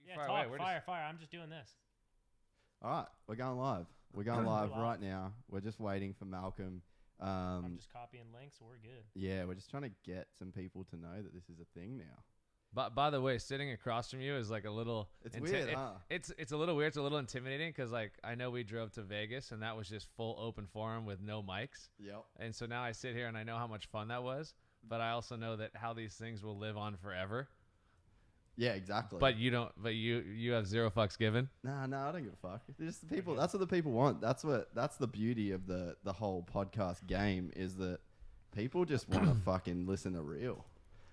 Yeah, far talk, away. fire. I'm just doing this. All right, we're going live. We're going live right now. We're just waiting for Malcolm. I'm just copying links. We're good. Yeah, we're just trying to get some people to know that this is a thing now. But by the way, sitting across from you is like a little. It's weird, huh? It's a little weird. It's a little intimidating because like I know we drove to Vegas and that was just full open forum with no mics. Yep. And so now I sit here and I know how much fun that was, but I also know that how these things will live on forever. Yeah, exactly. But you don't. But you have zero fucks given. Nah, I don't give a fuck. Just the people. That's what the people want. That's the beauty of the whole podcast game is that people just want to fucking listen to real.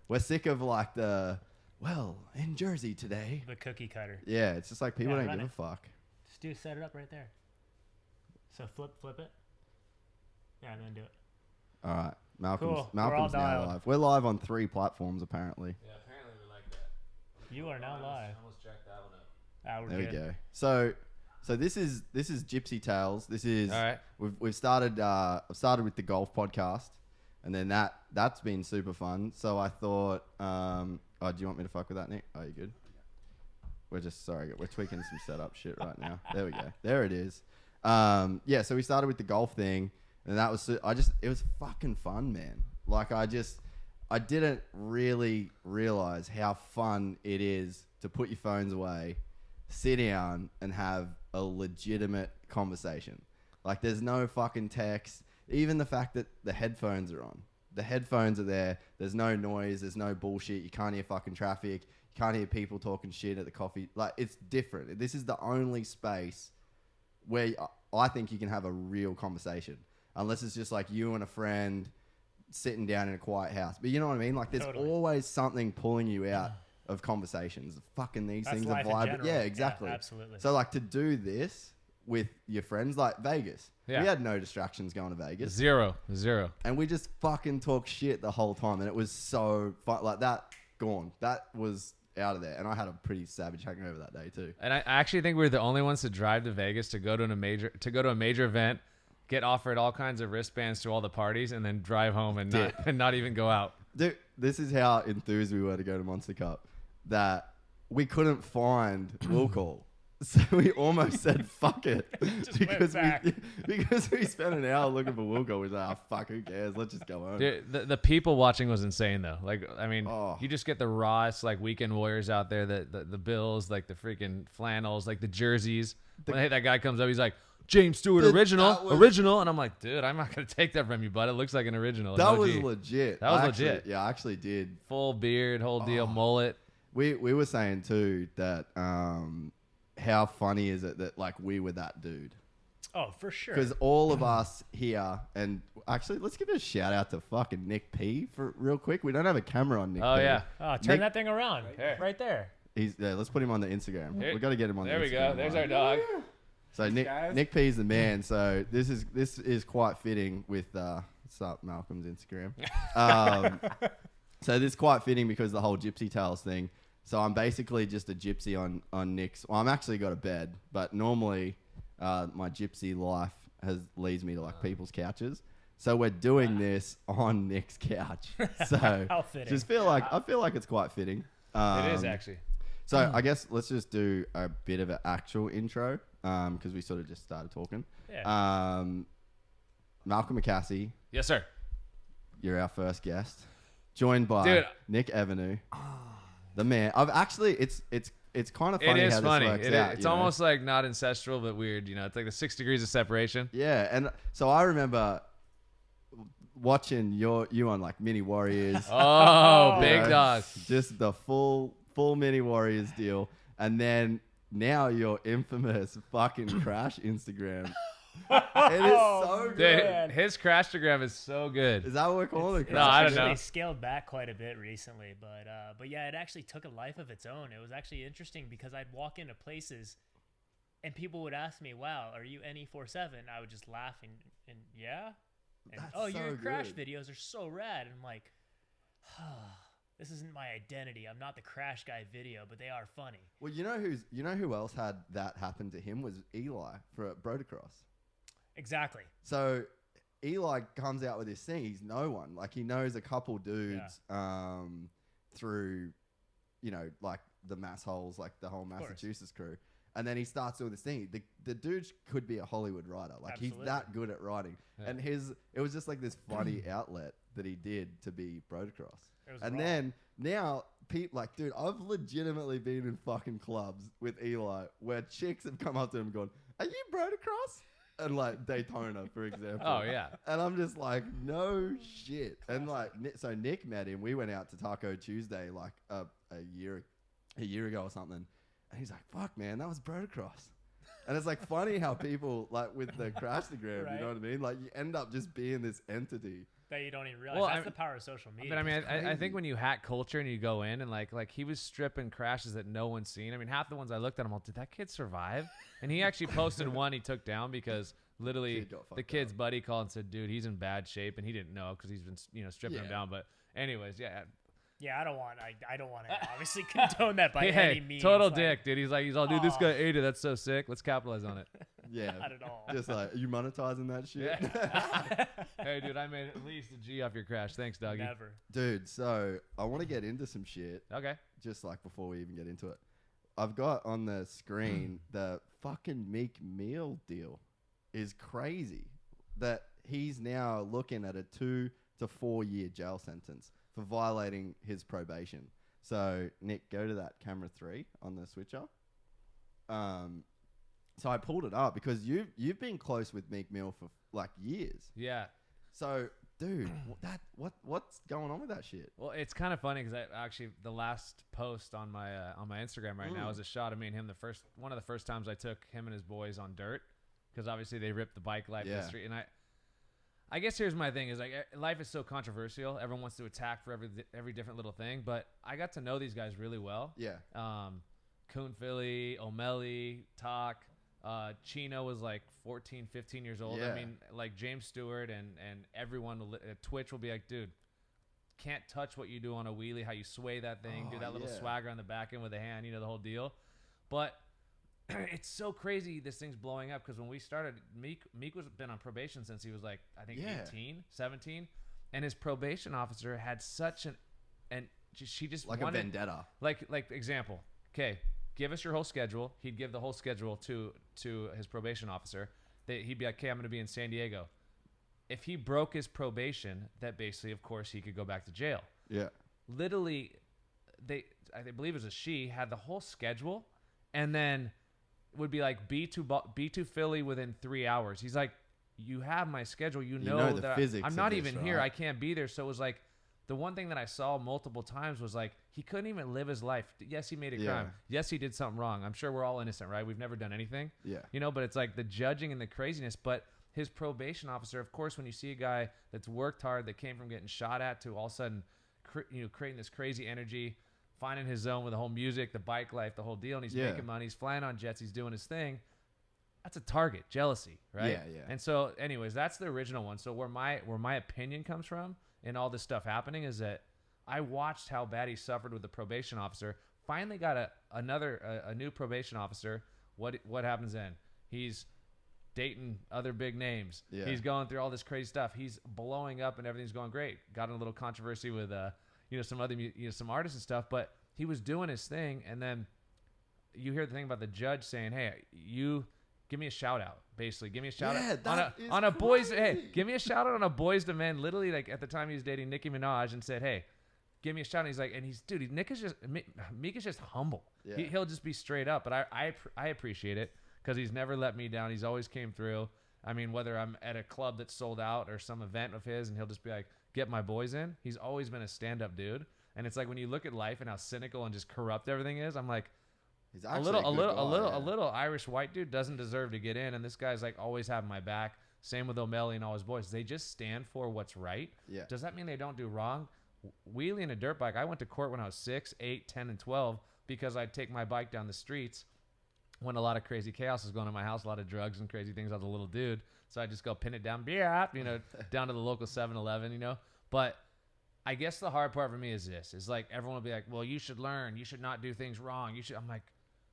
We're sick of like in Jersey today. The cookie cutter. Yeah, it's just like people don't give a fuck. Stu, set it up right there. So flip it. Yeah, and then do it. All right, Cool. Malcolm's now live. We're live on 3 platforms apparently. Yeah, apparently we like that. You are now live. Almost jacked that one up. There we go. So this is Gypsy Tales. This is all right. We've started. I've started with the golf podcast, and then that's been super fun. So I thought, do you want me to fuck with that, Nick? Oh, you good? We're tweaking some setup shit right now. There we go. There it is. Yeah. So we started with the golf thing, and that was it was fucking fun, man. Like I didn't really realize how fun it is to put your phones away, sit down, and have a legitimate conversation. Like there's no fucking text. Even the fact that the headphones are on. The headphones are there. There's no noise. There's no bullshit. You can't hear fucking traffic. You can't hear people talking shit at the coffee. Like it's different. This is the only space where I think you can have a real conversation. Unless it's just like you and a friend sitting down in a quiet house. But you know what I mean? Like there's always something pulling you out of conversations. Fucking these things are vibrant. Yeah, exactly. Yeah, absolutely. So like to do this with your friends, like Vegas. Yeah. We had no distractions going to Vegas. Zero. And we just fucking talk shit the whole time. And it was so fun. Like that gone. That was out of there. And I had a pretty savage hangover that day too. And I actually think we were the only ones to drive to Vegas to go to a major event, get offered all kinds of wristbands to all the parties, and then drive home and not even go out. Dude, this is how enthused we were to go to Monster Cup that we couldn't find Will Call. So we almost said fuck it because we spent an hour looking for Will Call. We was like, fuck, who cares? Let's just go home. Dude, the people watching was insane though. Like, I mean, you just get the rawest like weekend warriors out there, the Bills, like the freaking flannels, like the jerseys. When that guy comes up, he's like, James Stewart original, and I'm like, dude, I'm not gonna take that from you, bud. It looks like an original. That was legit. That was legit. Yeah, I actually did. Full beard, whole deal, mullet. We were saying too that how funny is it that like we were that dude? Oh, for sure. Because all of us here, and actually, let's give a shout out to fucking Nick P for real quick. We don't have a camera on Nick P. Oh yeah. Turn that thing around. Right there. He's there. Let's put him on the Instagram. We got to get him on. There the we Instagram go. There's our dog. So Nick P's the man. So this is quite fitting with what's up, Malcolm's Instagram. So this is quite fitting because the whole Gypsy Tales thing. So I'm basically just a gypsy on Nick's. Well, I'm actually got a bed, but normally my gypsy life leads me to like people's couches. So we're doing this on Nick's couch. So How fitting. I feel like it's quite fitting. It is actually. So I guess let's just do a bit of an actual intro because we sort of just started talking. Yeah. Malcolm McCassy. Yes, sir. You're our first guest, joined by Nick Evennou, the man. It's kind of funny. It is how funny. This works out, it's almost like not ancestral, but weird. You know, it's like the 6 degrees of separation. Yeah, and so I remember watching you on like Mini Warriors. Oh, big dog. Just the full Mini Warriors deal, and then now your infamous fucking crash Instagram. It is so good. Dude, his crashtagram is so good. Is that what we're calling it? No, I don't know. They scaled back quite a bit recently, but yeah, it actually took a life of its own. It was actually interesting because I'd walk into places and people would ask me, "Wow, are you NE47?" I would just laugh and yeah. And, your crash videos are so rad. And I'm like, this isn't my identity. I'm not the crash guy video, but they are funny. Well, you know who else had that happen to him was Eli for Brotocross. Exactly. So Eli comes out with this thing. He's no one. Like he knows a couple dudes through, like the Mass Holes, like the whole Massachusetts crew. And then he starts doing this thing. The dude could be a Hollywood writer. Like he's that good at writing. Yeah. And it was just like this funny outlet that he did to be Brotocross. And then now people like, dude, I've legitimately been in fucking clubs with Eli where chicks have come up to him and gone, "Are you Brotocross?" And like Daytona, for example. Oh yeah. And I'm just like, no shit. And like, so Nick met him. We went out to Taco Tuesday like a year ago or something. And he's like, "Fuck, man, that was Brotocross." And it's like funny how people like with the Crashtagram, you know what I mean? Like you end up just being this entity that you don't even realize. That's the power of social media. But I mean, I think when you hack culture and you go in and like he was stripping crashes that no one's seen. I mean, half the ones I looked at, I'm like, did that kid survive? And he actually posted one he took down because literally the kid's buddy called and said, "Dude, he's in bad shape," and he didn't know because he's been stripping him down. But anyways, yeah. Yeah, I don't want to obviously condone that by any means. Total dick, dude. He's all, dude, this guy ate it. That's so sick. Let's capitalize on it. Yeah. Not at all. Just like, are you monetizing that shit? Yeah. Hey, dude, I made at least a G off your crash. Thanks, doggy. Never. Dude, so I want to get into some shit. Okay. Just like before we even get into it. I've got on the screen the fucking Meek Mill deal is crazy. That he's now looking at a 2 to 4 year jail sentence for violating his probation. So, Nick, go to that camera 3 on the switcher. So I pulled it up because you've been close with Meek Mill for like years. Yeah. So, dude, what's going on with that shit? Well, it's kind of funny because actually the last post on my Instagram right now is a shot of me and him. One of the first times I took him and his boys on dirt because obviously they ripped the bike life in the street, and I guess here's my thing is like life is so controversial. Everyone wants to attack for every different little thing, but I got to know these guys really well. Yeah. Coon Philly, O'Malley, Talk, Chino was like 14, 15 years old. Yeah. I mean, like James Stewart and everyone at Twitch will be like, dude, can't touch what you do on a wheelie, how you sway that thing, do that little swagger on the back end with a hand, the whole deal. But it's so crazy this thing's blowing up because when we started, Meek was been on probation since he was like, I think 18, 17. And his probation officer had such she just like wanted, a vendetta. Like example, okay, give us your whole schedule. He'd give the whole schedule to his probation officer. He'd be like, okay, I'm going to be in San Diego. If he broke his probation, that basically, of course, he could go back to jail. Yeah. Literally, I believe it was she, had the whole schedule and then would be like B2 Philly within 3 hours. He's like, you have my schedule. You know that I'm not even here. I can't be there. So it was like the one thing that I saw multiple times was like he couldn't even live his life. Yes, he made a crime. Yes, he did something wrong. I'm sure we're all innocent, right? We've never done anything. Yeah. But it's like the judging and the craziness. But his probation officer, of course, when you see a guy that's worked hard, that came from getting shot at to all of a sudden, creating this crazy energy, finding his zone with the whole music, the bike life, the whole deal, and he's making money, he's flying on jets, he's doing his thing. That's a target, jealousy, right? Yeah. And so, anyways, that's the original one. So where my opinion comes from in all this stuff happening is that I watched how bad he suffered with the probation officer. Finally got a new probation officer. What happens then? He's dating other big names. Yeah. He's going through all this crazy stuff. He's blowing up and everything's going great. Got in a little controversy with some other some artists and stuff, but he was doing his thing, and then you hear the thing about the judge saying, "Hey, you give me a shout out." Basically, give me a shout out on a boys. Hey, give me a shout out on a Boys to Men. Literally, like at the time he was dating Nicki Minaj, and said, "Hey, give me a shout out." And he's like, and Meek is just humble. Yeah. He'll just be straight up, but I appreciate it because he's never let me down. He's always came through. I mean, whether I'm at a club that's sold out or some event of his, and he'll just be like, get my boys in. He's always been a stand-up dude. And it's like when you look at life and how cynical and just corrupt everything is, I'm like, he's a little Irish white dude doesn't deserve to get in. And this guy's like always having my back. Same with O'Malley and all his boys. They just stand for what's right. Yeah. Does that mean they don't do wrong? Wheeling a dirt bike. I went to court when I was 6, 8, 10, and 12 because I'd take my bike down the streets when a lot of crazy chaos was going on in my house, a lot of drugs and crazy things. I was a little dude. So I just go pin it down, down to the local 7-Eleven, But I guess the hard part for me is this. Is like everyone will be like, well, you should learn. You should not do things wrong. I'm like,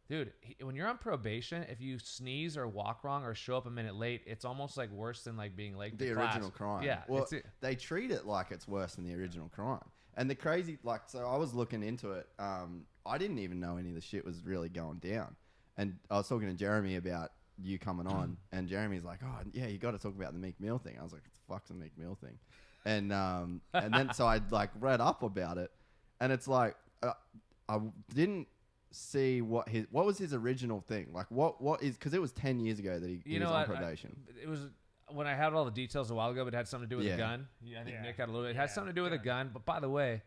dude, when you're on probation, if you sneeze or walk wrong or show up a minute late, it's almost like worse than like being late to class. The original crime. Yeah. Well, they treat it like it's worse than the original crime. And the crazy, like, so I was looking into it. I didn't even know any of the shit was really going down. And I was talking to Jeremy about you coming on, and Jeremy's like, "Oh, yeah, you got to talk about the Meek Mill thing." I was like, "What the fuck's the Meek Mill thing?" And then so I like read up about it, and it's like I didn't see what was his original thing. Like, what is, because it was 10 years ago that he was on probation. It was when I had all the details a while ago, but it had something to do with a gun. I think Nick had a little bit. It had something to do with a gun. But by the way,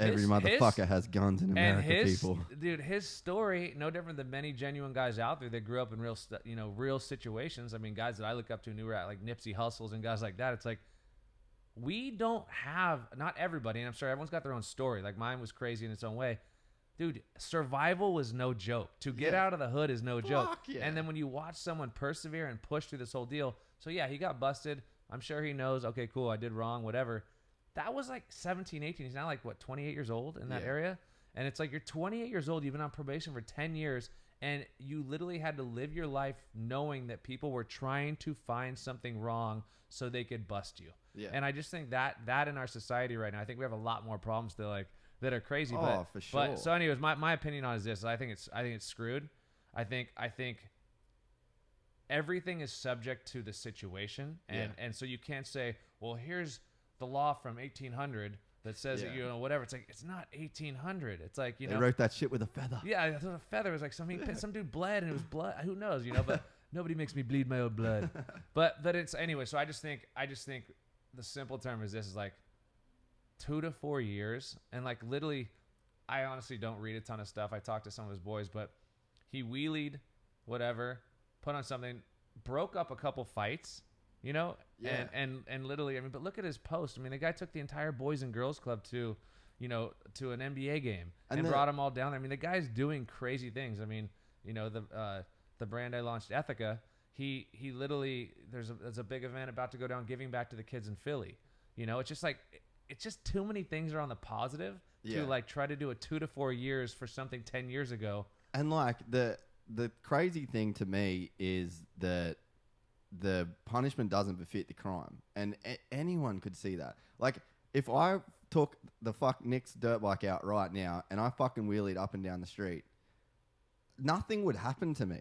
every motherfucker has guns in America, people. Dude, his story, no different than many genuine guys out there that grew up in real situations. I mean, guys that I look up to and who were at like Nipsey Hussles and guys like that. It's like, we don't have, not everybody, and I'm sorry, everyone's got their own story. Like, mine was crazy in its own way. Dude, survival was no joke. To get out of the hood is no joke. Yeah. And then when you watch someone persevere and push through this whole deal, so yeah, he got busted. I'm sure he knows, okay, cool, I did wrong, whatever. That was like 17, 18. He's now like, what, 28 years old in that area? And it's like, you're 28 years old, you've been on probation for 10 years, and you literally had to live your life knowing that people were trying to find something wrong so they could bust you. Yeah. And I just think that in our society right now, I think we have a lot more problems that are crazy. Oh, for sure. But so anyways, my opinion on it is this. I think it's screwed. I think everything is subject to the situation. And so you can't say, well, here's the law from 1800 that says that, whatever. It's like, it's not 1800. It's like, they wrote that shit with a feather. Yeah, it was a feather. It was like some dude bled and it was blood. Who knows, but nobody makes me bleed my own blood. But it's anyway. So I just think the simple term is this is like 2 to 4 years. And like literally, I honestly don't read a ton of stuff. I talked to some of his boys, but he wheelied, whatever, put on something, broke up a couple fights, and literally, I mean, but look at his post. I mean, the guy took the entire Boys and Girls Club to an NBA game and brought them all down. I mean, the guy's doing crazy things. I mean, the brand I launched, Ethica, he literally, there's a big event about to go down, giving back to the kids in Philly. It's just like, it's just too many things are on the positive to like try to do a 2 to 4 years for something 10 years ago. And like the crazy thing to me is that the punishment doesn't befit the crime, and anyone could see that. Like, if I took the Nick's dirt bike out right now and I fucking wheelied up and down the street, nothing would happen to me.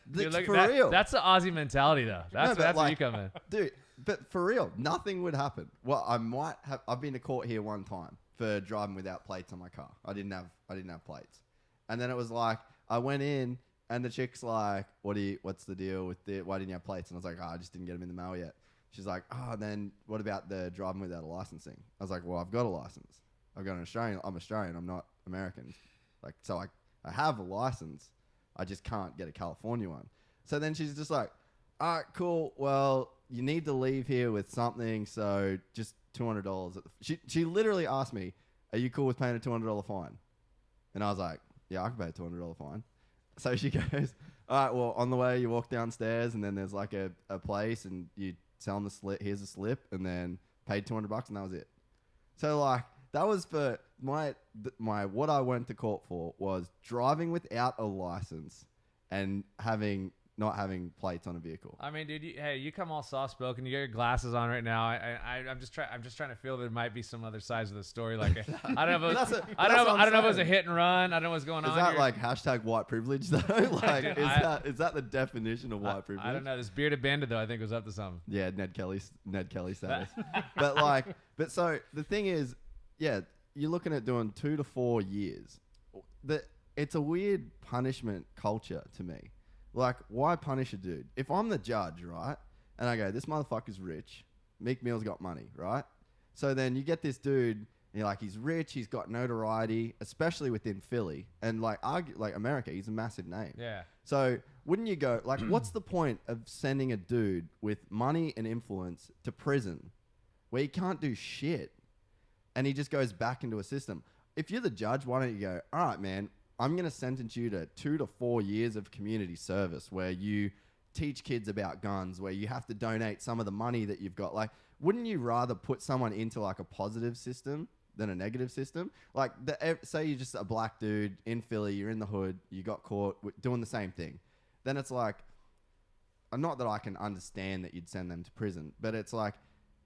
Dude, for real. That's the Aussie mentality, though. That's where you come in, dude. But for real, nothing would happen. Well, I've been to court here one time for driving without plates on my car. I didn't have plates, and then it was like I went in. And the chick's like, what's the deal with why didn't you have plates? And I was like, I just didn't get them in the mail yet. She's like, then what about the driving without a licensing? I was like, well, I've got a license. I've got an Australian. I'm Australian. I'm not American. Like, so I have a license. I just can't get a California one. So then she's just like, all right, cool. Well, you need to leave here with something. So just $200. She literally asked me, are you cool with paying a $200 fine? And I was like, yeah, I can pay a $200 fine. So she goes, all right, well, on the way, you walk downstairs, and then there's like a place, and you tell them the slip. Here's a slip, and then paid $200, and that was it. So, like, that was for my what I went to court for was driving without a license and not having plates on a vehicle. I mean, dude, you come all soft spoken. You got your glasses on right now. I'm just trying to feel there might be some other sides of the story. Like, I don't know if it was a hit and run. I don't know what's going on. Is that here. like hashtag white privilege though? Like, dude, is that the definition of white privilege? I don't know. This bearded bandit though, I think was up to something. Yeah, Ned Kelly status. but so the thing is, yeah, you're looking at doing 2 to 4 years. It's a weird punishment culture to me. Like, why punish a dude? If I'm the judge, right, and I go, this motherfucker's rich, Meek Mill's got money, right? So then you get this dude, and you're like, he's rich, he's got notoriety, especially within Philly, and like America, he's a massive name. Yeah. So wouldn't you go, like, what's the point of sending a dude with money and influence to prison where he can't do shit, and he just goes back into a system? If you're the judge, why don't you go, all right, man, I'm going to sentence you to 2 to 4 years of community service where you teach kids about guns, where you have to donate some of the money that you've got. Like, wouldn't you rather put someone into like a positive system than a negative system? Like, say you're just a black dude in Philly, you're in the hood, you got caught doing the same thing. Then it's like, not that I can understand that you'd send them to prison, but it's like,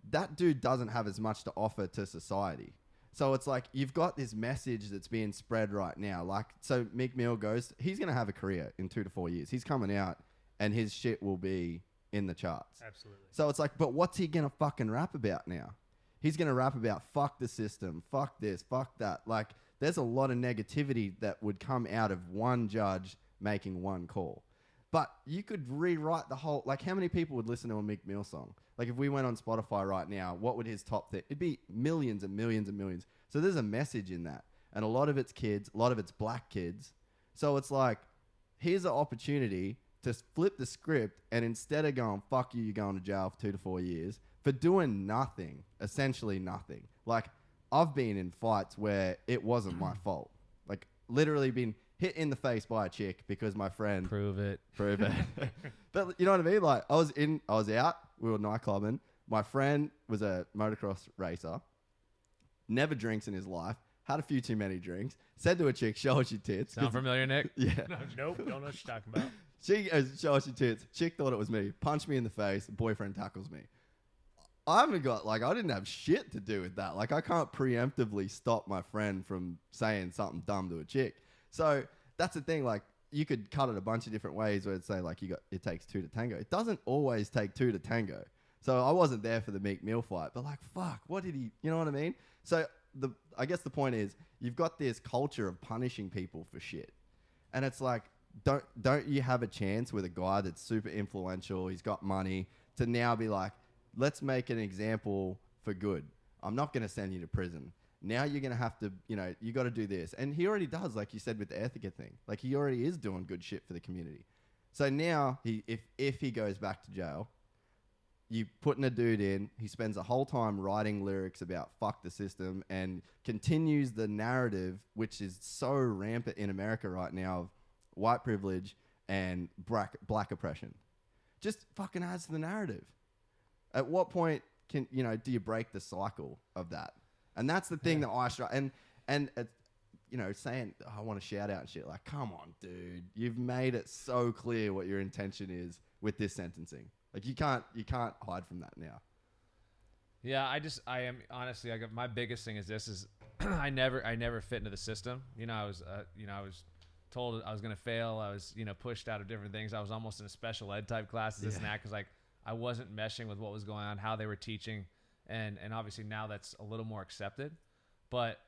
that dude doesn't have as much to offer to society. So it's like you've got this message that's being spread right now. Like, so Meek Mill goes, he's going to have a career in 2 to 4 years. He's coming out and his shit will be in the charts. Absolutely. So it's like, but what's he going to fucking rap about now? He's going to rap about fuck the system, fuck this, fuck that. Like, there's a lot of negativity that would come out of one judge making one call. But you could rewrite the whole, like, how many people would listen to a Meek Mill song? Like, if we went on Spotify right now, what would his top thing? It'd be millions and millions and millions. So there's a message in that. And a lot of it's kids, a lot of it's black kids. So it's like, here's an opportunity to flip the script, and instead of going, fuck you, you're going to jail for 2 to 4 years, for doing nothing, essentially nothing. Like, I've been in fights where it wasn't my fault. Like, literally been hit in the face by a chick because my friend... Prove it. But you know what I mean? Like, I was out, we were nightclubbing. My friend was a motocross racer, never drinks in his life, had a few too many drinks, said to a chick, show us your tits. Sound familiar, Nick? Yeah. Nope, don't know what you're talking about. She goes, show us your tits. Chick thought it was me, punched me in the face, boyfriend tackles me. I didn't have shit to do with that. Like, I can't preemptively stop my friend from saying something dumb to a chick. So that's the thing. Like, you could cut it a bunch of different ways where it'd say, like, it takes 2 to tango. It doesn't always take 2 to tango. So I wasn't there for the Meek Mill fight, but like, fuck, what did he, you know what I mean? So I guess the point is, you've got this culture of punishing people for shit. And it's like, don't you have a chance with a guy that's super influential, he's got money, to now be like, let's make an example for good. I'm not going to send you to prison. Now you're going to have to, you got to do this. And he already does, like you said, with the Ethica thing. Like, he already is doing good shit for the community. So now, if he goes back to jail, you putting a dude in, he spends the whole time writing lyrics about fuck the system and continues the narrative, which is so rampant in America right now, of white privilege and black oppression. Just fucking adds to the narrative. At what point do you break the cycle of that? And that's the thing that I struggle. And saying, I want to shout out and shit. Like, come on, dude. You've made it so clear what your intention is with this sentencing. Like, you can't hide from that now. Yeah, I am honestly, my biggest thing is I never fit into the system. I was told I was going to fail. I was, pushed out of different things. I was almost in a special ed type classes, this and that, because, like, I wasn't meshing with what was going on, how they were teaching. And obviously now that's a little more accepted. But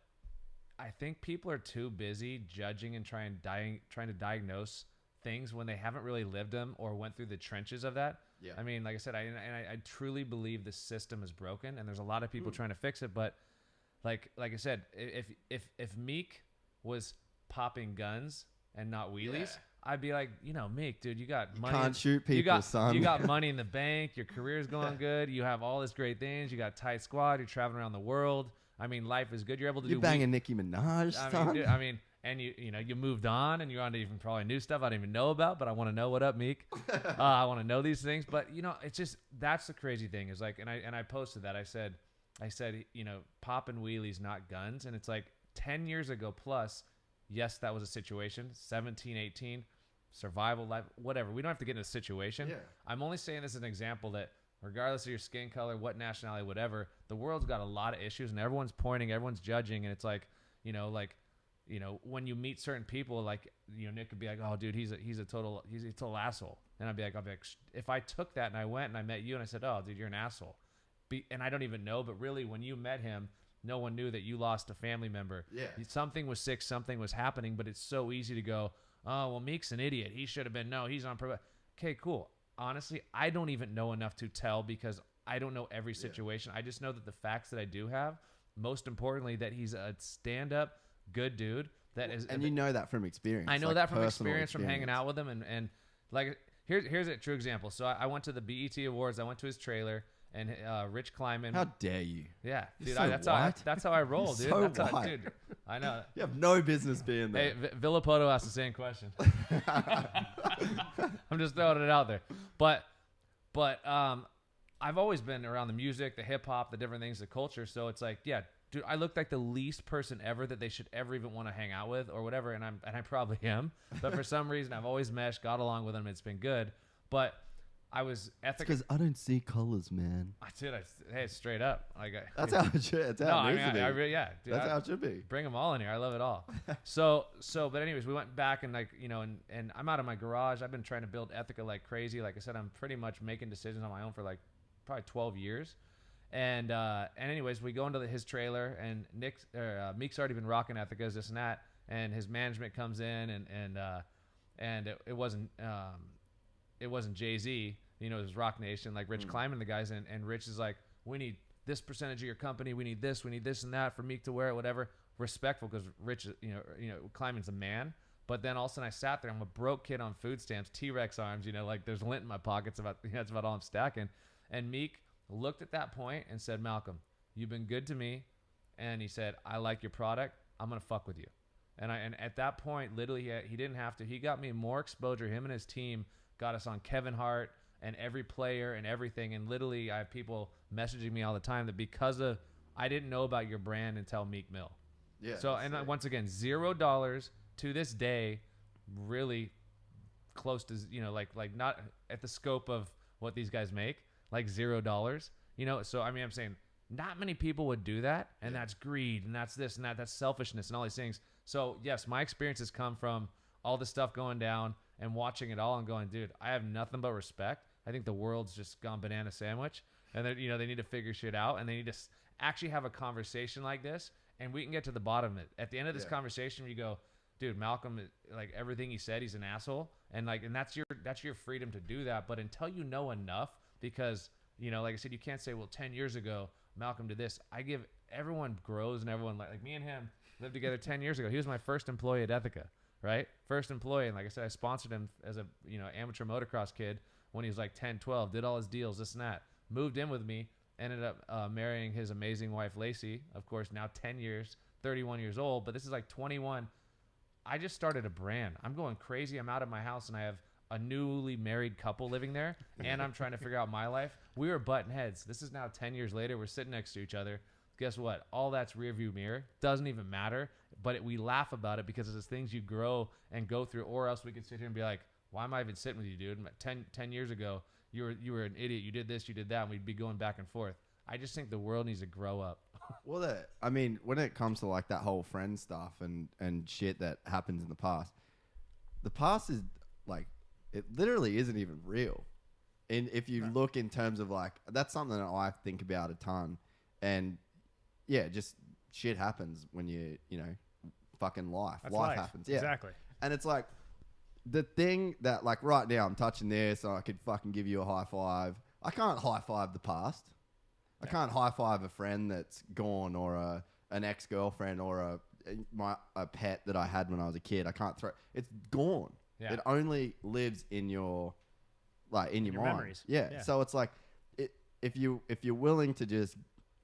I think people are too busy judging and trying to diagnose things when they haven't really lived them or went through the trenches of that. Yeah. I mean, like I said, I truly believe the system is broken, and there's a lot of people trying to fix it. But like I said, if Meek was popping guns and not wheelies, I'd be like, Meek, dude, you got money. Can't shoot people, son. You got money in the bank. Your career's going good. You have all this great things. You got a tight squad. You're traveling around the world. I mean, life is good. You're able to You're banging Nicki Minaj, son. And you moved on, and you're on to even probably new stuff I don't even know about, but I want to know what up, Meek. I want to know these things. But, it's just, that's the crazy thing is like, and I posted that. I said, popping wheelies, not guns. And it's like 10 years ago plus, yes, that was a situation. 17, 18, survival, life, whatever. We don't have to get into a situation. Yeah. I'm only saying this as an example that regardless of your skin color, what nationality, whatever, the world's got a lot of issues, and everyone's pointing, everyone's judging, and it's like, when you meet certain people, like, Nick could be like, oh, dude, he's a total asshole. And I'd be like, if I took that and I went and I met you and I said, oh, dude, you're an asshole. And I don't even know, but really when you met him, no one knew that you lost a family member. Yeah. Something was sick, something was happening, but it's so easy to go, oh, well, Meek's an idiot. He should have been, he's on probation. Okay, cool. Honestly, I don't even know enough to tell because I don't know every situation. I just know that the facts that I do have, most importantly, that he's a stand-up, good dude. And you know that from experience. I know that from experience, from hanging out with him. And like, here's a true example. So I went to the BET Awards. I went to his trailer. And Rich Kleiman. How dare you? Yeah, dude. That's how I roll, dude. So that's white. Dude, I know. You have no business being there. Hey, Villapoto asked the same question. I'm just throwing it out there. But I've always been around the music, the hip hop, the different things, the culture. So it's like, yeah, dude, I look like the least person ever that they should ever even want to hang out with or whatever, and I probably am. But for some reason, I've always meshed, got along with them. It's been good, but I was Ethica. Because I don't see colors, man. Hey, straight up. Like that's how it should. That's how it needs to be. Yeah, dude, that's how it should be. Bring them all in here. I love it all. But anyways, we went back and and I'm out of my garage. I've been trying to build Ethica like crazy. Like I said, I'm pretty much making decisions on my own for like probably 12 years. And anyways, we go into his trailer, and Meek's already been rocking Ethicas, this and that, and his management comes in, and it wasn't Jay-Z, it was Rock Nation, like Rich Kleiman, the guys, and Rich is like, we need this percentage of your company, we need this and that for Meek to wear it, whatever. Respectful, because Rich, Kleiman's a man. But then all of a sudden I sat there, I'm a broke kid on food stamps, T-Rex arms, like there's lint in my pockets, that's about all I'm stacking. And Meek looked at that point and said, Malcolm, you've been good to me. And he said, I like your product. I'm going to fuck with you. And at that point, literally, he didn't have to. He got me more exposure. Him and his team got us on Kevin Hart and every player and everything. And literally, I have people messaging me all the time that because of, I didn't know about your brand until Meek Mill. Yeah. So, and once again, $0 to this day, really close to, like not at the scope of what these guys make. Like $0, So I'm saying not many people would do that, and that's greed, and that's this and that, that's selfishness, and all these things. So yes, my experiences come from all this stuff going down and watching it all, and going, dude, I have nothing but respect. I think the world's just gone banana sandwich, and they need to figure shit out, and they need to actually have a conversation like this, and we can get to the bottom of it. At the end of this conversation, you go, dude, Malcolm, like everything he said, he's an asshole, and that's your freedom to do that. But until you know enough. Because, like I said, you can't say, well, 10 years ago, Malcolm did this. Everyone grows, and everyone, like me and him lived together 10 years ago. He was my first employee at Ethica, right? First employee. And like I said, I sponsored him as a, amateur motocross kid when he was like 10, 12, did all his deals, this and that. Moved in with me, ended up marrying his amazing wife, Lacey, of course, now 10 years, 31 years old. But this is like 21. I just started a brand. I'm going crazy. I'm out of my house, and I have a newly married couple living there, and I'm trying to figure out my life. We were butting heads. This is now 10 years later. We're sitting next to each other. Guess what? All that's rear view mirror. Doesn't even matter, but we laugh about it because it's things you grow and go through, or else we could sit here and be like, why am I even sitting with you, dude? 10 years ago, you were an idiot. You did this, you did that, and we'd be going back and forth. I just think the world needs to grow up. Well, when it comes to like that whole friend stuff and shit that happens in the past is like, it literally isn't even real. And if you look in terms of like, that's something that I think about a ton. And yeah, just shit happens when fucking life. Life happens. Yeah. Exactly. And it's like the thing that like right now I'm touching this, so I could fucking give you a high five. I can't high five the past. I can't high five a friend that's gone, or an ex-girlfriend, or a pet that I had when I was a kid. I can't throw. It's gone. Yeah. It only lives in your mind. Memories. Yeah. So it's like, if you're willing to just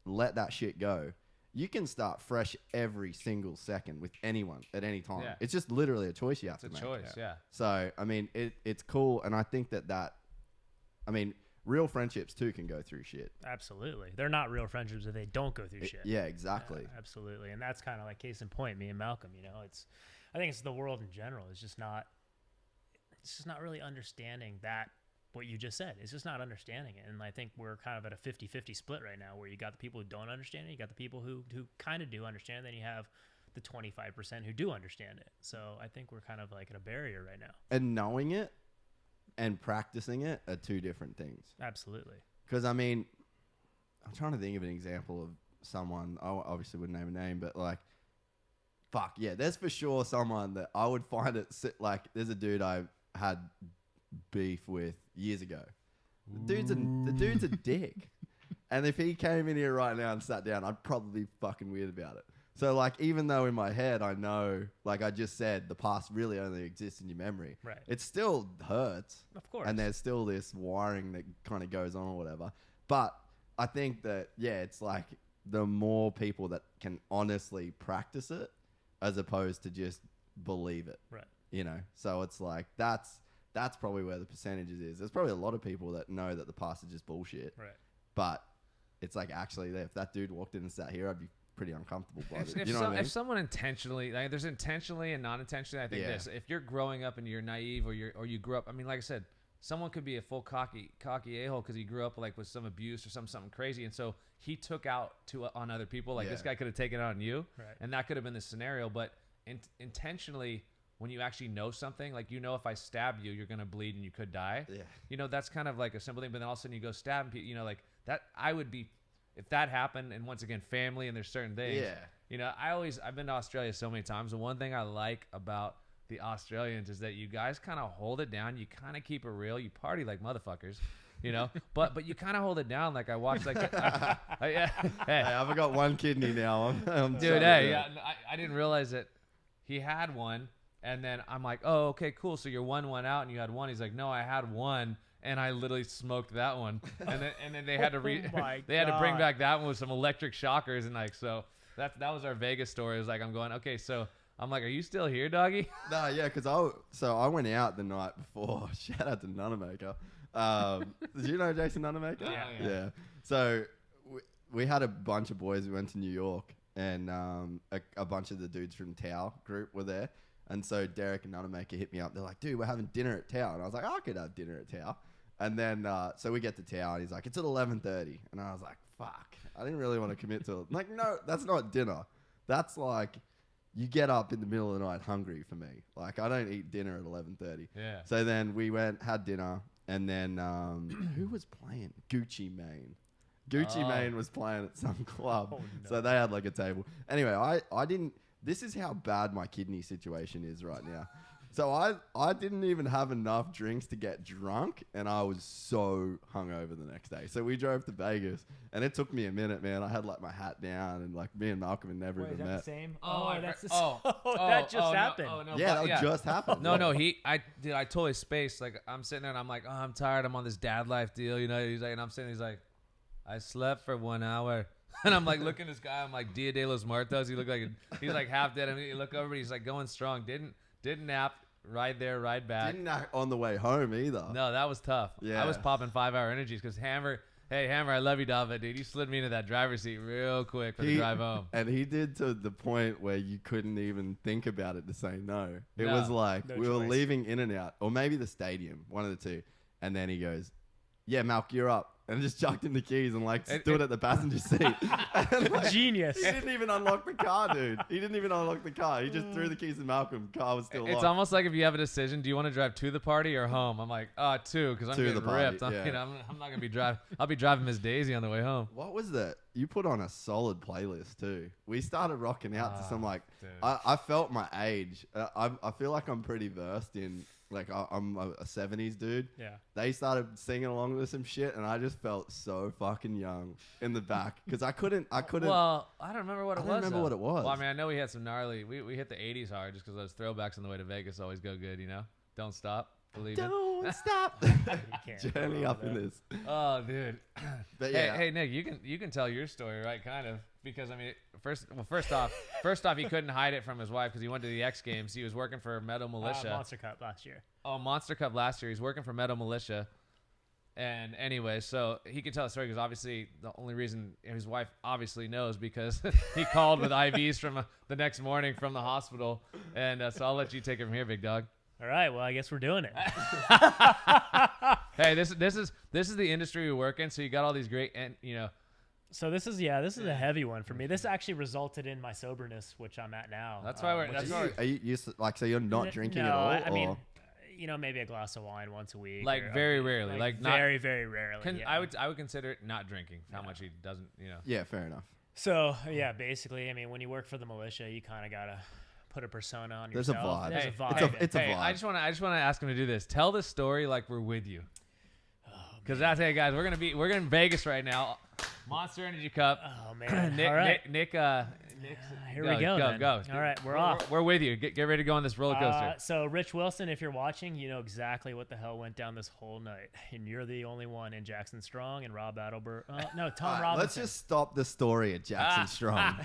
let that shit go, you can start fresh every single second with anyone at any time. Yeah. It's just literally a choice you have to make. It's a choice, yeah. So it's cool, and I think that real friendships too can go through shit. Absolutely. They're not real friendships if they don't go through shit. Yeah, exactly. Absolutely. And that's kind of like case in point, me and Malcolm, I think it's the world in general. It's just not really understanding that, what you just said. It's just not understanding it. And I think we're kind of at a 50-50 split right now, where you got the people who don't understand it, you got the people who kind of do understand, then you have the 25% who do understand it. So I think we're kind of like at a barrier right now. And knowing it and practicing it are two different things. Absolutely. Because I'm trying to think of an example of someone. I obviously wouldn't name a name, but like, fuck yeah, there's for sure someone that I would find it like. There's a dude I had beef with years ago. The dude's a dick, and if he came in here right now and sat down, I'd probably be fucking weird about it. So like, even though in my head I know, like I just said, the past really only exists in your memory. Right. It still hurts. Of course. And there's still this wiring that kind of goes on or whatever. But I think that, yeah, it's like the more people that can honestly practice it as opposed to just believe it. Right. So it's like, that's probably where the percentages is. There's probably a lot of people that know that the past is just bullshit. Right. But it's like, actually, if that dude walked in and sat here, I'd be pretty uncomfortable by it. If someone intentionally, like, there's intentionally and non-intentionally, I think if you're growing up and you're naive, or you grew up, like I said, someone could be a full cocky a-hole because he grew up like with some abuse or something crazy, and so he took out on other people. Like this guy could have taken it on you, and that could have been the scenario. But intentionally, when you actually know something, like if I stab you, you're gonna bleed and you could die. Yeah. That's kind of like a simple thing. But then all of a sudden you go stab people. Like that. I would be, if that happened. And once again, family and there's certain things. Yeah. I've been to Australia so many times. The one thing I like about the Australians is that you guys kind of hold it down. You kind of keep it real. You party like motherfuckers, but you kind of hold it down. Like I watched, like, hey, I've got one kidney now. Dude, hey, I didn't realize that he had one, and then I'm like, oh, okay, cool. So you're one out, and you had one. He's like, no, I had one, and I literally smoked that one, and then they had to had to bring back that one with some electric shockers, and like so that was our Vegas story. It was like I'm going, okay, so. I'm like, are you still here, doggy? No, yeah, because I went out the night before. Shout out to Nunamaker. Did you know Jason Nunamaker? Yeah. So we had a bunch of boys who went to New York, and a bunch of the dudes from Tao group were there. And so Derek and Nunamaker hit me up. They're like, dude, we're having dinner at Tao. And I was like, I could have dinner at Tao. And then so we get to Tao, and he's like, it's at 11:30. And I was like, fuck. I didn't really want to commit to it. I'm like, no, that's not dinner. That's like... You get up in the middle of the night hungry for me. Like, I don't eat dinner at 11:30. Yeah. So then we had dinner, and then who was playing? Gucci Mane. Gucci Mane was playing at some club. Oh, no. So they had like a table. Anyway, I didn't... This is how bad my kidney situation is right now. So I didn't even have enough drinks to get drunk, and I was so hungover the next day. So we drove to Vegas, and it took me a minute, man. I had like my hat down, and like me and Malcolm had never even met. The same? That just happened. That just happened. No, I totally spaced. Like I'm sitting there, and I'm like, oh, I'm tired. I'm on this dad life deal, He's like, and I'm sitting. He's like, I slept for 1 hour. And I'm like looking at this guy. I'm like, Dia de los Muertos. He looked like he's like half dead. I mean, you look over, he's like going strong. Didn't nap. Ride there, ride back. Didn't nap on the way home either. No, that was tough. Yeah. I was popping 5-hour energies because Hammer, I love you, Dava, dude. You slid me into that driver's seat real quick for the drive home. And he did to the point where you couldn't even think about it to say no. It was like we were leaving In-N-Out, or maybe the stadium, one of the two. And then he goes, yeah, Malk, you're up. And just chucked in the keys and like stood at the passenger seat. And, like, genius. He didn't even unlock the car, dude. He didn't even unlock the car. He just threw the keys to Malcolm. Car was still locked. It's almost like if you have a decision, do you want to drive to the party or home? I'm like, two, because I'm getting ripped. I'm not going to be driving. I'll be driving Miss Daisy on the way home. What was that? You put on a solid playlist too. We started rocking out to some like, I felt my age. I feel like I'm pretty versed in, like I'm a 70s dude. Yeah. They started singing along with some shit, and I just felt so fucking young in the back because I couldn't. Well, I don't remember what it was. I don't remember what it was. Well, I mean, I know we had some gnarly. We hit the 80s hard just because those throwbacks on the way to Vegas always go good. Don't stop. Believe it. Don't stop. Journey up in this. Oh, dude. But yeah. Hey, Nick, you can tell your story, right? Kind of, because I mean, first off, he couldn't hide it from his wife because he went to the X Games. He was working for Meadow Militia. Monster Cup last year. Oh, Monster Cup last year. He's working for Meadow Militia. And anyway, so he can tell the story because obviously the only reason his wife obviously knows because he called with IVs from the next morning from the hospital. And so I'll let you take it from here, big dog. All right. Well, I guess we're doing it. Hey, this is the industry we work in. So you got all these great, and So this is a heavy one for me. This actually resulted in my soberness, which I'm at now. That's why are you like, so you're not drinking at all? I mean, maybe a glass of wine once a week. Like very rarely. Like not, very, very rarely. I would consider it not drinking. How much he doesn't, Yeah, fair enough. So yeah, basically, I mean, when you work for the militia, you kind of gotta put a persona on yourself. There's a vibe. It's a vibe. I just want to ask him to do this. Tell the story like we're with you. Because that's hey guys, we're gonna in Vegas right now. Monster Energy Cup. Oh man! Nick, all right. Nick. Here we go. Go. All right, we're off. We're with you. Get ready to go on this roller coaster. So Rich Wilson, if you're watching, you know exactly what the hell went down this whole night, and you're the only one. And Jackson Strong and Rob Adelbert. Tom Robinson. Let's just stop the story at Jackson Strong.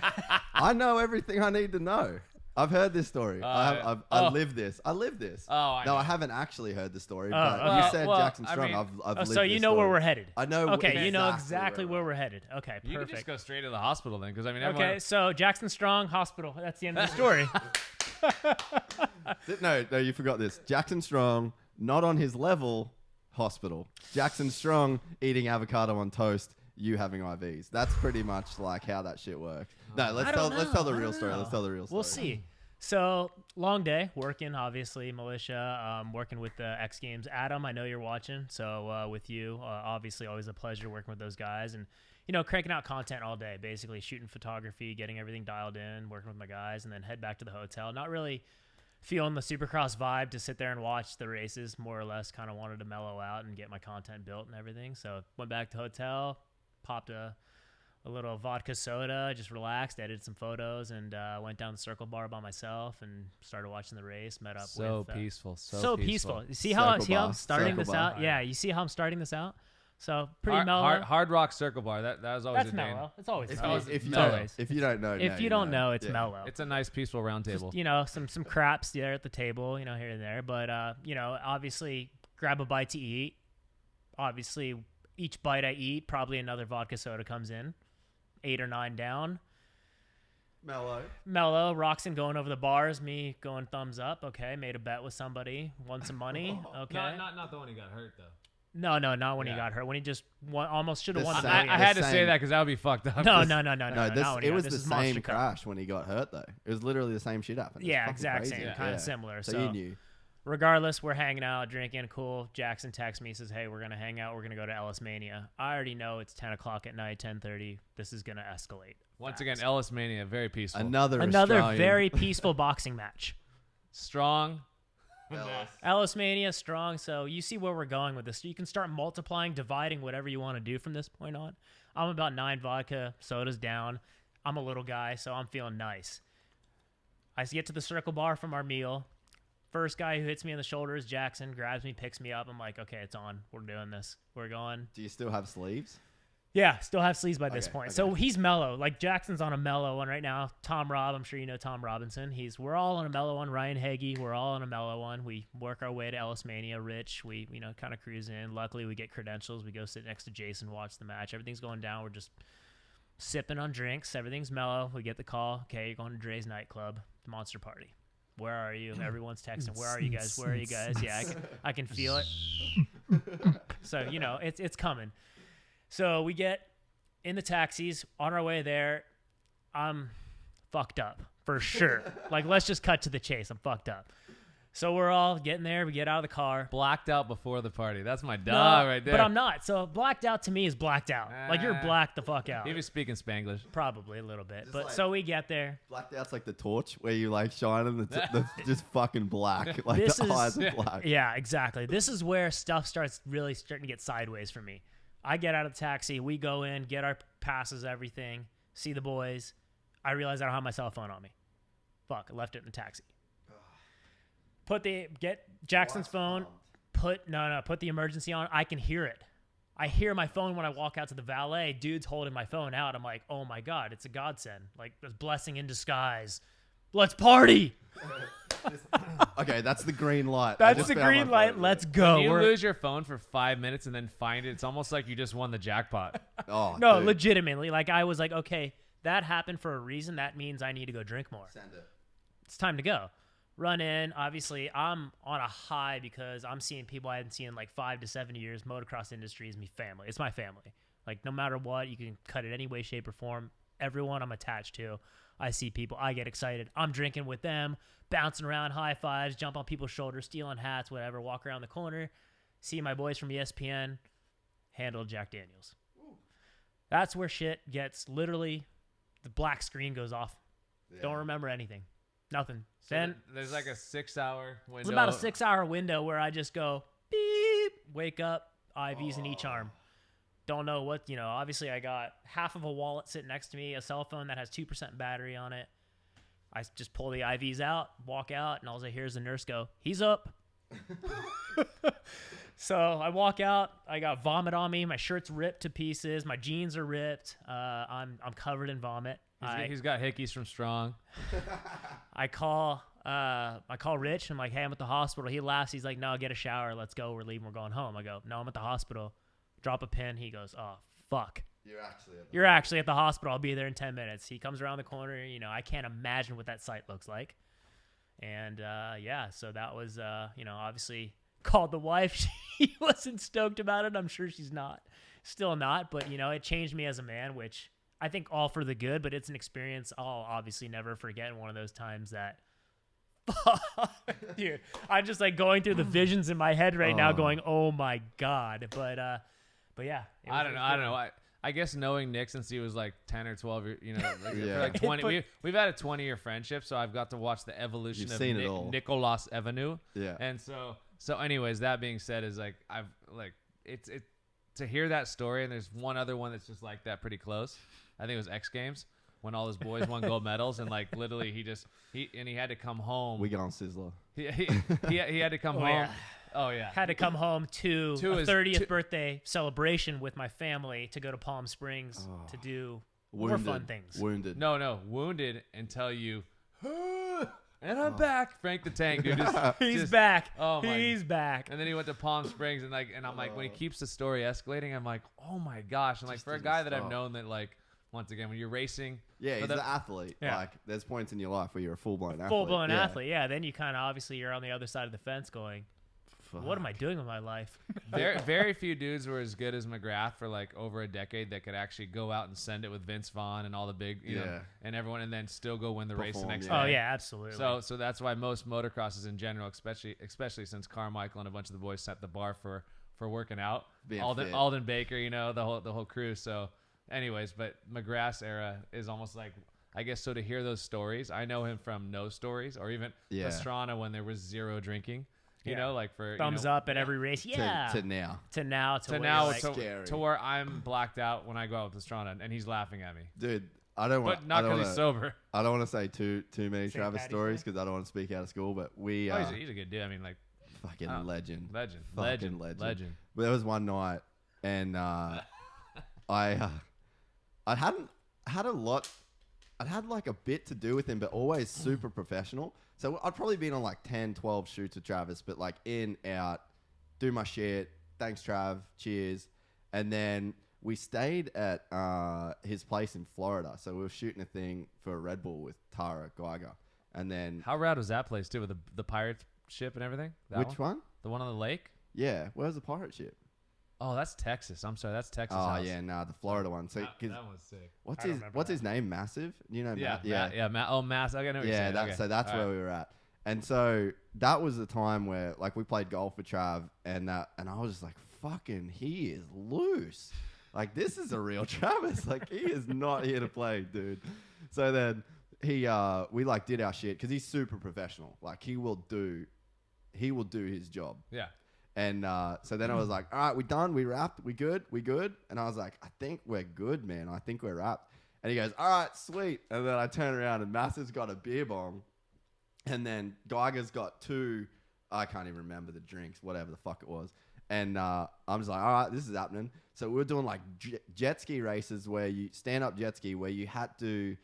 I know everything I need to know. I've heard this story. I live this. I live this. I haven't actually heard the story, but you said Jackson Strong. I've lived this. So you know where we're headed. I know. Okay, you know exactly where we're headed. Okay, perfect. You can just go straight to the hospital then, because I mean. Okay, so Jackson Strong hospital. That's the end of the story. No, you forgot this. Jackson Strong, not on his level. hospital. Jackson Strong eating avocado on toast. You having IVs. That's pretty much like how that shit works. No, let's tell the real story. Let's tell the real story. We'll see. So long day working, obviously militia, working with the X Games. Adam, I know you're watching. So with you, obviously always a pleasure working with those guys and, cranking out content all day, basically shooting photography, getting everything dialed in, working with my guys, and then head back to the hotel. Not really feeling the Supercross vibe to sit there and watch the races, more or less kind of wanted to mellow out and get my content built and everything. So went back to hotel, popped a little vodka soda, just relaxed, edited some photos, and went down the circle bar by myself and started watching the race. Met up with peaceful, so peaceful. You see how I'm starting this out? Yeah, you see how I'm starting this out? So pretty mellow. Hard rock circle bar. That was always That's mellow. It's always if mellow. If you don't know, if you don't know, it's mellow. It's a nice peaceful round table. Just, some craps there at the table, here and there. But obviously grab a bite to eat. Obviously, each bite I eat, probably another vodka soda comes in. 8 or 9 down. Mellow. Roxon going over the bars. Me going thumbs up. Okay, made a bet with somebody. Won some money. Okay. Not the one who got hurt though. No, not when he got hurt. When he just almost should have won. I had to say that because that would be fucked up. No. It was the same crash when he got hurt though. It was literally the same shit happened. Yeah, exact same, kind of similar. So you knew. Regardless, we're hanging out, drinking, cool. Jackson texts me, says, hey, we're going to hang out. We're going to go to Ellis Mania. I already know it's 10 o'clock at night, 10:30. This is going to escalate. Once again, Ellis Mania, very peaceful. Another very peaceful boxing match. Strong. Ellis Mania, strong. So you see where we're going with this. So you can start multiplying, dividing whatever you want to do from this point on. I'm about 9 vodka sodas down. I'm a little guy, so I'm feeling nice. I get to the circle bar from our meal. First guy who hits me in the shoulder is Jackson, grabs me, picks me up. I'm like, okay, it's on. We're doing this. We're going. Do you still have sleeves? Yeah, still have sleeves by this point. Okay. So he's mellow. Like Jackson's on a mellow one right now. Tom Robb, I'm sure you know Tom Robinson. We're all on a mellow one. Ryan Hagee, we're all on a mellow one. We work our way to Ellis Mania. Rich, we kind of cruise in. Luckily, we get credentials. We go sit next to Jason, watch the match. Everything's going down. We're just sipping on drinks. Everything's mellow. We get the call. Okay, you're going to Dre's nightclub, the Monster Party. Where are you? Everyone's texting. Where are you guys? Where are you guys? Yeah, I can feel it. So, it's coming. So we get in the taxis on our way there. I'm fucked up for sure. Like, let's just cut to the chase. I'm fucked up. So we're all getting there. We get out of the car. Blacked out before the party. That's my dog right there. But I'm not. So blacked out to me is blacked out. Like you're blacked the fuck out. He was speaking Spanglish. Probably a little bit. But so we get there. Blacked out's like the torch where you like shine and the just fucking black. Like the eyes are black. Yeah, exactly. This is where stuff starts to get sideways for me. I get out of the taxi. We go in, get our passes, everything, see the boys. I realize I don't have my cell phone on me. Fuck, I left it in the taxi. Get Jackson's phone, put the emergency on. I can hear it. I hear my phone when I walk out to the valet. Dude's holding my phone out. I'm like, oh my God, it's a godsend. Like, a blessing in disguise. Let's party. Okay, that's the green light. That's the green light. Let's go. When you lose your phone for 5 minutes and then find it, it's almost like you just won the jackpot. Oh, no, dude. Legitimately. Like, I was like, okay, that happened for a reason. That means I need to go drink more. Send it. It's time to go. Run in. Obviously, I'm on a high because I'm seeing people I hadn't seen in like 5 to 7 years. Motocross industry is my family. It's my family. Like, no matter what, you can cut it any way, shape, or form. Everyone I'm attached to. I see people. I get excited. I'm drinking with them, bouncing around, high fives, jump on people's shoulders, stealing hats, whatever, walk around the corner, see my boys from ESPN, handle Jack Daniels. Ooh. That's where shit gets literally, the black screen goes off. Yeah. Don't remember anything. Nothing. So then there's like a 6-hour window. It's about a 6-hour window where I just go, beep, wake up, IVs in each arm. Don't know what, obviously I got half of a wallet sitting next to me, a cell phone that has 2% battery on it. I just pull the IVs out, walk out, and all I hear is the nurse go, he's up. So I walk out. I got vomit on me. My shirt's ripped to pieces. My jeans are ripped. I'm covered in vomit. He's got hickeys from Strong. I call Rich. I'm like, hey, I'm at the hospital. He laughs. He's like, no, get a shower. Let's go. We're leaving. We're going home. I go, no, I'm at the hospital. Drop a pin. He goes, oh, fuck. You're actually at the hospital. I'll be there in 10 minutes. He comes around the corner. I can't imagine what that site looks like. And, so that was, obviously called the wife. She wasn't stoked about it. I'm sure she's still not. But, you know, it changed me as a man, which I think all for the good. But it's an experience I'll obviously never forget. In one of those times that, dude, I'm just like going through the visions in my head right now going, oh, my God. But yeah. I don't know. I guess knowing Nick since he was like 10 or 12, you know, like, for like 20, we've had a 20-year friendship, so I've got to watch the evolution of Nicolas Evennou. Yeah. And so anyways, that being said, is like I've like it's to hear that story, and there's one other one that's just like that, pretty close. I think it was X Games when all his boys won gold medals, and like literally he had to come home. We got on Sizzler. He had to come home. Yeah. Oh yeah. Had to come home to a 30th birthday celebration with my family to go to Palm Springs to do more fun things. Wounded. No, wounded and tell you, and I'm back. Frank the Tank, dude. He's back. Oh my. He's back. And then he went to Palm Springs, and I'm like, when he keeps the story escalating, I'm like, oh my gosh. And like for a guy that I've known that like, once again, when you're racing. Yeah, he's an athlete. Yeah. Like, there's points in your life where you're a full-blown athlete. Full-blown athlete, yeah. Then you kind of, obviously, you're on the other side of the fence going, what am I doing with my life? Very few dudes were as good as McGrath for like over a decade that could actually go out and send it with Vince Vaughn and all the big, you know, and everyone, and then still go win the race the next day. Oh, yeah, absolutely. So that's why most motocrosses in general, especially since Carmichael and a bunch of the boys set the bar for working out. Alden Baker, you know, the whole crew. So anyways, but McGrath's era is almost like, I guess, so to hear those stories, I know him from no stories, or even Pastrana when there was zero drinking. You know, like for thumbs up at every race. Yeah. To now. To where I'm blacked out when I go out with Pastrana, and he's laughing at me. Dude, I don't want. But not because he's sober. I don't want to say too many Travis stories because I don't want to speak out of school. But we. He's a good dude. I mean, like. Fucking legend. Legend. But there was one night, and I hadn't had a lot. I'd had like a bit to do with him, but always super professional. So I'd probably been on like 10, 12 shoots with Travis, but like in, out, do my shit. Thanks, Trav. Cheers. And then we stayed at his place in Florida. So we were shooting a thing for a Red Bull with Tara Geiger. And then... How rad was that place too, with the pirate ship and everything? Which one? The one on the lake? Yeah. Where's the pirate ship? Oh, that's Texas. I'm sorry, that's Texas. Oh yeah, the Florida one. So that one's sick. What's his name? Massive. You know? Yeah, Massive. I know what you're saying. So that's where we were at. And so that was the time where like we played golf with Trav, and I was just like, fucking, he is loose. Like this is a real Travis. Like he is not here to play, dude. So then we like did our shit because he's super professional. Like he will do his job. Yeah. And so then I was like, all right, we done. We wrapped. We good. And I was like, I think we're good, man. I think we're wrapped. And he goes, all right, sweet. And then I turn around and Massive's got a beer bong. And then Geiger's got two, I can't even remember the drinks, whatever the fuck it was. And I'm just like, all right, this is happening. So we were doing like jet ski races where you stand up jet ski where you had to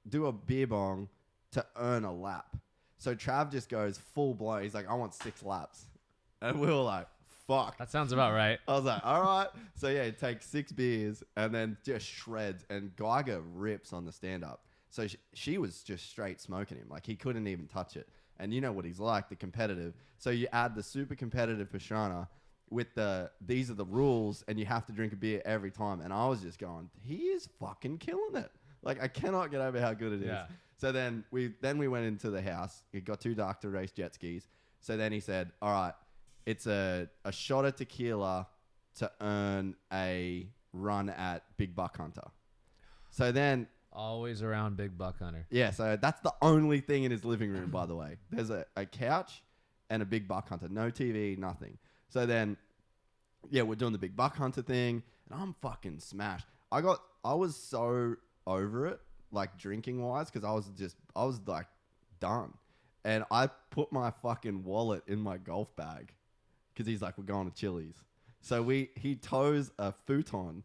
do a beer bong to earn a lap. So Trav just goes full blown. He's like, I want 6 laps. And we were like, fuck. That sounds about right. I was like, all right. So yeah, he takes 6 beers and then just shreds. And Geiger rips on the stand-up. So she was just straight smoking him. Like he couldn't even touch it. And you know what he's like, the competitive. So you add the super competitive Pastrana with these are the rules and you have to drink a beer every time. And I was just going, he is fucking killing it. Like I cannot get over how good it is. So then we went into the house. It got too dark to race jet skis. So then he said, all right, it's a shot of tequila to earn a run at Big Buck Hunter. So then... Always around Big Buck Hunter. Yeah, so that's the only thing in his living room, by the way. There's a couch and a Big Buck Hunter. No TV, nothing. So then, yeah, we're doing the Big Buck Hunter thing, and I'm fucking smashed. I was so over it, like drinking-wise, because I was like done. And I put my fucking wallet in my golf bag. Because he's like, we're going to Chili's. So he tows a futon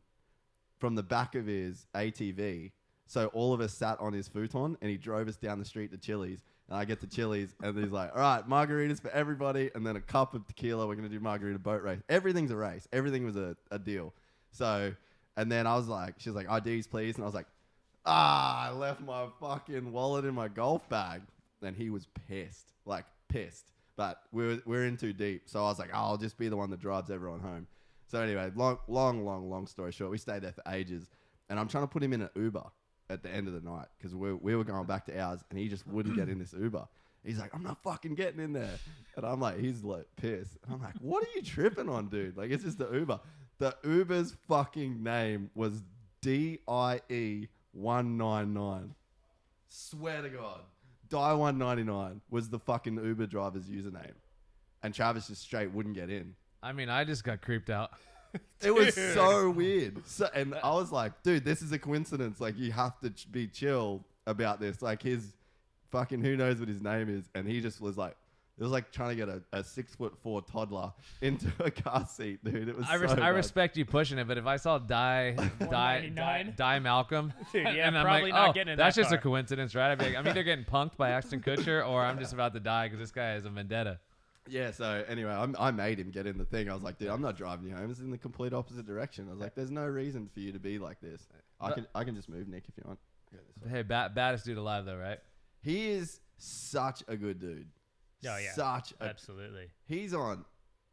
from the back of his ATV. So all of us sat on his futon and he drove us down the street to Chili's. And I get to Chili's and he's like, all right, margaritas for everybody. And then a cup of tequila. We're going to do margarita boat race. Everything's a race. Everything was a deal. So, and then I was like, she was like, IDs please. And I was like, I left my fucking wallet in my golf bag. And he was pissed. Like pissed. but we're in too deep. So I was like, oh, I'll just be the one that drives everyone home. So anyway, long story short, we stayed there for ages, and I'm trying to put him in an Uber at the end of the night because we were going back to ours, and he just wouldn't get in this Uber. He's like, I'm not fucking getting in there. And I'm like, he's like pissed. And I'm like, what are you tripping on, dude? Like, it's just the Uber. The Uber's fucking name was DIE199. Swear to God. Die199 was the fucking Uber driver's username. And Travis just straight wouldn't get in. I mean, I just got creeped out. It was so weird. And I was like, dude, this is a coincidence. Like, you have to be chill about this. Like, his fucking who knows what his name is. And he just was like, it was like trying to get a 6'4" toddler into a car seat, dude. It was I respect you pushing it, but if I saw Die Malcolm, dude, yeah, and I'm probably like, not oh, getting in that's that just car. a coincidence, right? I'd be like, I'm either getting punked by Ashton Kutcher or I'm just about to die because this guy is a vendetta. Yeah, so anyway, I made him get in the thing. I was like, dude, I'm not driving you home. It's in the complete opposite direction. I was like, there's no reason for you to be like this. I can just move, Nick, if you want. Hey, baddest dude alive, though, right? He is such a good dude. Oh, yeah. Absolutely. He's on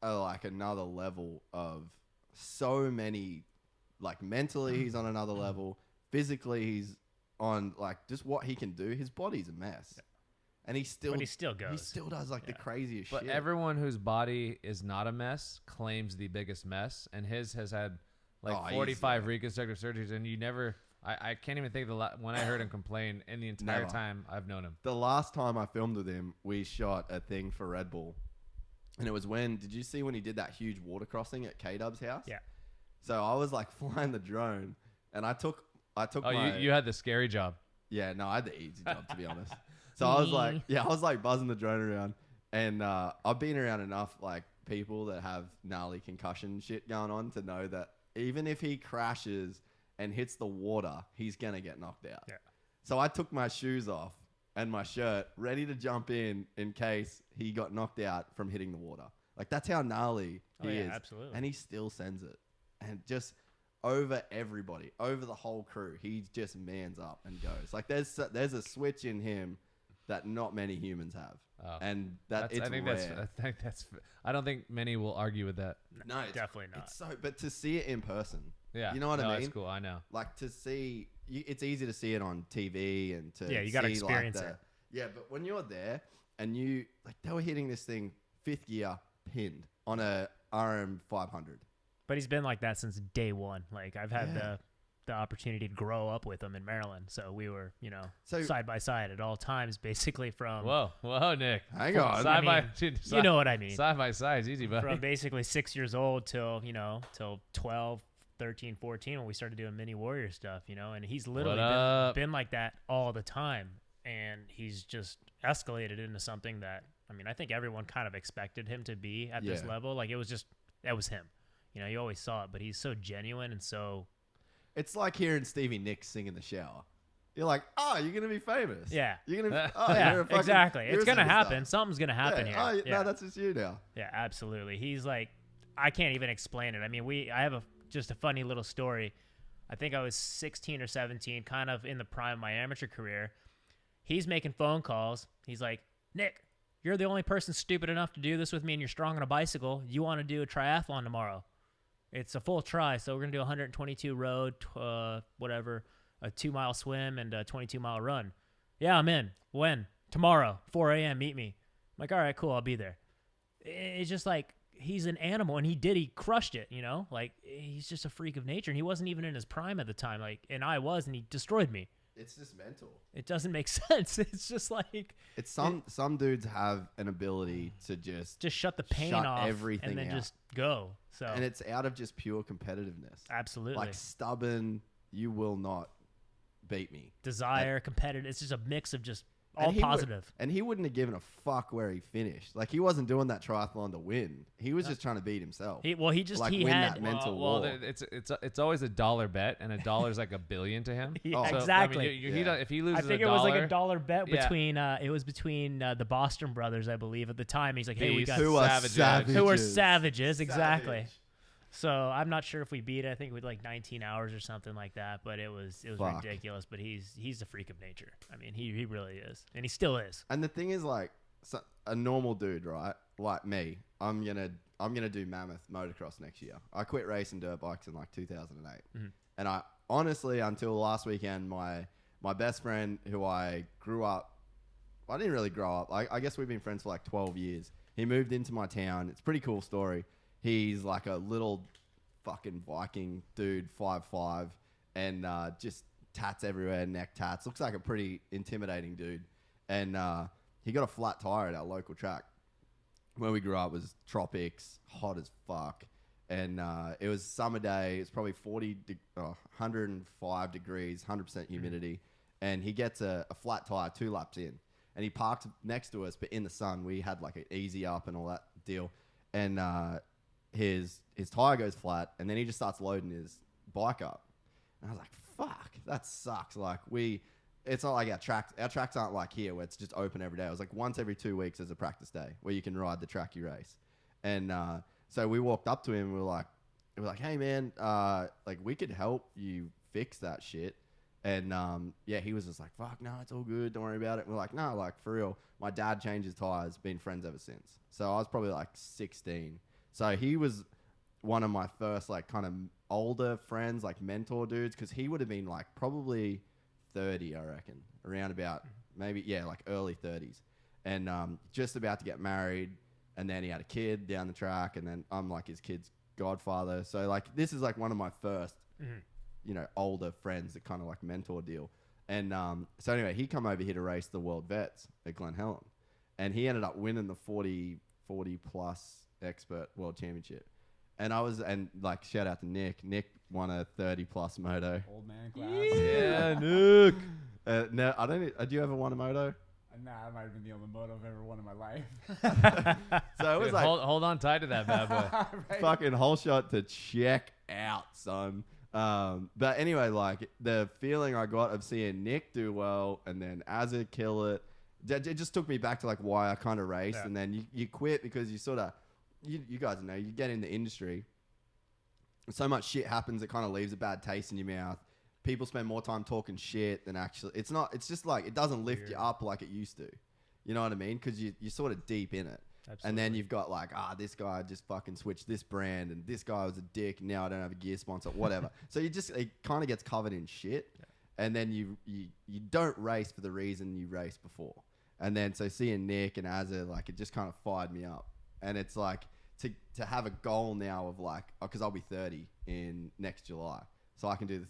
like another level of so many, like mentally he's on another level. Physically he's on like just what he can do. His body's a mess. Yeah. And he still goes. He still does like the craziest shit. But everyone whose body is not a mess claims the biggest mess. And his has had like 45 reconstructive surgeries. And you never... I can't even think when I heard him complain in the entire time I've known him. The last time I filmed with him, we shot a thing for Red Bull. And it was did you see when he did that huge water crossing at K-Dub's house? Yeah. So I was like flying the drone and I took you had the scary job. Yeah, no, I had the easy job to be honest. So I was like buzzing the drone around and I've been around enough like people that have gnarly concussion shit going on to know that even if he crashes and hits the water, he's going to get knocked out. Yeah. So I took my shoes off and my shirt, ready to jump in case he got knocked out from hitting the water. Like, that's how gnarly he is. Absolutely. And he still sends it. And just over everybody, over the whole crew, he just mans up and goes. Like, there's a switch in him that not many humans have. Oh. And it's rare. I don't think many will argue with that. No, definitely not. But to see it in person... Yeah, you know what I mean? That's cool. I know. Like to see, it's easy to see it on TV and to you got to experience it. Yeah, but when you're there and they were hitting this thing 5th gear pinned on a RM 500. But he's been like that since day one. Like I've had the opportunity to grow up with him in Maryland, so we were side by side at all times, basically from. Whoa, Nick. Hang on. You know what I mean. Side by side is easy, buddy. From basically 6 years old till 12. 13, 14 when we started doing mini warrior stuff, and he's literally been like that all the time, and he's just escalated into something that I think everyone kind of expected him to be at this level. Like that was him, you always saw it, but he's so genuine and so. It's like hearing Stevie Nicks sing in the shower. You're like, you're gonna be famous. Yeah, you're gonna. Exactly. It's gonna happen. Something's gonna happen here. No, that's just you now. Yeah, absolutely. He's like, I can't even explain it. I have just a funny little story. I think I was 16 or 17, kind of in the prime of my amateur career. He's making phone calls. He's like, Nick, you're the only person stupid enough to do this with me, and you're strong on a bicycle. You want to do a triathlon tomorrow? It's a full tri, so we're going to do 122 road, a 2-mile swim, and a 22-mile run. Yeah, I'm in. When? Tomorrow, 4 a.m., meet me. I'm like, all right, cool, I'll be there. It's just like, he's an animal, and he crushed it, like he's just a freak of nature, and he wasn't even in his prime at the time, and I was, and he destroyed me. It's just mental. It doesn't make sense. It's just like it's some dudes have an ability to just shut the pain off everything and then out. Just go. So and it's out of just pure competitiveness. Absolutely. Like stubborn, you will not beat me. Desire, competitive. It's just a mix of just all positive. And he wouldn't have given a fuck where he finished. Like, he wasn't doing that triathlon to win. He was just trying to beat himself. He win that mental war. It's always a dollar bet, and a dollar's like $1 billion to him. So, exactly. If he loses I think it was like $1 bet between between the Boston brothers, I believe, at the time. He's like, hey, we got who are savages, exactly. So I'm not sure if we beat it. I think we like 19 hours or something like that, but it was ridiculous. But he's a freak of nature. He really is, and he still is. And the thing is, like, a normal dude, right? Like me, I'm gonna do mammoth motocross next year. I quit racing dirt bikes in like 2008, and I honestly, until last weekend, my best friend who I didn't really grow up. I guess we've been friends for like 12 years. He moved into my town. It's a pretty cool story. He's like a little fucking Viking dude, 5'5", and just tats everywhere, neck tats. Looks like a pretty intimidating dude. And he got a flat tire at our local track. Where we grew up was tropics, hot as fuck. And it was summer day. It's probably 105 degrees, 100% humidity. And he gets a flat tire 2 laps in. And he parked next to us, but in the sun. We had like an easy up and all that deal. And his tire goes flat, and then he just starts loading his bike up. And I was like, fuck, that sucks. Like it's not like our tracks aren't like here where it's just open every day. It was like once every 2 weeks as a practice day where you can ride the track you race. And so we walked up to him and we were like, hey man, like we could help you fix that shit. And yeah, he was just like, fuck, no, it's all good, don't worry about it. And we're like, no, like for real, my dad changed his tires, been friends ever since. So I was probably like 16. So he was one of my first like kind of older friends, like mentor dudes, because he would have been like probably 30, I reckon, around about maybe, yeah, like early 30s. And just about to get married, and then he had a kid down the track, and then I'm like his kid's godfather. So like this is like one of my first you know, older friends that kind of like mentor deal. And so anyway, he come over here to race the World Vets at Glen Helen, and he ended up winning the 40 plus expert world championship. And like shout out to Nick won a 30 plus moto. Old man class. Yeah, Nick. No, I don't. Do you ever won a moto? Nah, that might have been the only moto I've ever won in my life. So it was Dude, like hold on tight to that bad boy. Right. fucking whole shot to check out, son. But anyway, like the feeling I got of seeing Nick do well and then Azza kill it just took me back to like why I kind of raced. And then you quit because you sort of, you guys know, you get in the industry, so much shit happens that kind of leaves a bad taste in your mouth. People spend more time talking shit than actually, it's just like, it doesn't lift you up like it used to. You know what I mean? Because you're sort of deep in it. Absolutely. And then you've got like, this guy just fucking switched this brand, and this guy was a dick, and now I don't have a gear sponsor, whatever. So it kind of gets covered in shit. Yeah. And then you don't race for the reason you raced before. And then so seeing Nick and Azza, like it just kind of fired me up. And it's like to have a goal now of like, because I'll be 30 in next July. So I can do this.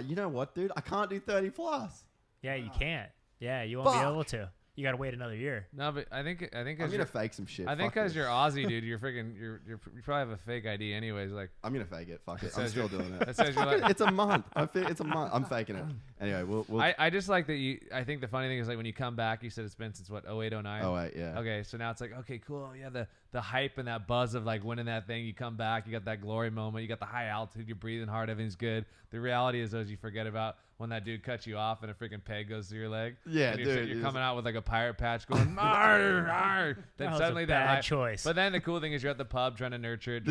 You know what, dude? I can't do 30 plus. Yeah, you can't. Yeah, you won't be able to. You got to wait another year. No, but I think I'm gonna fake some shit. I think because you're Aussie, dude, you probably have a fake ID anyways. Like I'm gonna fake it. Fuck it. I'm still doing it. That says you're like, it's a month. It's a month. I'm faking it. Anyway, we'll I just like that you. I think the funny thing is like when you come back, you said it's been since what 08, 09? 08, yeah. Okay, so now it's like okay, cool. Yeah, the hype and that buzz of like winning that thing. You come back, you got that glory moment. You got the high altitude. You're breathing hard. Everything's good. The reality is, those you forget about when that dude cuts you off and a freaking peg goes through your leg. Yeah, and you're coming out with like a pirate patch going, arr, arr. Then that suddenly was a bad hype. choice. But then the cool thing is you're at the pub trying to nurture it.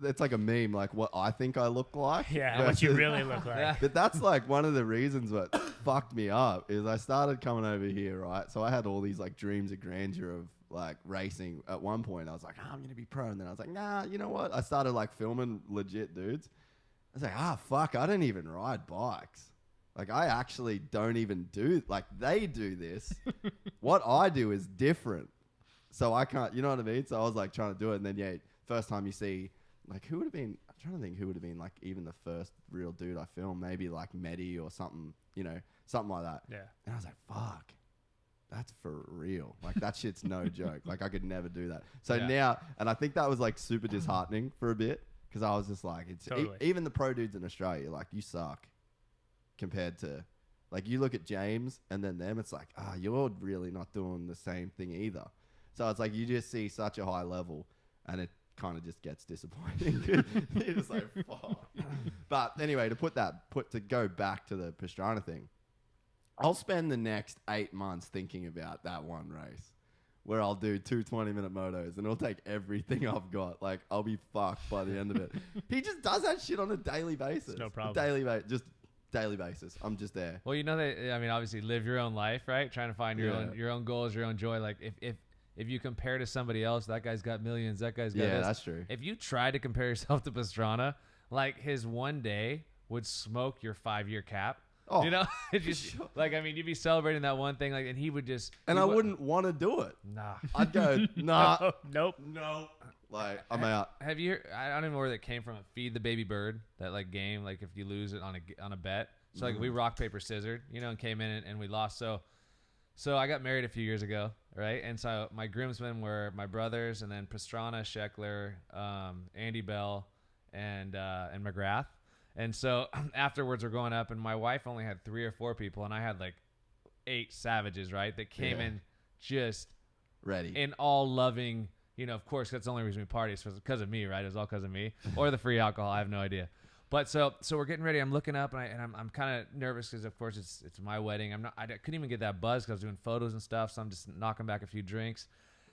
It's like a meme, like what I think I look like. Yeah, what you really look like. Yeah. But that's like one of the reasons what fucked me up is I started coming over here, right? So I had all these like dreams of grandeur of like racing. At one point I was like, I'm gonna be pro, and then I was like, nah, you know what? I started like filming legit dudes. I was like, fuck, I don't even ride bikes. Like, I actually don't even do, like, they do this. What I do is different. So I can't, you know what I mean? So I was, like, trying to do it. And then, yeah, first time you see, like, who would have been, I'm trying to think who would have been, like, even the first real dude I filmed. Maybe, like, Mended or something, you know, something like that. Yeah. And I was like, fuck, that's for real. Like, that shit's no joke. Like, I could never do that. So now, and I think that was, like, super disheartening for a bit. Because I was just like, it's totally. Even the pro dudes in Australia, like, you suck compared to, like, you look at James and then them, it's like, you're really not doing the same thing either. So it's like, you just see such a high level and it kind of just gets disappointing. You're just like, fuck. But anyway, to go back to the Pastrana thing, I'll spend the next 8 months thinking about that one race where I'll do 2 20-minute motos and it'll take everything I've got. Like, I'll be fucked by the end of it. He just does that shit on a daily basis. It's no problem. Daily basis. I'm just there. Well, you know that, I mean, obviously live your own life, right? Trying to find your own goals, your own joy. Like if you compare to somebody else, that guy's got millions, that guy's got Yeah, this. that's true. If you try to compare yourself to Pastrana, like his one day would smoke your 5-year cap. Oh, you know, it just like, I mean, you'd be celebrating that one thing, like, and he would just, and I wouldn't want to do it. nah. I'd go, nah, Nope. no. Like, I'm out. Have you? I don't even know where that came from. Feed the baby bird, that like game. Like if you lose it on a bet. So like we rock paper scissors, you know, and came in and we lost. So I got married a few years ago, right? And so my groomsmen were my brothers, and then Pastrana, Sheckler, Andy Bell, and McGrath. And so afterwards we're going up, and my wife only had 3 or 4 people, and I had like 8 savages, right? That came in just Ready. in all loving. You know, of course, that's the only reason we party is because of me, right? It was all because of me, or the free alcohol. I have no idea. But so we're getting ready. I'm looking up, and I'm kind of nervous because, of course, it's my wedding. I couldn't even get that buzz because I was doing photos and stuff. So I'm just knocking back a few drinks,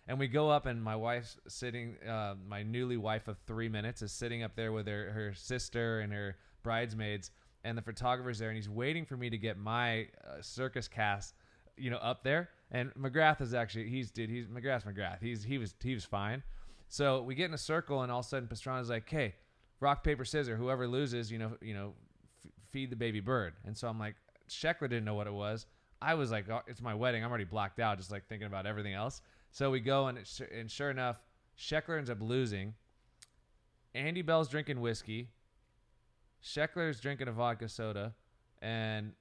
and we go up, and my wife's sitting. My newly wife of 3 minutes is sitting up there with her sister and her bridesmaids, and the photographer's there, and he's waiting for me to get my circus cast, you know, up there. And McGrath is actually McGrath's McGrath. He was fine. So we get in a circle, and all of a sudden Pastrana's like, "Hey, rock paper scissors. Whoever loses, feed the baby bird." And so I'm like, Sheckler didn't know what it was. I was like, oh, it's my wedding. I'm already blacked out, just like thinking about everything else. So we go, and sure enough, Sheckler ends up losing. Andy Bell's drinking whiskey. Sheckler's drinking a vodka soda, and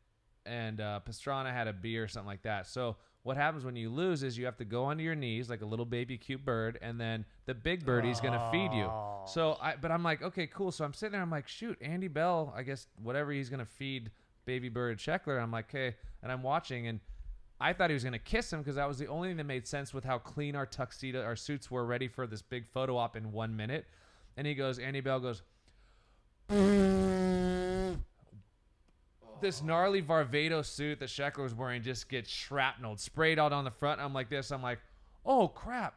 Pastrana had a beer or something like that. So what happens when you lose is you have to go onto your knees like a little baby cute bird, and then the big birdie's going to feed you. So but I'm like, okay, cool. So I'm sitting there, I'm like, shoot, Andy Bell, I guess whatever he's going to feed baby bird Sheckler. I'm like, okay, and I'm watching, and I thought he was going to kiss him because that was the only thing that made sense with how clean our suits were ready for this big photo op in 1 minute. And Andy Bell goes, this gnarly Varvado suit that Sheckler was wearing just gets shrapneled, sprayed out on the front. I'm like this. I'm like, oh, crap.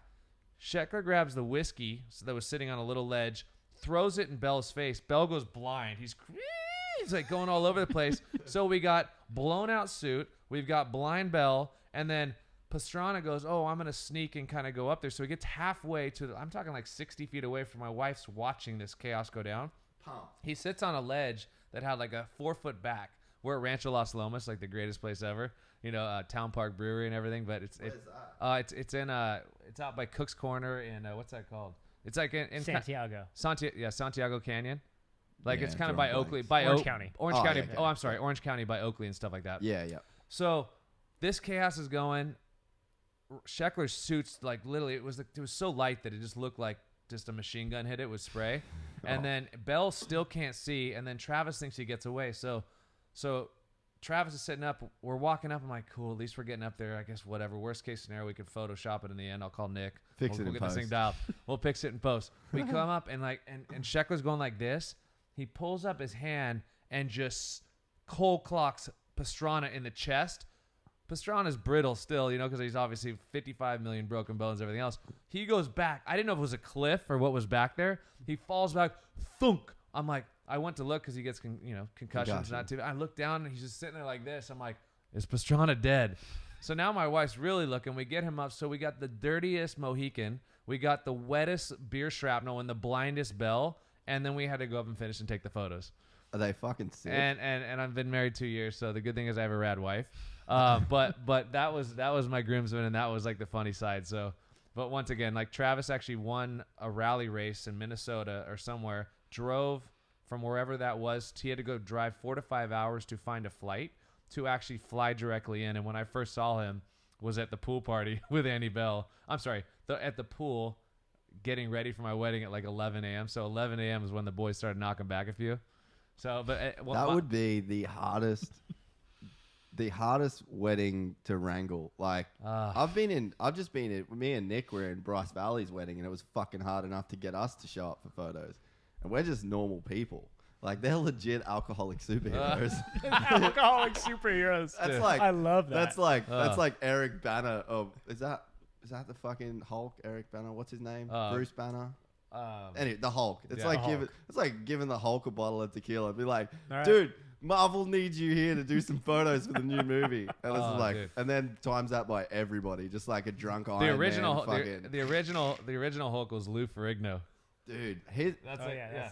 Sheckler grabs the whiskey that was sitting on a little ledge, throws it in Bell's face. Bell goes blind. He's like going all over the place. So we got blown out suit. We've got blind Bell. And then Pastrana goes, oh, I'm going to sneak and kind of go up there. So he gets halfway I'm talking like 60 feet away from my wife's watching this chaos go down. He sits on a ledge that had like a 4-foot back. We're at Rancho Las Lomas, like the greatest place ever. You know, Town Park Brewery and everything. But it's out by Cook's Corner in what's that called? It's like in Santiago. Santiago Canyon. Like it's kind of drawing by Oakley, Orange County. Orange County. Yeah, Oh, I'm sorry, Orange County by Oakley and stuff like that. Yeah. So this chaos is going. Sheckler's suits, like literally, it was so light that it just looked like just a machine gun hit it with spray. And then Bell still can't see, and then Travis thinks he gets away. So Travis is sitting up. We're walking up. I'm like, cool, at least we're getting up there. I guess whatever. Worst case scenario, we could Photoshop it in the end. I'll call Nick. We'll get in this thing post. dialed. We'll fix it in post. We come up, and Sheckler's going like this. He pulls up his hand and just cold clocks Pastrana in the chest. Pastrana's brittle still, because he's obviously 55 million broken bones, everything else. He goes back. I didn't know if it was a cliff or what was back there. He falls back. Thunk. I'm like, I went to look because he gets, concussions. Not too. I look down and he's just sitting there like this. I'm like, is Pastrana dead? So now my wife's really looking. We get him up. So we got the dirtiest Mohican. We got the wettest beer shrapnel and the blindest Bell. And then we had to go up and finish and take the photos. Are they fucking sick? And I've been married 2 years, so the good thing is I have a rad wife. But that was my groomsman, and that was like the funny side. So, but once again, like Travis actually won a rally race in Minnesota or somewhere, drove from wherever that was. He had to go drive 4 to 5 hours to find a flight to actually fly directly in. And when I first saw him, was at the pool party with Andy Bell. I'm sorry, at the pool, getting ready for my wedding at like 11 a.m. So 11 a.m. is when the boys started knocking back a few. So, but that would be the hardest. The hardest wedding to wrangle. Like I've just been in. Me and Nick were in Bryce Valley's wedding, and it was fucking hard enough to get us to show up for photos. And we're just normal people. Like they're legit alcoholic superheroes. Alcoholic superheroes. That's like I love that. That's like Eric Banner. Is that the fucking Hulk? Eric Banner. What's his name? Bruce Banner. Anyway, the Hulk. It's like giving the Hulk a bottle of tequila. Be like, right, dude, Marvel needs you here to do some photos for the new movie. And it's like, dude. and then times that by everybody, just like a drunk The Iron original, Man fucking. the original Hulk was Lou Ferrigno. Dude, That's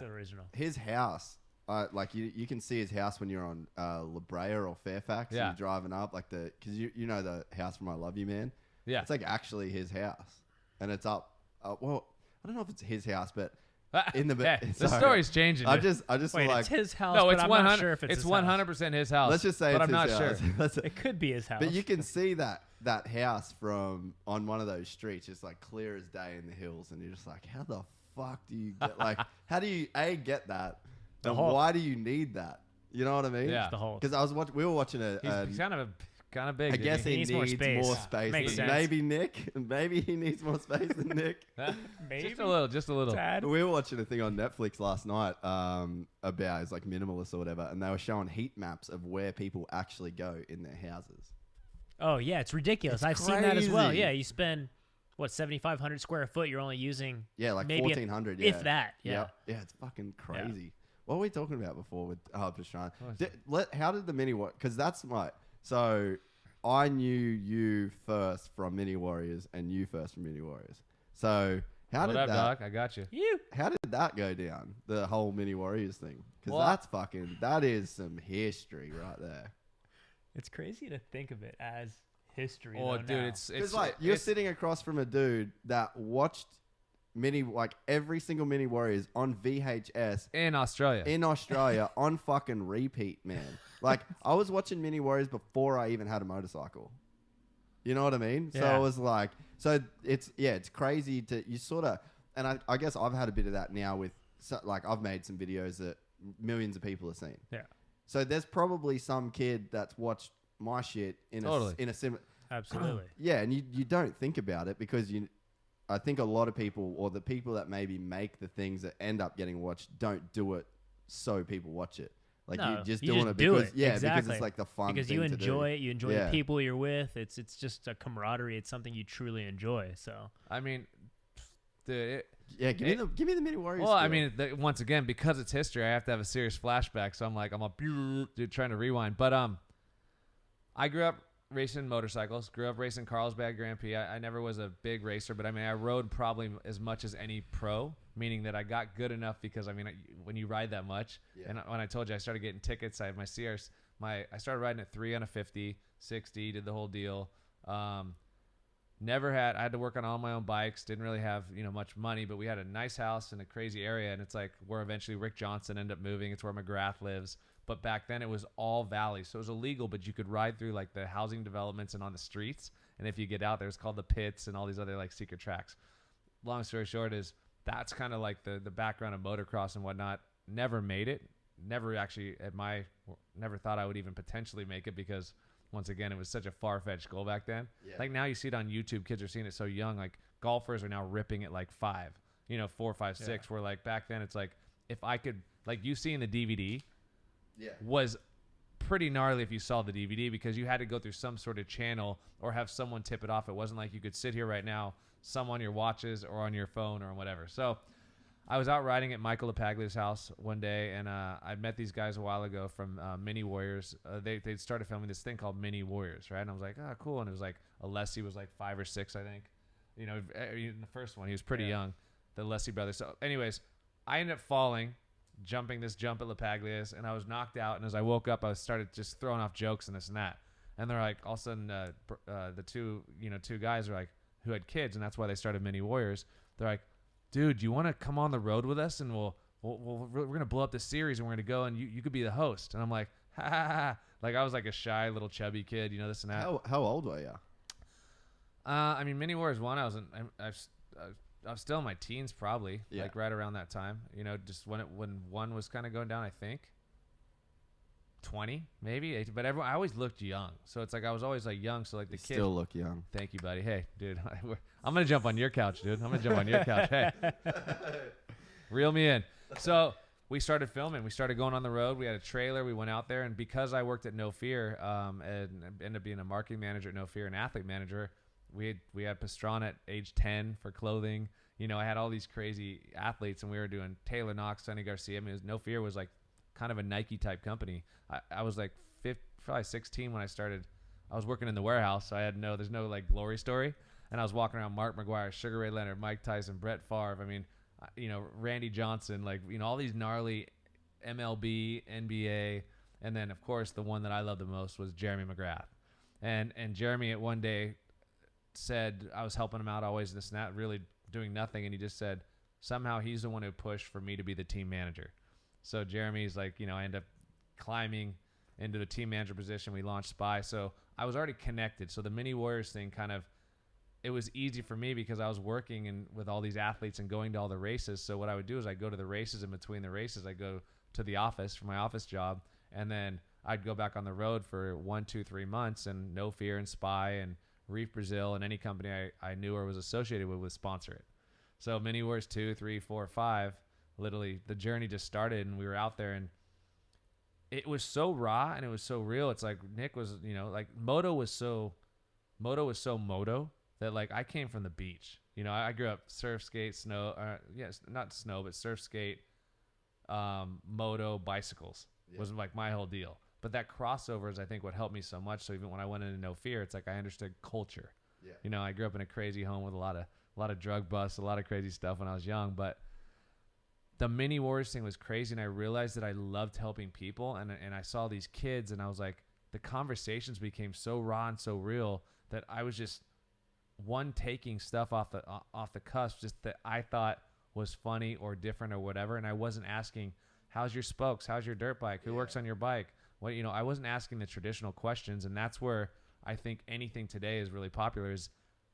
the original. his house, like you can see his house when you're on La Brea or Fairfax. Yeah. You're driving up, like because you know the house from I Love You Man. Yeah. It's like actually his house, and it's up. Well, I don't know if it's his house, but in the the sorry. story's changing. I dude. just Wait, feel like it's his house, no, but it's I'm 100. not sure if it's his 100% his house. let's just say but it's I'm not his sure. house. house. It could be his house. But you can see that house from on one of those streets, just like clear as day in the hills, and you're just like, how the fuck do you get like? How do you get that? The And Hulk. why do you need that? You know what I mean? Yeah. the Hulk. Because we were watching He's kind of big. I guess isn't he needs needs more more space. space. Makes than sense. maybe Nick. Maybe he needs more space than Nick. Maybe. Just a little. Tad. We were watching a thing on Netflix last night about it's like minimalist or whatever, and they were showing heat maps of where people actually go in their houses. Oh yeah, it's ridiculous. It's I've seen that as well. crazy. Yeah, you spend what 7,500 square foot. You're only using Yeah, like maybe 1,400. if that. Yeah. Yep. Yeah, it's fucking crazy. What were we talking about before with Pastrana? What was How did the mini work? Because that's my so I knew you first from Mini Warriors and you first from Mini Warriors. So how What did up, that? dog? I got you. You. How did that go down? The whole Mini Warriors thing? Because Well, that is some history right there. It's crazy to think of it as history. Oh, though, dude, now. Because like you're sitting across from a dude that watched every single Mini Warriors on VHS in Australia. in Australia on fucking repeat, man. Like I was watching Mini Warriors before I even had a motorcycle. You know what I mean? So Yeah. it was like, it's crazy to you sort of, and I guess I've had a bit of that now with like I've made some videos that millions of people have seen. Yeah. So there's probably some kid that's watched my shit in a similar. Absolutely. Yeah, and you don't think about it because I think a lot of people or the people that maybe make the things that end up getting watched don't do it so people watch it. Like No, you're just you doing just it do because it. because Exactly. it's like the fun because thing you to do. enjoy it. You enjoy Yeah. the people you're with. It's just a camaraderie. It's something you truly enjoy. So I mean, dude. Yeah, give me the Mini Warriors. Well, I feel. mean, once again, because it's history, I have to have a serious flashback. So I'm like, dude, trying to rewind. But I grew up racing motorcycles. Grew up racing Carlsbad Grand Prix. I never was a big racer, but I mean, I rode probably as much as any pro, meaning that I got good enough because I mean, when you ride that much, and when I told you I started getting tickets, I had my CRs. I started riding at 3 on a 50, 60, did the whole deal. I had to work on all my own bikes. Didn't really have, much money, but we had a nice house in a crazy area. And it's like where eventually Rick Johnson ended up moving. It's where McGrath lives. But back then it was all valley. So it was illegal, but you could ride through like the housing developments and on the streets. And if you get out there, it's called the pits and all these other like secret tracks. Long story short is that's kind of like the background of motocross and whatnot. Never made it. Never actually never thought I would even potentially make it because once again, it was such a far-fetched goal back then. Yeah. Like now you see it on YouTube. Kids are seeing it so young. Like golfers are now ripping it like 5, 4, 5, 6. Where like back then it's like if I could, like you see in the DVD was pretty gnarly if you saw the DVD because you had to go through some sort of channel or have someone tip it off. It wasn't like you could sit here right now, some on your watches or on your phone or whatever. So I was out riding at Michael LaPaglia's house one day, and I met these guys a while ago from Mini Warriors. They'd started filming this thing called Mini Warriors, right? And I was like, oh, cool. And it was like, Alessi was like 5 or 6, I think. In the first one, he was pretty young, the Alessi brothers. So anyways, I ended up falling, jumping this jump at LaPaglia's, and I was knocked out. And as I woke up, I started just throwing off jokes and this and that. And they're like, all of a sudden, the two guys are like, who had kids, and that's why they started Mini Warriors. They're like, dude, you want to come on the road with us and we're going to blow up this series and we're going to go and you could be the host. And I'm like, ha, ha, ha. Like I was like a shy little chubby kid, this and that. How old were you? I mean, Mini Wars 1, I was still in my teens probably, like right around that time, just when one was kind of going down, I think 20 maybe 18, but I always looked young. So it's like, I was always like young. So like the kids still look young. Thank you, buddy. Hey, dude, I'm going to jump on your couch, dude. I'm going to jump on your couch. Hey, reel me in. So we started filming. We started going on the road. We had a trailer. We went out there. And because I worked at No Fear and ended up being a marketing manager at No Fear and athlete manager, we had Pastrana at age 10 for clothing. I had all these crazy athletes, and we were doing Taylor Knox, Sonny Garcia. I mean, No Fear was like kind of a Nike type company. I was like probably 16 when I started. I was working in the warehouse, so there's no like glory story. And I was walking around Mark McGuire, Sugar Ray Leonard, Mike Tyson, Brett Favre. I mean, Randy Johnson, like, all these gnarly MLB, NBA. And then, of course, the one that I love the most was Jeremy McGrath. And Jeremy at one day said, I was helping him out always, this and that, really doing nothing. And he just said, somehow he's the one who pushed for me to be the team manager. So Jeremy's like, I end up climbing into the team manager position. We launched Spy. So I was already connected. So the Mini Warriors thing it was easy for me because I was working with all these athletes and going to all the races. So what I would do is I'd go to the races, and between the races, I'd go to the office for my office job. And then I'd go back on the road for 1, 2, 3 months, and No Fear and Spy and Reef Brazil and any company I knew or was associated with would sponsor it. So Mini Wars 2, 3, 4, 5, literally the journey just started, and we were out there, and it was so raw and it was so real. It's like Nick was, like moto was so moto that like I came from the beach. I grew up surf, skate, snow, not snow, but surf, skate, moto, bicycles was like my whole deal. But that crossover is, I think, what helped me so much. So even when I went into No Fear, it's like I understood culture. Yeah. I grew up in a crazy home with a lot of drug busts, a lot of crazy stuff when I was young. But the Mini Wars thing was crazy, and I realized that I loved helping people. And I saw these kids, and I was like, the conversations became so raw and so real that I was just taking stuff off the cusp, just that I thought was funny or different or whatever. And I wasn't asking, how's your spokes? How's your dirt bike? Who works on your bike? Well, I wasn't asking the traditional questions. And that's where I think anything today is really popular, is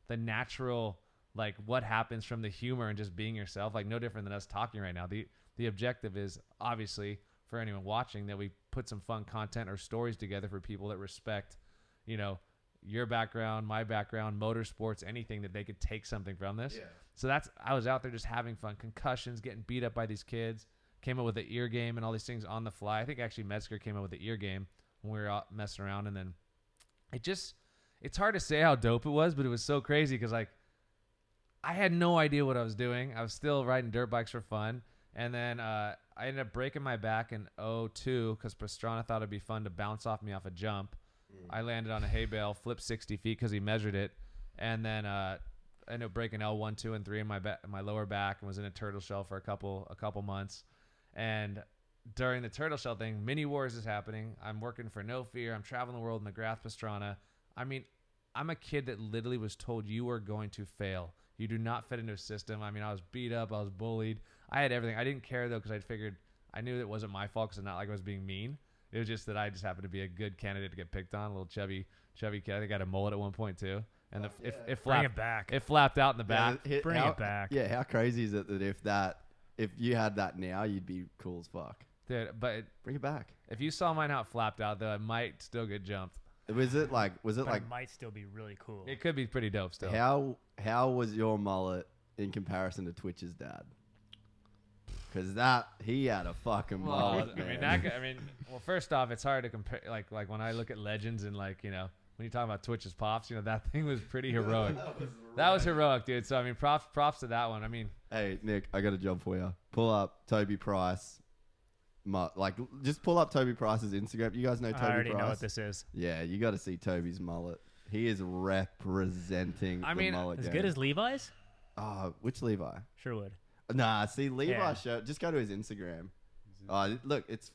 the natural, like what happens from the humor and just being yourself, like no different than us talking right now. The objective is obviously for anyone watching that we put some fun content or stories together for people that respect, your background, my background, motorsports, anything that they could take something from this. Yeah. So I was out there just having fun, concussions, getting beat up by these kids, came up with the ear game and all these things on the fly. I think actually Metzger came up with the ear game when we were out messing around. And then it's hard to say how dope it was, but it was so crazy because like I had no idea what I was doing. I was still riding dirt bikes for fun. And then I ended up breaking my back in 2002 because Pastrana thought it'd be fun to bounce off me off a jump. I landed on a hay bale, flipped 60 feet because he measured it, and then I ended up breaking L1, 2, and 3 in my lower back, and was in a turtle shell for a couple months. And during the turtle shell thing, Mini Wars is happening. I'm working for No Fear. I'm traveling the world in McGrath Pastrana. I mean, I'm a kid that literally was told you are going to fail. You do not fit into a system. I mean, I was beat up. I was bullied. I had everything. I didn't care, though, because I knew it wasn't my fault because it's not like I was being mean. It was just that I just happened to be a good candidate to get picked on, a little chubby kid. I think I had a mullet at one point, too. And it flapped, bring it back. It flapped out in the back. Bring it back. Yeah, how crazy is it that if you had that now, you'd be cool as fuck? Dude, but bring it back. If you saw mine how it flapped out, though, I might still get jumped. Was it like? It might still be really cool. It could be pretty dope still. How was your mullet in comparison to Twitch's dad? Because he had a fucking mullet, man. Well, first off, it's hard to compare. Like when I look at legends and when you talk about Twitch's pops, that thing was pretty heroic. That was heroic, dude. So props to that one. I mean, hey Nick, I got a job for you. Pull up Toby Price. Just pull up Toby Price's Instagram. You guys know Toby Price? I already know what this is. Yeah, you got to see Toby's mullet. He is representing the mullet as game. Good as Levi's. Which Levi? Sherwood. Nah, see Levi's shirt. Just go to his Instagram. Look, it's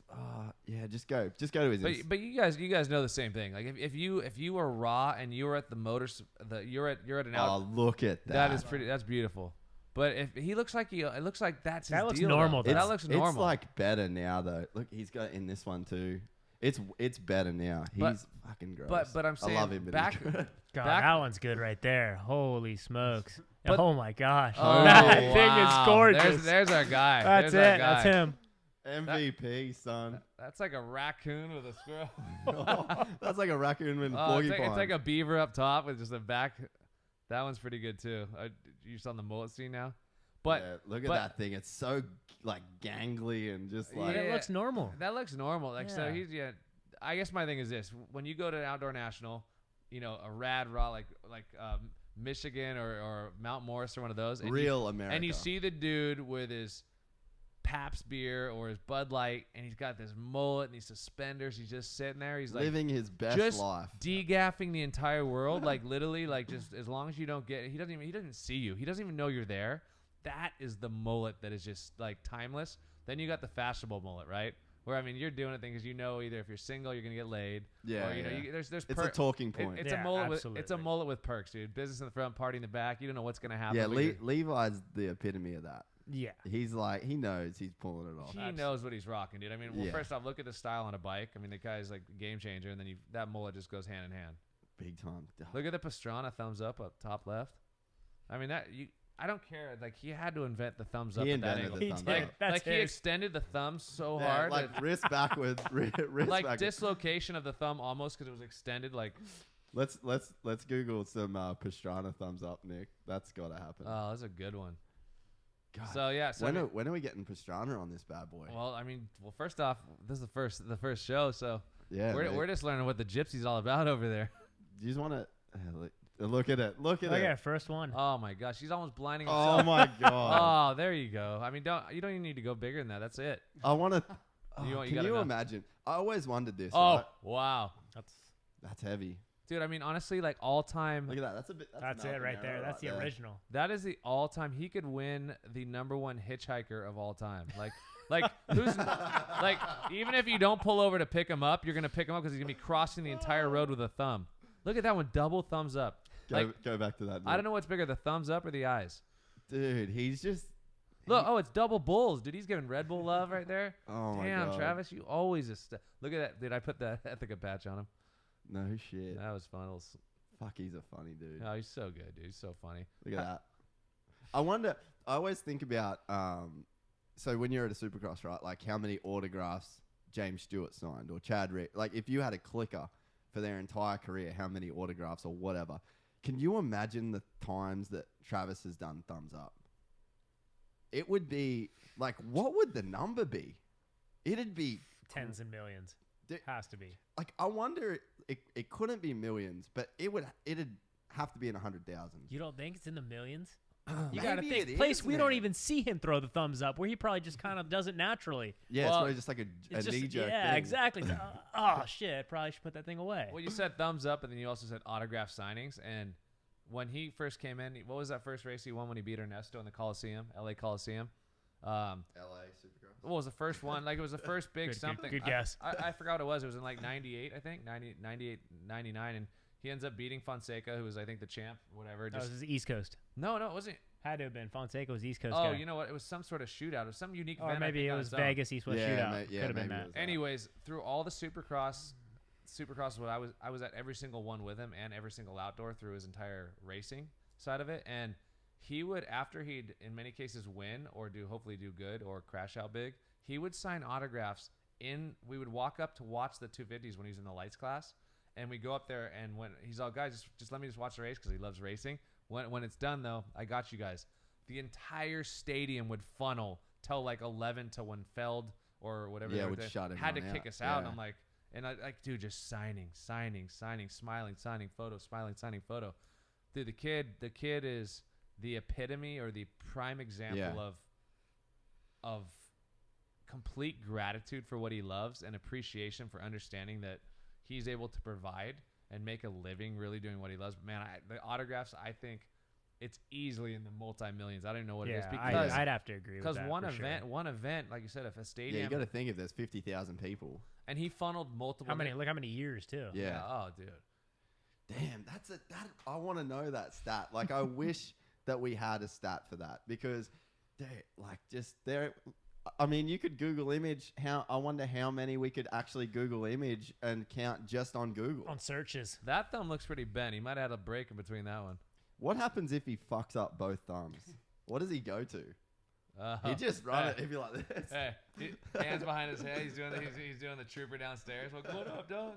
just go to his. But you guys know the same thing. Like if you were raw and you were at you're at an out. Oh, look at that. That is pretty. That's beautiful. But if he looks like it looks like that's his that looks deal, normal. That looks normal. It's like better now though. Look, he's got in this one too. It's better now. He's fucking gross. But I'm saying I love him. But he's gross. God, that one's good right there. Holy smokes. Oh my gosh. Oh, that thing is gorgeous. There's our guy. That's There's it. our guy. That's him. MVP, son. That's like a raccoon with a squirrel. That's like a raccoon with a porcupine. It's like a beaver up top with just a back. That one's pretty good too. You saw the mullet scene now? But yeah, look at that thing. It's so like gangly and just like it looks normal. That looks normal. So he's I guess my thing is this: when you go to an outdoor national, a rad raw like Michigan or Mount Morris or one of those, real America, and you see the dude with his Pabst beer or his Bud Light, and he's got this mullet and these suspenders. He's just sitting there. He's like living his best just life. degaffing the entire world, like literally, like just as long as you don't get, he doesn't see you. He doesn't even know you're there. That is the mullet that is just like timeless. Then you got the fashionable mullet, right? Where I mean, you're doing it because you know either if you're single, you're gonna get laid. Yeah, or, you know, yeah. There's It's a talking point. It's Yeah, a mullet. absolutely. It's a mullet with perks, dude. Business in the front, party in the back. You don't know what's gonna happen. Yeah, but you're- Levi's the epitome of that. Yeah. He's like, he knows he's pulling it off. He knows what he's rocking, dude. I mean, well, Yeah. first off, look at the style on a bike. I mean, the guy's like a game changer, and then that mullet just goes hand in hand. Big time. Look at the Pastrana thumbs up top left. I mean, I don't care. Like, he had to invent the thumbs up He at that invented angle. the He thumbs did. up. That's Like, he his. extended the thumb so Yeah, hard. like that, wrist backwards, wrist like backwards. dislocation of the thumb almost because it was extended. Like, Let's Google some Pastrana thumbs up, Nick. That's gotta happen. oh, that's a good one. God. So yeah. So I mean, when are we getting Pastrana on this bad boy? well, I mean, first off, this is the first show, so Yeah, we're just learning what the Gypsy's all about over there. Do you just want to look at it? Look at Look it. at first one. Oh my gosh, she's almost blinding Oh herself. my god! Oh, there you go. I mean, you don't even need to go bigger than that. That's it. I want to. You Can gotta you know. imagine? I always wondered this. Oh right? wow, That's heavy. dude. I mean, honestly, like all time. Look at that. That's a bit. That's it nothing right there. error That's right the there. original. That is the all-time. He could win the #1 hitchhiker of all time. Like who's like even if you don't pull over to pick him up, you're gonna pick him up because he's gonna be crossing the entire road with a thumb. Look at that one, double thumbs up. Go back to that. I don't know what's bigger, the thumbs up or the eyes. Dude, he's just. Look, it's double bulls, dude. He's giving Red Bull love right there. Oh my Damn, god. Travis, you always look at that. Dude, I put the Ethica patch on him. No shit. That was fun. Fuck, he's a funny dude. Oh, he's so good, dude. He's so funny. Look at that. I wonder. I always think about. So when you're at a Supercross, right? Like how many autographs James Stewart signed or Chad Rick. Like if you had a clicker for their entire career, how many autographs or whatever. Can you imagine the times that Travis has done thumbs up? It would be like, what would the number be? It'd be Tens and millions. Dude, Has to be. like I wonder. It couldn't be millions, but it'd have to be in 100,000. You don't think it's in the millions? You got to Maybe think. it Place is, we don't man. even see him throw the thumbs up, where he probably just kind of does it naturally. Yeah, it's Well, probably just like a It's just, knee jerk. yeah, thing. exactly. Oh shit! Probably should put that thing away. Well, you said thumbs up, and then you also said autograph signings. And when he first came in, what was that first race he won when he beat Ernesto in the Coliseum, LA Coliseum? LA Supercross. What was the first one? Like it was the first big something. Good guess. I forgot what it was. It was in like 98, I think. 98, 99. And he ends up beating Fonseca, who was, I think, the champ, whatever. That was East Coast. No, it wasn't. Had to have been. Fonseca was East Coast Oh, guy. you know what? It was some sort of shootout. It was some unique Or event. I maybe think, it on was its own. Vegas East West Yeah, shootout. yeah, Could have been maybe it that. was that. Anyways, through all the Supercross, I was at every single one with him and every single outdoor through his entire racing side of it. And he would, after he'd in many cases win or hopefully do good or crash out big, he would sign autographs we would walk up to watch the 250s when he was in the lights class. And we go up there, and when he's all, guys, just let me just watch the race because he loves racing. When it's done, though, I got you guys. The entire stadium would funnel till like 11 to when Feld or whatever Yeah, they were would there shut had to everyone kick out. us out. And Yeah. I'm like, dude, just signing, smiling, signing photo. Dude, the kid is the epitome or the prime example of complete gratitude for what he loves and appreciation for understanding that he's able to provide and make a living really doing what he loves. But man, the autographs, I think it's easily in the multi-millions. I don't even know what it is Yeah, because I'd have to agree with that. one for sure. event, like you said, if a stadium, Yeah, you got to think if there's 50,000 people. and he funneled multiple. How many? Look how many years too. Yeah. Oh, dude. Damn, I want to know that stat. Like, I wish that we had a stat for that because, I mean, you could Google image. I wonder how many we could actually Google image and count just on Google. On searches. That thumb looks pretty bent. He might have had a break in between that one. What happens if he fucks up both thumbs? What does he go to? He just run it. He'd be like this. Hey, hands behind his head. He's doing the trooper downstairs. What up, dog?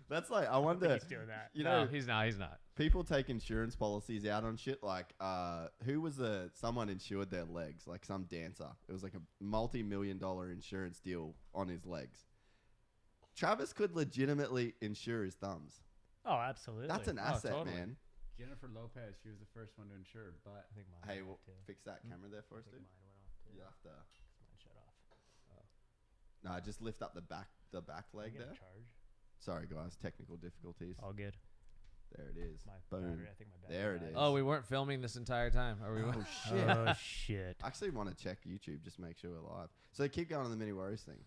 That's like, I wonder. He's doing that. You know, No, he's not. people take insurance policies out on shit. Like, who was someone insured their legs? Like some dancer. It was like a multi-million-dollar insurance deal on his legs. Travis could legitimately insure his thumbs. Oh, absolutely. That's an asset, totally. man. Jennifer Lopez, she was the first one to insure, but I think mine Hey, went we'll off, too. fix that camera there for us, I think dude. mine went off, You have to. Mine shut off. No, just lift up the back leg Get a there. charge. Sorry, guys, technical difficulties. All good. There it is. My Boom. battery, I think my battery There it died. is. Oh, we weren't filming this entire time. Are we? Oh shit! Oh shit. I actually want to check YouTube just to make sure we're live. So keep going on the Mini Warriors thing.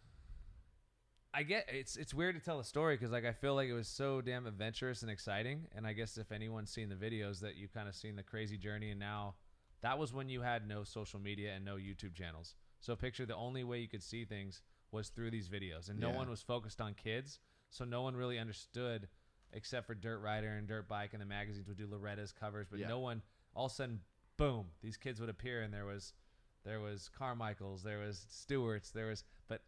I get it's weird to tell the story because like I feel like it was so damn adventurous and exciting, and I guess if anyone's seen the videos that you've kind of seen the crazy journey, and now that was when you had no social media and no YouTube channels. So picture the only way you could see things was through these videos, and no Yeah. one was focused on kids, so no one really understood except for Dirt Rider and Dirt Bike, and the magazines would do Loretta's covers, but Yeah. no one. All of a sudden, boom, these kids would appear, and there was Carmichael's, there was Stewart's, but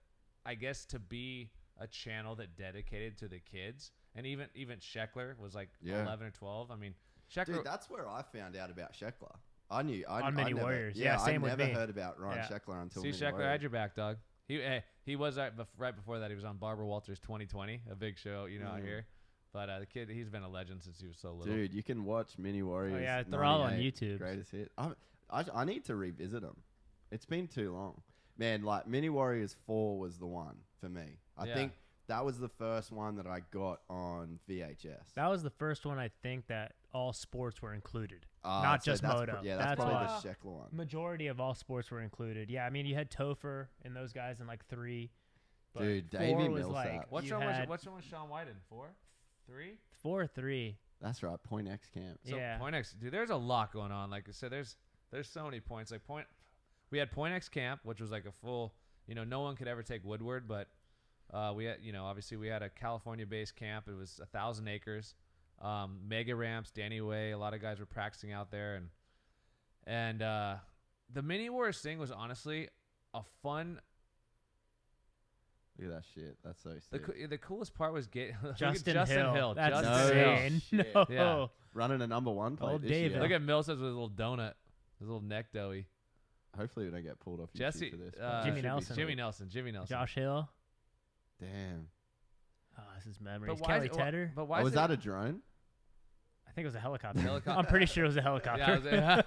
I guess to be a channel that dedicated to the kids, and even Sheckler was like 11 or 12. I mean, Sheckler. Dude, that's where I found out about Sheckler. I knew On Mini never, Warriors. Yeah, Same I with never me. heard about Ryan Yeah. Sheckler until See, Mini Sheckler Warriors. had your back, dog. He was right before that. He was on Barbara Walters 2020, a big show, out here. But the kid, he's been a legend since he was so little. Dude, you can watch Mini Warriors. Oh, yeah, they're all on 98 YouTube. Greatest hit. I need to revisit them. It's been too long. Man, like Mini Warriors 4 was the one for me. I Yeah. think that was the first one that I got on VHS. That was the first one I think that all sports were included. Ah, Not so just that's moto. yeah, that's That's probably why- the Sheckler one. Majority of all sports were included. Yeah, I mean you had Topher and those guys in like 3. But Dude, 4 Davey was Millsap. like What's you wrong? had What's wrong with Sean Whiten? 4, 3. 4 or 3. That's right, Point X Camp. So Yeah. Point X, dude, there's a lot going on. Like I said, there's so many points. Like we had Point X Camp, which was like a full, no one could ever take Woodward, but we had, obviously we had a California-based camp. It was 1,000 acres, mega ramps, Danny Way. A lot of guys were practicing out there, and the Mini Wars thing was honestly a fun. Look at that shit. That's so sick. The coolest part was Justin Justin Hill. That's Justin Hill. insane. Shit. No. Yeah. Running a #1 plate Old this David. year. Look at Millsaps with his little donut, his little neck doughy. Hopefully we don't get pulled off YouTube Jesse, for this. uh, Jimmy Should be Nelson. sweet. Jimmy Nelson. Josh Hill. Damn. Oh, this is memories. But why Kelly is it- Tedder. But why Oh, is was it- that a drone? I think it was a helicopter. Helicopter. I'm pretty sure it was a helicopter. Yeah,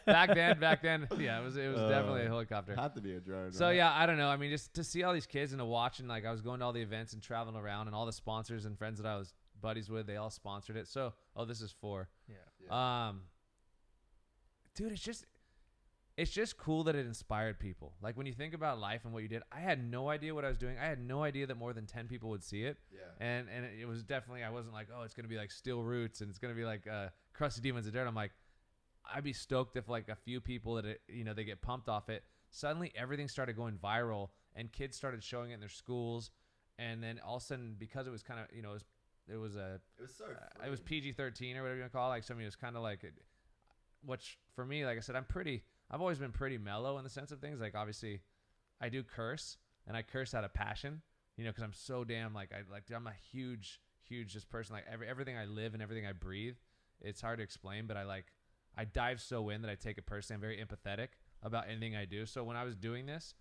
back then, yeah, it was definitely a helicopter. Had to be a drone. So right? yeah, I don't know. I mean, just to see all these kids and to watch, and like I was going to all the events and traveling around, and all the sponsors and friends that I was buddies with, they all sponsored it. So, this is 4. Yeah. Dude, it's just cool that it inspired people. Like when you think about life and what you did, I had no idea what I was doing. I had no idea that more than 10 people would see it. Yeah. And it was definitely, I wasn't like, oh, it's going to be like Steel Roots and it's going to be like Crusty Demons of Dirt. I'm like, I'd be stoked if like a few people that, they get pumped off it. Suddenly everything started going viral and kids started showing it in their schools. And then all of a sudden, because it was kind of, it was It was so. it was PG-13 or whatever you want to call it. Like something was kind of like, which for me, like I said, I've always been pretty mellow in the sense of things. Like obviously, I do curse, and I curse out of passion, because I'm so damn I'm a huge just person. Like everything I live and everything I breathe, it's hard to explain, but I dive so in that I take it personally. I'm very empathetic about anything I do. So when I was doing this,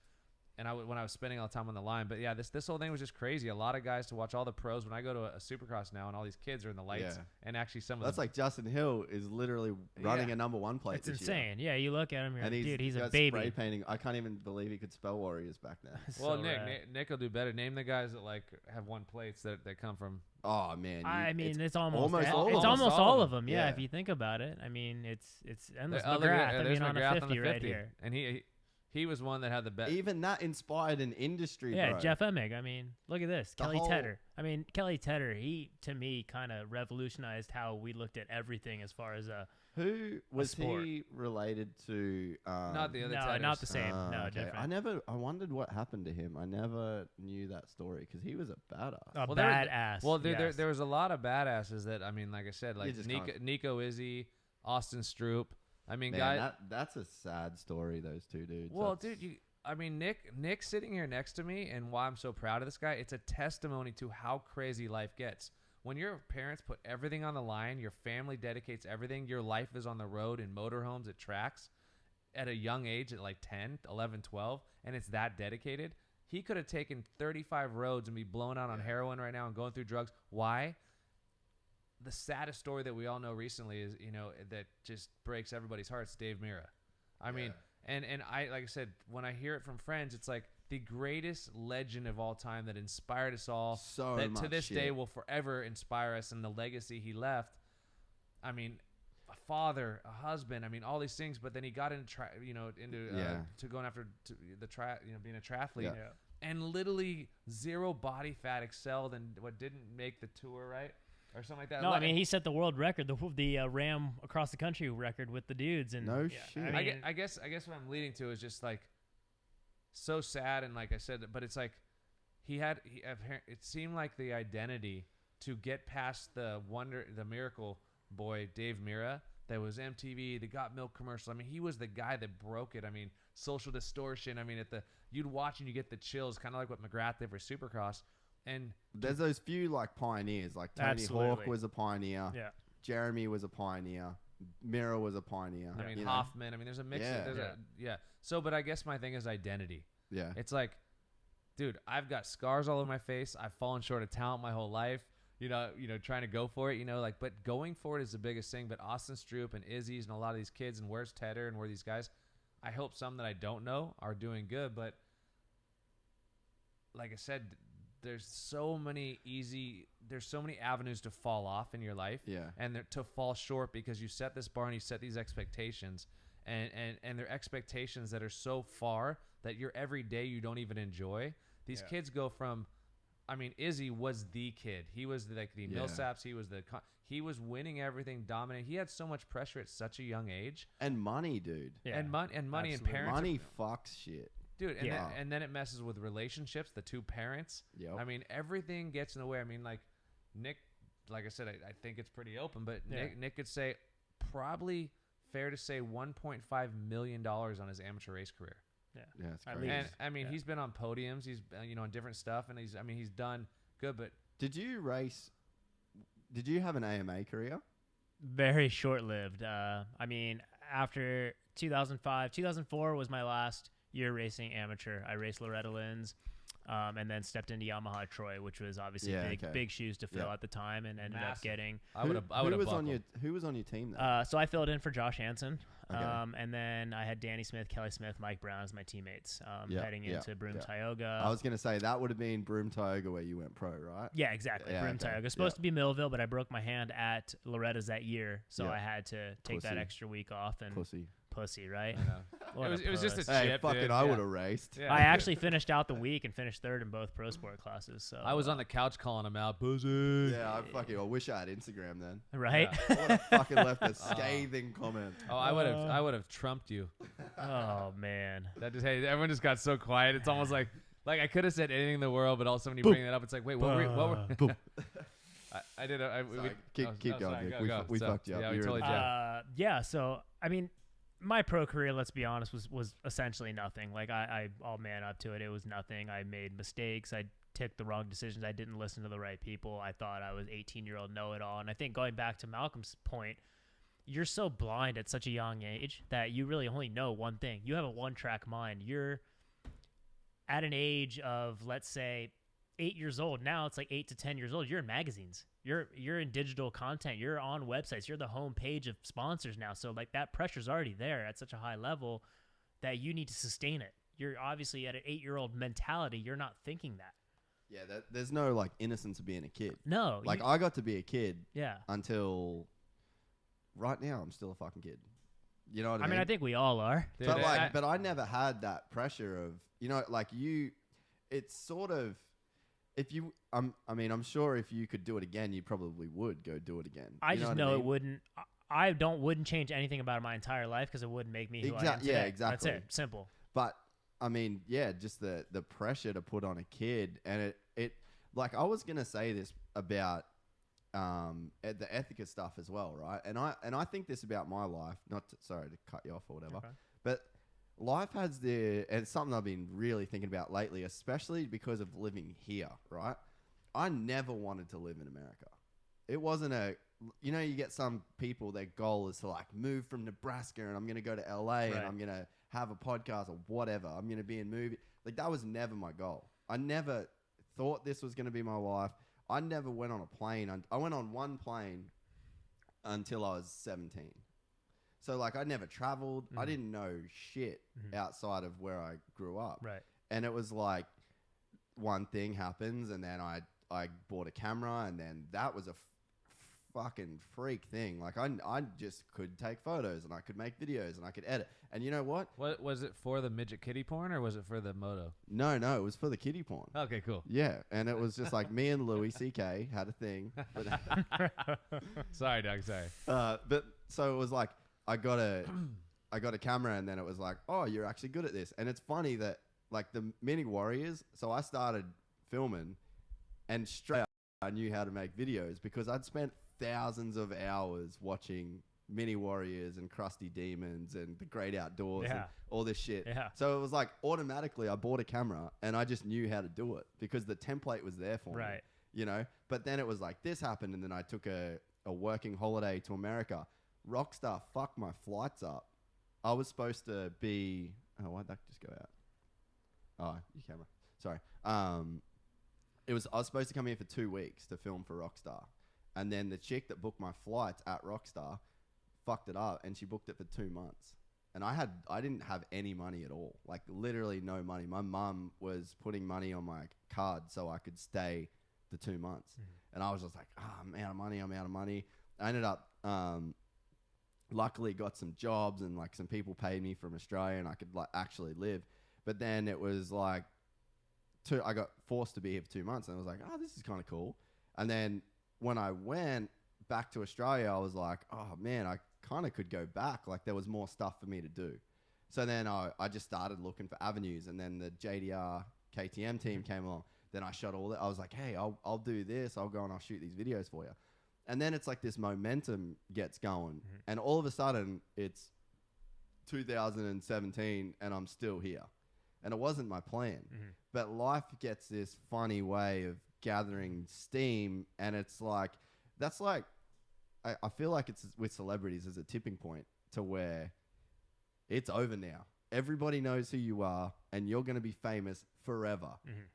and when I was spending all the time on the line, but yeah, this whole thing was just crazy. A lot of guys to watch all the pros. When I go to a Supercross now, and all these kids are in the lights, Yeah. and actually some of That's them, like Justin Hill is literally running Yeah. a #1 plate. It's this insane. Yeah, you look at him, you're Year. And like, dude, he's a got baby. Spray painting. I can't even believe he could spell Warriors back then. well, So rad. Nick will do better. Name the guys that like have won plates that come from. Oh man. I mean, it's almost almost all of it's them. almost all of them. Yeah, Yeah. if you think about it. I mean, it's endless. There's McGrath, on McGrath a 50 right here. and he was one that had the best. Even that inspired an industry. Yeah, bro. Jeff Emig. I mean, look at this. The Kelly whole- Tedder. I mean, Kelly Tedder, he, to me, kind of revolutionized how we looked at everything as far as Who was sport. he related to? Not the other. no, Tedders. not the same. No, okay. different. I wondered what happened to him. I never knew that story because he was a badass. A Well, there was- badass. Well, yes. there was a lot of badasses that like I said, like just Nico Izzy, Austin Stroop. I mean, Man, guys. that's a sad story. Those two dudes. Well, That's- dude, Nick sitting here next to me, and why I'm so proud of this guy, it's a testimony to how crazy life gets. When your parents put everything on the line, your family dedicates everything, your life is on the road in motorhomes, at tracks, at a young age, at like 10, 11, 12, and it's that dedicated. He could have taken 35 roads and be blown out on heroin right now and going through drugs. Why? The saddest story that we all know recently is, that just breaks everybody's hearts, Dave Mirra. I mean, And I, like I said, when I hear it from friends, it's like the greatest legend of all time that inspired us all. So that much to this shit. day will forever inspire us, and the legacy he left. I mean, a father, a husband. I mean, all these things. But then he got into to going after being a triathlete. Yeah. And literally zero body fat, excelled, and what didn't make the tour, right? Or something like that. No, I mean, he set the world record, the Ram across the country record with the dudes. And No yeah, shit. I guess what I'm leading to is just like so sad, and like I said, but it's like it seemed like the identity to get past the miracle boy Dave Mirra that was MTV, the Got Milk commercial. I mean, he was the guy that broke it. I mean, Social Distortion. I mean, you'd watch and you get the chills, kind of like what McGrath did for Supercross. And there's those few like pioneers, like Tony Absolutely. Hawk was a pioneer. Yeah. Jeremy was a pioneer. Mirror was a pioneer. I mean, you know? Hoffman. I mean, there's a mix. Yeah. So, but I guess my thing is identity. Yeah. It's like, dude, I've got scars all over my face. I've fallen short of talent my whole life. You know, trying to go for it. But going for it is the biggest thing. But Austin Stroop and Izzy's and a lot of these kids, and where's Tedder and where these guys, I hope some that I don't know are doing good. But like I said, there's so many avenues to fall off in your life. Yeah. And to fall short because you set this bar and you set these expectations, and they're expectations that are so far that your every day you don't even enjoy. These kids go from, I mean, Izzy was the kid. He was the Millsaps. He was winning everything, dominating. He had so much pressure at such a young age. And money, dude. Yeah. And money and Absolutely. parents. Money fucks shit. Dude, Yeah. and then it messes with relationships, the two parents. Yep. I mean, everything gets in the way. I mean, like, Nick, like I said, I think it's pretty open, but Yeah. Nick could say, probably fair to say, $1.5 million on his amateur race career. Yeah, it's At crazy. least. And I mean, he's been on podiums, he's on different stuff, and he's done good, but Did you have an AMA career? Very short-lived. I mean, after 2004 was my last year racing amateur. I raced Loretta Lynn's, and then stepped into Yamaha Troy, which was obviously big shoes to fill at the time, and ended up Massive. getting. I would have Who was on your team then? So I filled in for Josh Hansen, Okay. and then I had Danny Smith, Kelly Smith, Mike Brown as my teammates, heading into Broome Tioga. I was gonna say that would have been Broome Tioga where you went pro, right? Yeah, exactly. Yeah, Broome okay. Tioga. Supposed Yeah. to be Millville, but I broke my hand at Loretta's that year, so I had to take that Pussy. extra week off and Pussy. right? I know. What It was just puss. a Hey, chip, fuck it, dude. I Yeah. would have raced. Yeah. I actually finished out the week and finished third in both pro sport classes. So I was on the couch calling him out, pussy. Yeah, I wish I had Instagram then. right. I would have fucking left a scathing comment. Oh, I would have trumped you. Oh man. Everyone just got so quiet. It's almost like I could have said anything in the world, but all of a sudden you bring that up, it's like, wait, what were Boom. I did. Keep going, Nick. We fucked you up. Yeah, You we were totally in did. Yeah. So I mean, my pro career, let's be honest, was essentially nothing. Like I'll man up to it. It was nothing. I made mistakes. I took the wrong decisions. I didn't listen to the right people. I thought I was 18-year-old know-it-all. And I think going back to Malcolm's point, you're so blind at such a young age that you really only know one thing. You have a one-track mind. You're at an age of, let's say, 8 years old. Now it's like 8 to 10 years old. You're in magazines. You're in digital content. You're on websites. You're the homepage of sponsors now. So like that pressure's already there at such a high level that you need to sustain it. You're obviously at an 8-year-old mentality. You're not thinking that. Yeah, there's no like innocence of being a kid. No. Like I got to be a kid yeah. until right now. I'm still a fucking kid. You know what I mean? I mean, I think we all are. Dude, But I never had that pressure of, like it's sort of, I'm sure if you could do it again, you probably would go do it again. I just know what I it mean? wouldn't. I wouldn't change anything about my entire life because it wouldn't make me who I am today. Yeah, exactly. That's it. Simple. But I mean, yeah, just the pressure to put on a kid, and it like I was gonna say this about the Ethica stuff as well, right? And I think this about my life. Sorry to cut you off or whatever, Okay. but life has and it's something I've been really thinking about lately, especially because of living here, right? I never wanted to live in America. It wasn't you get some people, their goal is to like move from Nebraska and I'm going to go to LA and I'm going to have a podcast or whatever. I'm going to be in movie. Like that was never my goal. I never thought this was going to be my life. I never went on a plane. I went on one plane until I was 17. So like I never traveled. I didn't know shit outside of where I grew up. Right. And it was like one thing happens, and then I bought a camera, and then that was a fucking freak thing. Like I just could take photos, and I could make videos, and I could edit. And you know what? What was it for, the midget kitty porn, or was it for the moto? No, it was for the kiddie porn. Okay, cool. Yeah, and it was just like me and Louis C.K. had a thing. But Sorry, Doug. Sorry. but so it was like I got a camera, and then it was like, oh, you're actually good at this. And it's funny that like the Mini Warriors. So I started filming, and straight up I knew how to make videos because I'd spent thousands of hours watching Mini Warriors and Krusty Demons and The Great Outdoors and all this shit. Yeah. So it was like automatically I bought a camera and I just knew how to do it because the template was there for me. You know? But then it was like this happened, and then I took a working holiday to America. Rockstar fucked my flights up. I was supposed to be... Oh, why'd that just go out? Oh, your camera. Sorry. I was supposed to come here for 2 weeks to film for Rockstar. And then the chick that booked my flights at Rockstar fucked it up, and she booked it for 2 months. And I didn't have any money at all. Like literally no money. My mum was putting money on my card so I could stay the 2 months. And I was just like, I'm out of money. I ended up, luckily got some jobs, and like some people paid me from Australia, and I could like actually live. But then it was like, I got forced to be here for 2 months, and I was like, oh, this is kind of cool. And then when I went back to Australia, I was like, oh man, I kind of could go back. Like there was more stuff for me to do. So then I just started looking for avenues, and then the JDR KTM team came along. Then I shot all that. I was like, hey, I'll do this. I'll go and I'll shoot these videos for you. And then it's like this momentum gets going, and all of a sudden it's 2017 and I'm still here. And it wasn't my plan, but life gets this funny way of gathering steam. And it's like, that's like, I feel like it's with celebrities as a tipping point to where it's over now. Everybody knows who you are, and you're going to be famous forever.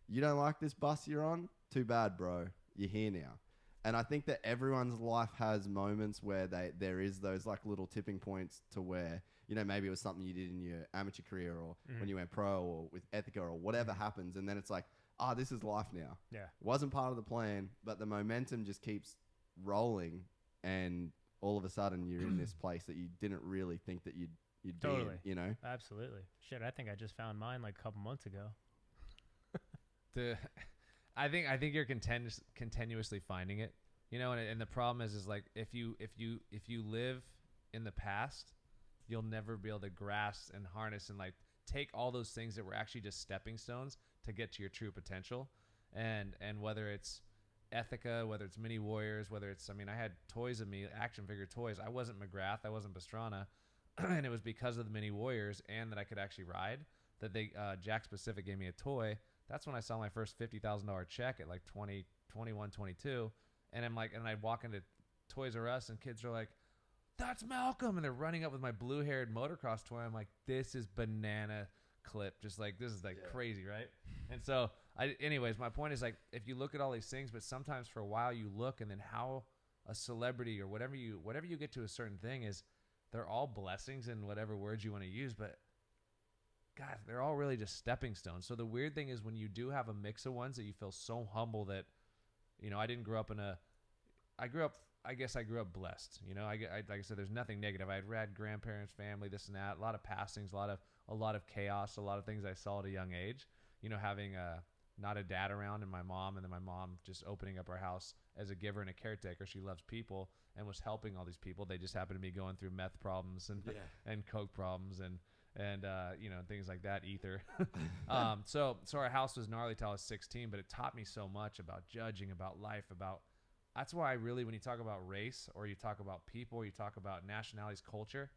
You don't like this bus you're on? Too bad, bro. You're here now. And I think that everyone's life has moments where there is those like little tipping points to where, you know, maybe it was something you did in your amateur career, or when you went pro, or with Ethica, or whatever happens. And then it's like, this is life now. Yeah. It wasn't part of the plan, but the momentum just keeps rolling. And all of a sudden you're in this place that you didn't really think that you'd be in, you know? Absolutely. Shit, I think I just found mine like a couple months ago. I think you're continuously finding it, you know, and the problem is like if you live in the past, you'll never be able to grasp and harness and like take all those things that were actually just stepping stones to get to your true potential. And whether it's Ethica, whether it's Mini Warriors, whether it's, I mean, I had toys of me, action figure toys. I wasn't McGrath, I wasn't Pastrana, and it was because of the Mini Warriors and that I could actually ride that Jack Pacific gave me a toy. That's when I saw my first $50,000 check at like 20, 21, 22. And I'm like, and I walk into Toys R Us and kids are like, that's Malcolm. And they're running up with my blue haired motocross toy. I'm like, this is banana clip. Just like, this is like crazy. Right. And so anyways, my point is like, if you look at all these things, but sometimes for a while you look, and then how a celebrity or whatever you get to a certain thing is, they're all blessings in whatever words you want to use, but God, they're all really just stepping stones. So the weird thing is when you do have a mix of ones that you feel so humble that, you know, I grew up blessed. You know, like I said, there's nothing negative. I had rad grandparents, family, this and that, a lot of passings, a lot of chaos, a lot of things I saw at a young age. You know, having not a dad around and my mom, and then my mom just opening up our house as a giver and a caretaker. She loves people and was helping all these people. They just happened to be going through meth problems and coke problems and you know, things like that, ether. So our house was gnarly till I was 16, but it taught me so much about judging, about life, that's why I really, when you talk about race or you talk about people, or you talk about nationalities, culture,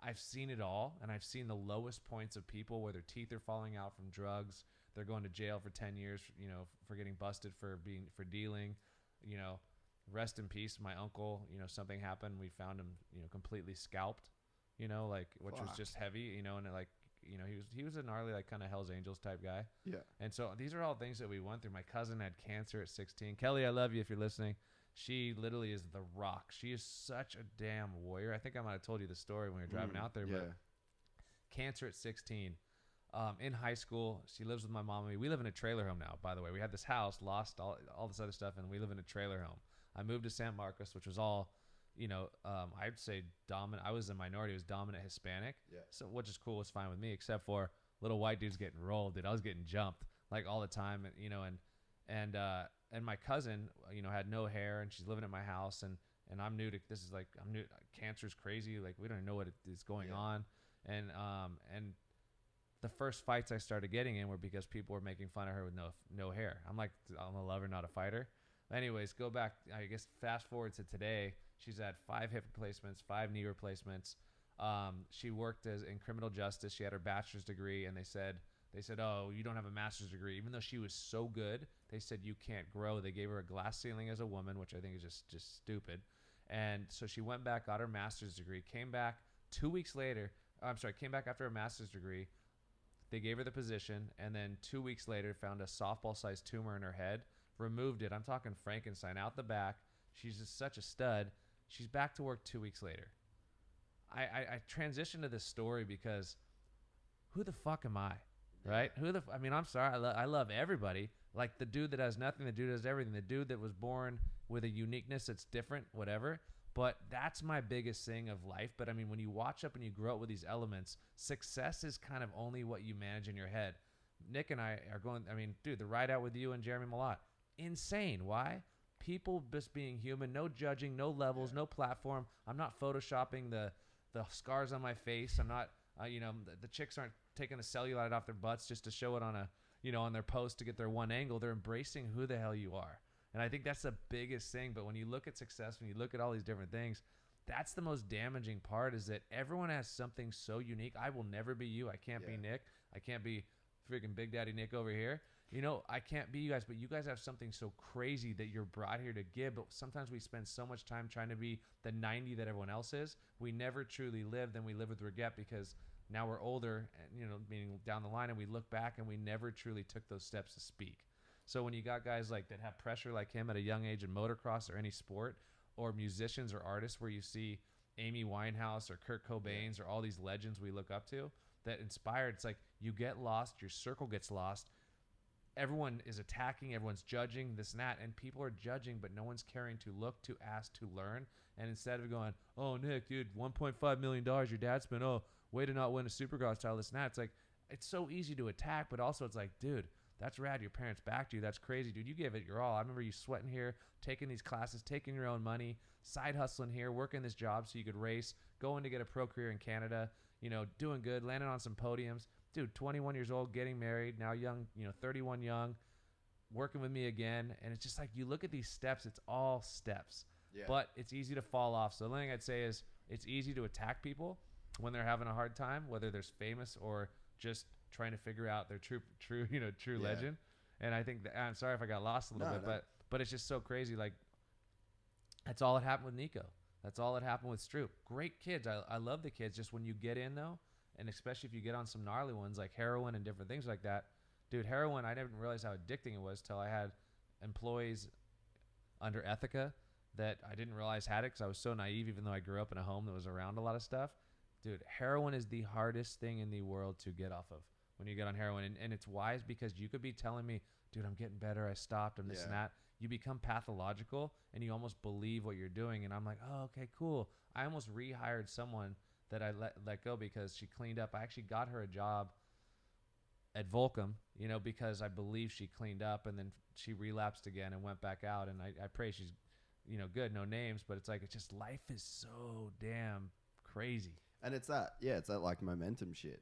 I've seen it all, and I've seen the lowest points of people where their teeth are falling out from drugs. They're going to jail for 10 years, you know, for getting busted for dealing, you know, rest in peace. My uncle, you know, something happened. We found him, you know, completely scalped, you know, like, which was just heavy, you know, and like, you know, he was a gnarly, like kind of Hell's Angels type guy. Yeah. And so these are all things that we went through. My cousin had cancer at 16. Kelly, I love you if you're listening. She literally is the rock. She is such a damn warrior. I think I might have told you the story when we were driving out there. Yeah. But cancer at 16. In high school, she lives with my mom and me. We live in a trailer home now, by the way. We had this house, lost all this other stuff, and we live in a trailer home. I moved to San Marcos, which was all, I'd say dominant. I was a minority. It was dominant Hispanic. Yeah. So, which is cool. Was fine with me, except for little white dudes getting rolled. Dude, I was getting jumped like all the time, and my cousin, had no hair, and she's living at my house, and I'm new to this. Is like I'm new. Cancer's crazy. Like we don't know what is going on, and the first fights I started getting in were because people were making fun of her with no hair. I'm like, I'm a lover, not a fighter. Anyways, go back, I guess fast forward to today. She's had 5 hip replacements, 5 knee replacements. She worked in criminal justice. She had her bachelor's degree, and they said, oh, you don't have a master's degree. Even though she was so good, they said you can't grow. They gave her a glass ceiling as a woman, which I think is just stupid. And so she went back, got her master's degree, came back 2 weeks later. Came back after her master's degree. They gave her the position, and then 2 weeks later found a softball-sized tumor in her head, removed it. I'm talking Frankenstein out the back. She's just such a stud. She's back to work 2 weeks later. I transitioned to this story because who the fuck am I, right? I'm sorry. I love everybody. Like the dude that has nothing, the dude that has everything, the dude that was born with a uniqueness that's different, whatever. But that's my biggest thing of life. But I mean, when you watch up and you grow up with these elements, success is kind of only what you manage in your head. Nick and I are going, dude, the ride out with you and Jeremy Mullett, insane. Why? People just being human, no judging, no levels, no platform. I'm not photoshopping the scars on my face. I'm not, the chicks aren't taking the cellulite off their butts just to show it on on their post to get their one angle. They're embracing who the hell you are. And I think that's the biggest thing. But when you look at success, when you look at all these different things, that's the most damaging part, is that everyone has something so unique. I will never be you. I can't be Nick. I can't be freaking Big Daddy Nick over here. I can't be you guys, but you guys have something so crazy that you're brought here to give. But sometimes we spend so much time trying to be the 90 that everyone else is. We never truly live. Then we live with regret because now we're older, and, meaning down the line, and we look back and we never truly took those steps to speak. So when you got guys like that have pressure like him at a young age in motocross or any sport, or musicians or artists where you see Amy Winehouse or Kurt Cobain's or all these legends we look up to that inspired, it's like you get lost, your circle gets lost. Everyone is attacking, everyone's judging, this and that, and people are judging, but no one's caring to look, to ask, to learn. And instead of going, oh, Nick, dude, $1.5 million your dad spent, oh, way to not win a Supercross title, this and that. It's like, it's so easy to attack, but also it's like, dude, that's rad. Your parents backed you. That's crazy, dude. You gave it your all. I remember you sweating here, taking these classes, taking your own money, side hustling here, working this job so you could race, going to get a pro career in Canada, doing good, landing on some podiums. Dude, 21 years old, getting married, now young, 31 young, working with me again. And it's just like, you look at these steps, it's all steps. Yeah. But it's easy to fall off. So the only thing I'd say is it's easy to attack people when they're having a hard time, whether they're famous or just trying to figure out their true legend. And I think I'm sorry if I got lost a little bit, but it's just so crazy. Like, that's all that happened with Nico. That's all that happened with Stroop. Great kids. I love the kids. Just when you get in though, and especially if you get on some gnarly ones like heroin and different things like that, dude, heroin, I didn't realize how addicting it was till I had employees under Ethica that I didn't realize had it because I was so naive, even though I grew up in a home that was around a lot of stuff. Dude, heroin is the hardest thing in the world to get off of when you get on heroin. And it's wise because you could be telling me, dude, I'm getting better. I stopped. I'm this and that. You become pathological and you almost believe what you're doing. And I'm like, oh, okay, cool. I almost rehired someone that I let go because she cleaned up. I actually got her a job at Volcom, because I believe she cleaned up, and then she relapsed again and went back out. And I pray she's, good, no names, but it's like, it's just, life is so damn crazy. And it's that like momentum shit.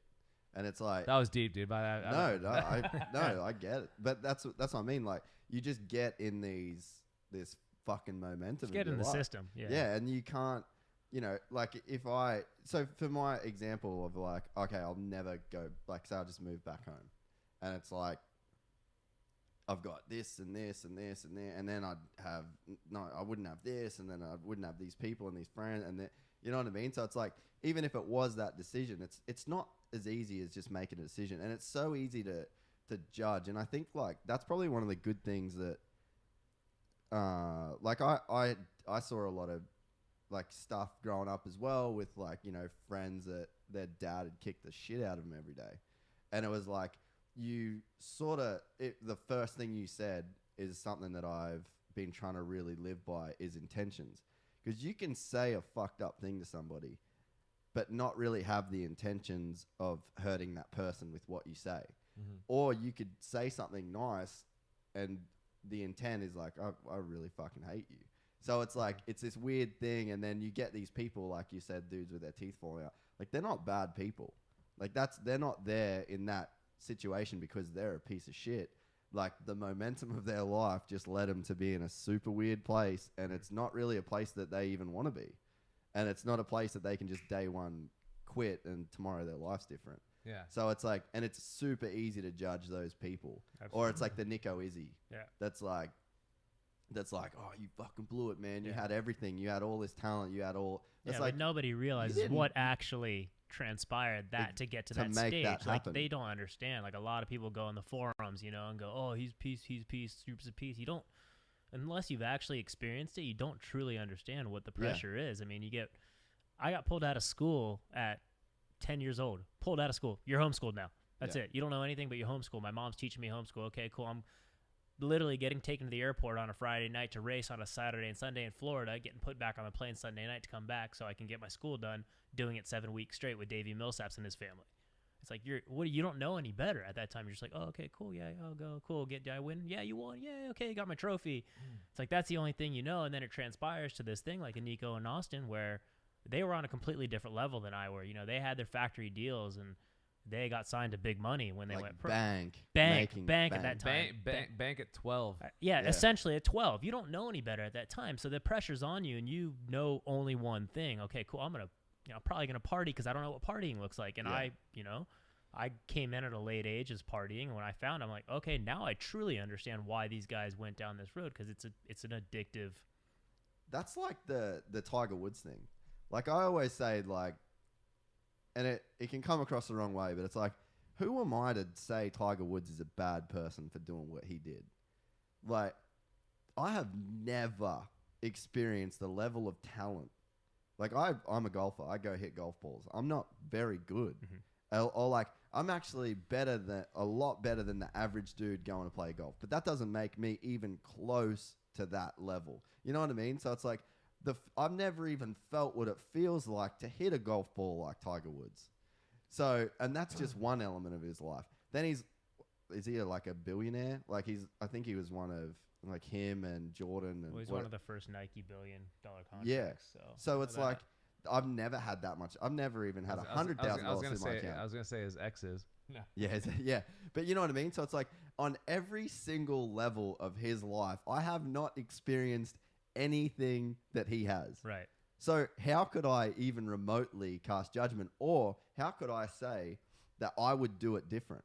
And it's like, that was deep, dude. I get it. But that's what I mean. Like, you just get in this fucking momentum. Just get in the system. Yeah. Yeah. And you can't, like so for my example of like, okay, I'll never go, like, say I'll just move back home. And it's like, I've got this and this and this and there. And then I wouldn't have this. And then I wouldn't have these people and these friends. And then, you know what I mean? So it's like, even if it was that decision, it's not as easy as just making a decision. And it's so easy to judge. And I think like that's probably one of the good things that like I saw a lot of like stuff growing up as well with like, you know, friends that their dad had kicked the shit out of them every day. And it was like, you sort of, the first thing you said is something that I've been trying to really live by is intentions. Because you can say a fucked up thing to somebody, but not really have the intentions of hurting that person with what you say. Mm-hmm. Or you could say something nice and the intent is like, I really fucking hate you. So it's like, it's this weird thing. And then you get these people, like you said, dudes with their teeth falling out. Like, they're not bad people. Like, they're not there in that situation because they're a piece of shit. Like, the momentum of their life just led them to be in a super weird place. And it's not really a place that they even want to be. And it's not a place that they can just day one quit and tomorrow their life's different. Yeah. So it's like, and it's super easy to judge those people. Absolutely. Or it's like the Nico Izzy. Yeah. That's like, oh, you fucking blew it, man. You had everything. You had all this talent. You had all. Yeah, like, but nobody realizes what actually transpired to get to that stage. Like, they don't understand. Like, a lot of people go in the forums, you know, and go, oh, he's peace, groups of peace. You don't, unless you've actually experienced it, you don't truly understand what the pressure is. I mean, I got pulled out of school at 10 years old. Pulled out of school. You're homeschooled now. That's it. You don't know anything, but you're homeschooled. My mom's teaching me homeschool. Okay, cool. I'm literally getting taken to the airport on a Friday night to race on a Saturday and Sunday in Florida, getting put back on the plane Sunday night to come back so I can get my school done, doing it 7 weeks straight with Davey Millsaps and his family. It's like, you don't know any better at that time. You're just like, oh, okay, cool, yeah, I'll go, cool. Did I win? Yeah, you won. Yeah, okay, got my trophy. It's like, that's the only thing you know, and then it transpires to this thing like in Nico and Austin where they were on a completely different level than I were. You know, they had their factory deals and they got signed to big money when they like went pro. Bank At that time. Bank at 12. Yeah, essentially at 12. You don't know any better at that time. So the pressure's on you and you know only one thing. Okay, cool. I'm probably going to party because I don't know what partying looks like. And I came in at a late age as partying. And when I found, I'm like, okay, now I truly understand why these guys went down this road because it's an addictive. That's like the Tiger Woods thing. Like, I always say, like, and it can come across the wrong way, but it's like, who am I to say Tiger Woods is a bad person for doing what he did? Like, I have never experienced the level of talent. Like, I'm a golfer. I go hit golf balls. I'm not very good. Mm-hmm. Or like, I'm actually a lot better than the average dude going to play golf. But that doesn't make me even close to that level. You know what I mean? So it's like, I've never even felt what it feels like to hit a golf ball like Tiger Woods. So, and that's just one element of his life. Then is he like a billionaire? Like I think he was one of like him and Jordan. And he's one of the first Nike $1 billion contracts. Yeah. So it's like, I've never had that much. I've never even had $100,000 in my account. I was going to say his exes. No. Yeah. But you know what I mean? So it's like on every single level of his life, I have not experienced anything that he has. Right. So how could I even remotely cast judgment, or how could I say that I would do it different?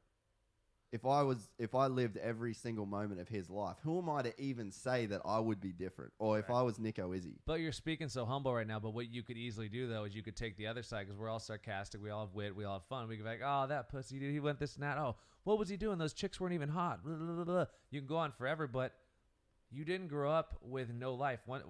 If I lived every single moment of his life, who am I to even say that I would be different? Or if I was Nico Izzy? But you're speaking so humble right now, but what you could easily do though is you could take the other side because we're all sarcastic, we all have wit, we all have fun. We could be like, oh, that pussy dude, he went this and that. Oh, what was he doing? Those chicks weren't even hot. Blah, blah, blah, blah. You can go on forever, but you didn't grow up with no life. One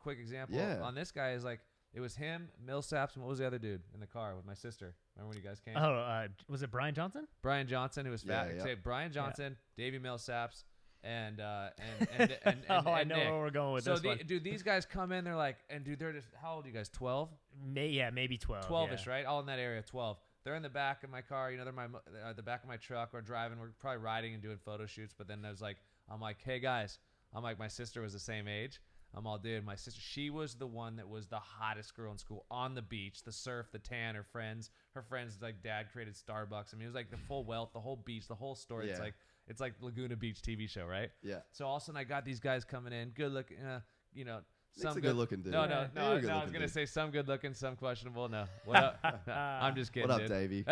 quick example on this guy is like, it was him, Millsaps, and what was the other dude in the car with my sister? Remember when you guys came? Oh, was it Brian Johnson? Brian Johnson, who was fat. Say Brian Johnson, Davey Millsaps, and I know Nick. where we're going with this one. Dude, these guys come in, they're like, and dude, they're just, how old are you guys? 12? Maybe 12. 12-ish, right? All in that area, 12. They're in the back of my car, you know, they're the back of my truck. We're driving, we're probably riding and doing photo shoots. But then I'm like, hey guys. I'm like, my sister was the same age. I'm all, dude, my sister, she was the one that was the hottest girl in school on the beach, the surf, the tan, her friends, like dad created Starbucks. I mean, it was like the full wealth, the whole beach, the whole story. Yeah. It's like Laguna Beach TV show, right? Yeah. So all of a sudden I got these guys coming in, good looking, you know, some good looking dude. No, I was going to say some good looking, some questionable. No. What up? I'm just kidding. What up, Davey?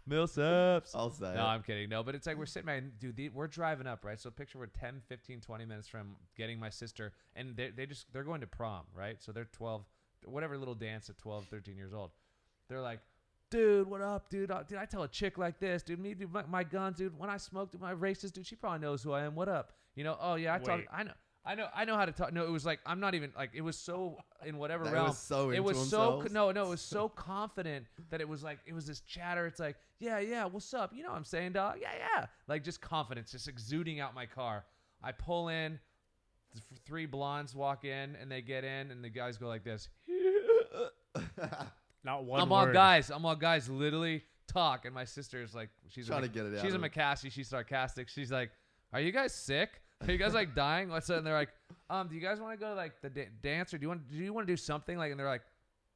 Millsaps. I'll say. No, I'm kidding. No, but it's like we're sitting there, dude, we're driving up, right? So picture we're 10, 15, 20 minutes from getting my sister, and they're going to prom, right? So they're 12, whatever little dance at 12, 13 years old. They're like, dude, what up, dude? Dude, I tell a chick like this, dude. Me, dude, my guns, dude. When I smoked with my racist, dude, she probably knows who I am. What up? You know? Oh yeah, I know how to talk. No, it was like I'm not even like it was so in whatever They realm. were so it into was so themselves. no, it was so confident that it was like it was this chatter. It's like yeah, what's up? You know what I'm saying, dog? Yeah, like just confidence, just exuding out my car. I pull in, 3 blondes walk in, and they get in, and the guys go like this. Not one I'm word. all guys literally talk, and my sister's like, she's Trying to get it out She's a of him. McCassy. She's sarcastic. She's like, "Are you guys sick? Are you guys like dying?" What's up? And they're like, do you guys want to go to like the dance, or do you want to do something like?" And they're like,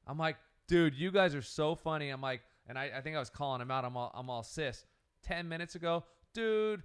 I'm like, "Dude, you guys are so funny." I'm like, and I think I was calling him out. I'm all sis. 10 minutes ago, dude,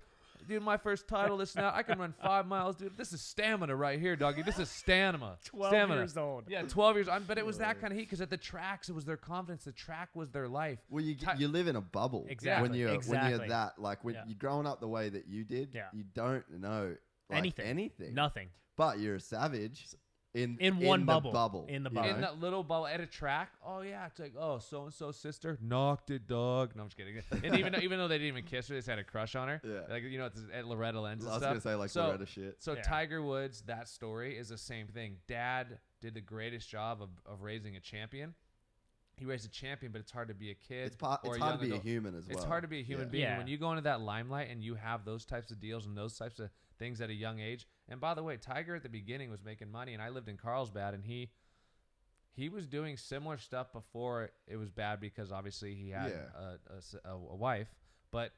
my first title, this and that. I can run 5 miles, dude. This is stamina right here, doggy. This is stamina. 12 stamina. years old. Yeah, 12 years. But it was that kind of heat because at the tracks, it was their confidence. The track was their life. Well, you live in a bubble. Exactly. When you're Exactly. that, like when Yeah. you're growing up the way that you did, Yeah. you don't know like, anything. Nothing. But you're a savage in one the bubble. In the you bubble. know? In that little bubble at a track, oh yeah, it's like, oh, so and so sister knocked it, dog. No, I'm just kidding. And even though they didn't even kiss her, they just had a crush on her. Yeah. Like it's at Loretta Lynn's and I was stuff. gonna say like so, Loretta shit. So Yeah. Tiger Woods, that story is the same thing. Dad did the greatest job of raising a champion. He raised a champion, but it's hard to be a kid. It's hard or to young be a adult. human as well. It's hard to be a human Yeah. being. Yeah. When you go into that limelight and you have those types of deals and those types of things at a young age. And by the way, Tiger at the beginning was making money, and I lived in Carlsbad, and he was doing similar stuff before it was bad because obviously he had a wife. But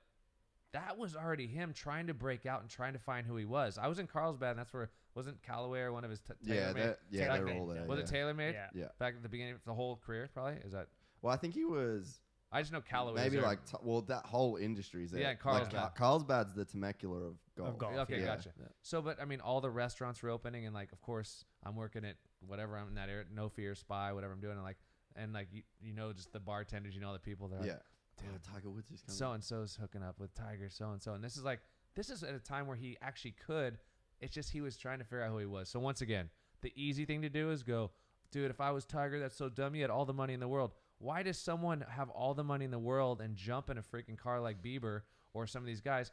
that was already him trying to break out and trying to find who he was. I was in Carlsbad, and that's where wasn't Callaway or one of his Yeah, TaylorMade? they're TaylorMade, all there. Was yeah. it TaylorMade? Yeah. Yeah. Back at the beginning, the whole career probably is that. Well, I think he was I just know Callaway. maybe like that whole industry's there. Yeah, Carlsbad. Like, Carlsbad's the Temecula of golf. Of golf. Okay, Yeah. gotcha. Yeah. So, but I mean, all the restaurants were opening, and like, of course, I'm working at whatever I'm in that area, No Fear, Spy, whatever I'm doing, and like, you know, just the bartenders, you know, the people. They're like, Yeah. dude, Tiger Woods is coming. so and so's hooking up with Tiger, so and so, and this is at a time where he actually could. It's just he was trying to figure out who he was. So once again, the easy thing to do is go, dude. If I was Tiger, that's so dumb. You had all the money in the world. Why does someone have all the money in the world and jump in a freaking car like Bieber or some of these guys?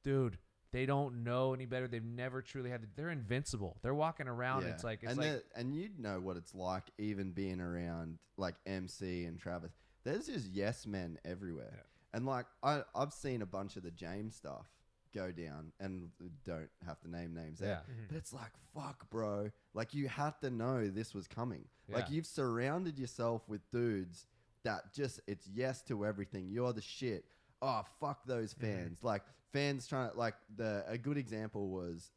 Dude, they don't know any better. They've never truly had. They're invincible. They're walking around. Yeah. It's like and you'd know what it's like even being around like MC and Travis. There's just yes men everywhere. Yeah. And like I've seen a bunch of the James stuff go down, and don't have to name names there. Yeah. Mm-hmm. But it's like, fuck, bro. Like you had to know this was coming. Like Yeah. you've surrounded yourself with dudes that just it's yes to everything. You're the shit. Oh, fuck those fans. Like fans trying to like a good example was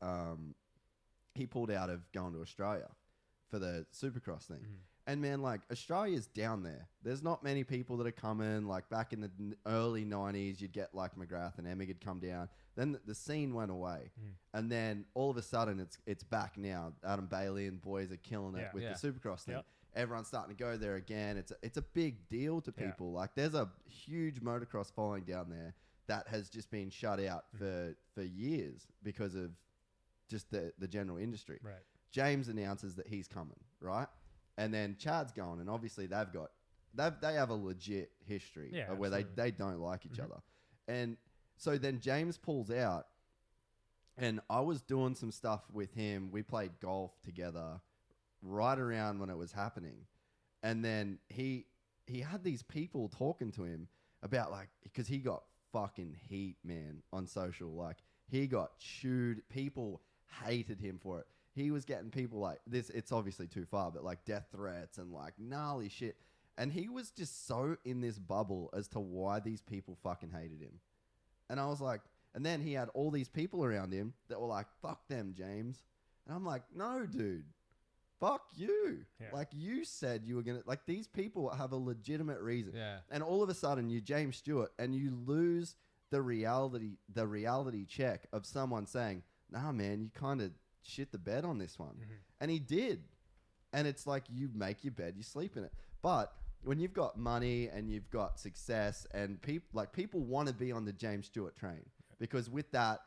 he pulled out of going to Australia for the Supercross thing. And man, like Australia's down there. There's not many people that are coming. Like back in the early 90s, you'd get like McGrath and Emig had come down. Then the scene went away. And then all of a sudden it's back now. Adam Bailey and boys are killing it Yeah. with Yeah. the Supercross thing. Yep. Everyone's starting to go there again. It's a big deal to Yeah. people. Like there's a huge motocross following down there that has just been shut out for years because of just the general industry. Right. James announces that he's coming, right? And then Chad's going, and obviously they have a legit history Yeah, where absolutely. they don't like each other. And so then James pulls out, and I was doing some stuff with him. We played golf together right around when it was happening. And then he had these people talking to him about like, because he got fucking heat, man, on social. Like he got chewed. People hated him for it. He was getting people like this. It's obviously too far, but like death threats and like gnarly shit. And he was just so in this bubble as to why these people fucking hated him. And I was like, and then he had all these people around him that were like, fuck them, James. And I'm like, no, dude, fuck you. Yeah. Like you said you were going to, like these people have a legitimate reason. Yeah. And all of a sudden you James Stewart and you lose the reality check of someone saying, nah, man, you kind of shit the bed on this one. And he did. And it's like you make your bed, you sleep in it. But when you've got money and you've got success and people want to be on the James Stewart train because with that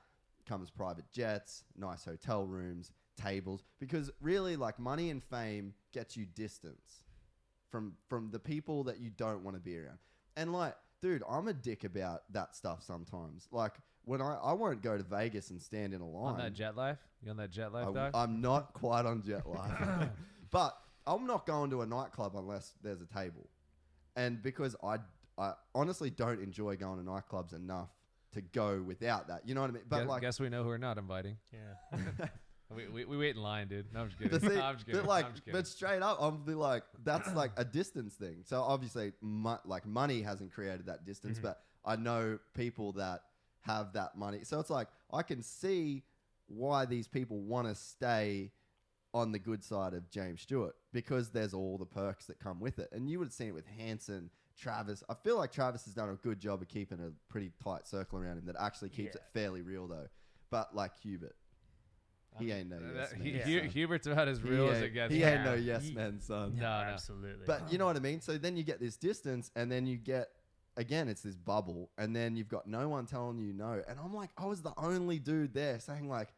comes private jets, nice hotel rooms, tables, because really like money and fame gets you distance from the people that you don't want to be around. And like, dude, I'm a dick about that stuff sometimes. Like when I won't go to Vegas and stand in a line. On that jet life? You on that jet life, dog? I'm not quite on jet life. But I'm not going to a nightclub unless there's a table. And because I honestly don't enjoy going to nightclubs enough to go without that. You know what I mean? But guess we know who we're not inviting. Yeah. We wait in line, dude. No, I'm just kidding. But, see, No, I'm just kidding. but like, I'm just kidding. but straight up, I'm be like, that's like a distance thing. So obviously, like money hasn't created that distance, but I know people that have that money. So it's like I can see why these people want to stay on the good side of James Stewart because there's all the perks that come with it. And you would have seen it with Hanson, Travis. I feel like Travis has done a good job of keeping a pretty tight circle around him that actually keeps it fairly real though. But like Hubert. He ain't no yes man. Hubert's about as real as it gets. He ain't no yes man, son. No, absolutely. But you know what I mean? So then you get this distance and then you get, again, it's this bubble and then you've got no one telling you no. And I'm like, I was the only dude there saying like,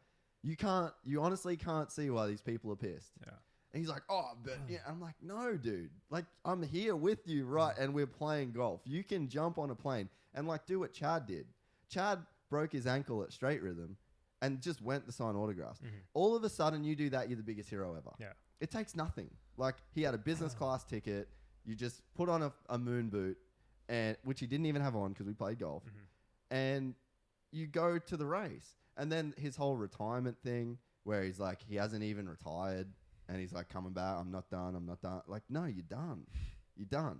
you honestly can't see why these people are pissed. Yeah. And he's like, oh, but yeah. I'm like, no, dude. Like, I'm here with you, right? And we're playing golf. You can jump on a plane and like do what Chad did. Chad broke his ankle at Straight Rhythm and just went to sign autographs. All of a sudden, you do that, you're the biggest hero ever. Yeah. It takes nothing. Like, he had a business class ticket. You just put on a moon boot, and which he didn't even have on because we played golf. And you go to the race. And then his whole retirement thing where he's like, he hasn't even retired. And he's like, coming back, I'm not done. Like, no, you're done. You're done.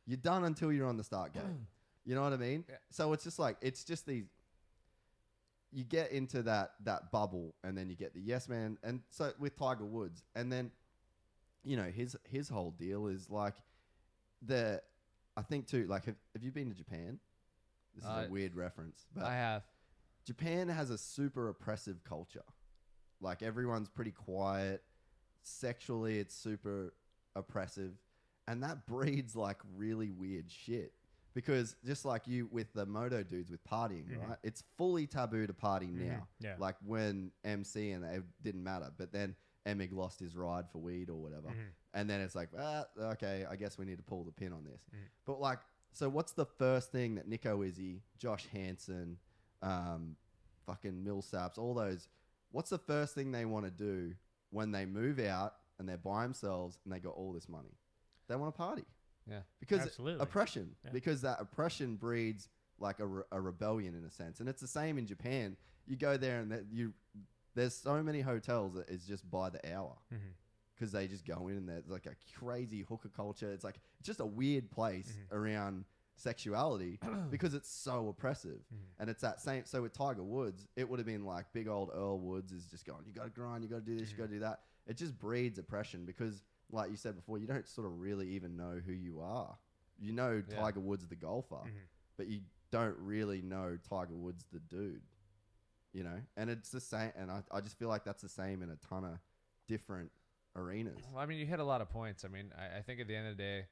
You're done until you're on the start gate. You know what I mean? Yeah. So it's just like, it's just these... You get into that bubble and then you get the yes man. And so with Tiger Woods, and then, you know, his whole deal is like I think too, like, have you been to Japan? This is a weird reference. But I have. Japan has a super oppressive culture. Like, everyone's pretty quiet. Sexually, it's super oppressive. And that breeds like really weird shit. Because just like you with the moto dudes with partying, right? It's fully taboo to party now. Yeah. Like when MC and it didn't matter. But then Emig lost his ride for weed or whatever. And then it's like, okay, I guess we need to pull the pin on this. But like, so what's the first thing that Nico Izzy, Josh Hansen, fucking Millsaps, all those, what's the first thing they want to do when they move out and they're by themselves and they got all this money? They want to party. Yeah, because absolutely. Oppression. Yeah. Because that oppression breeds like a rebellion in a sense, and it's the same in Japan. You go there and there's so many hotels that is just by the hour because they just go in and there's like a crazy hooker culture. It's like it's just a weird place around sexuality because it's so oppressive, and it's that same. So with Tiger Woods, it would have been like big old Earl Woods is just going, you got to grind, you got to do this, you got to do that. It just breeds oppression because, like you said before, you don't sort of really even know who you are. You know Tiger Woods the golfer, but you don't really know Tiger Woods the dude, you know? And it's the same, and I just feel like that's the same in a ton of different arenas. Well, I mean, you hit a lot of points. I mean, I think at the end of the day,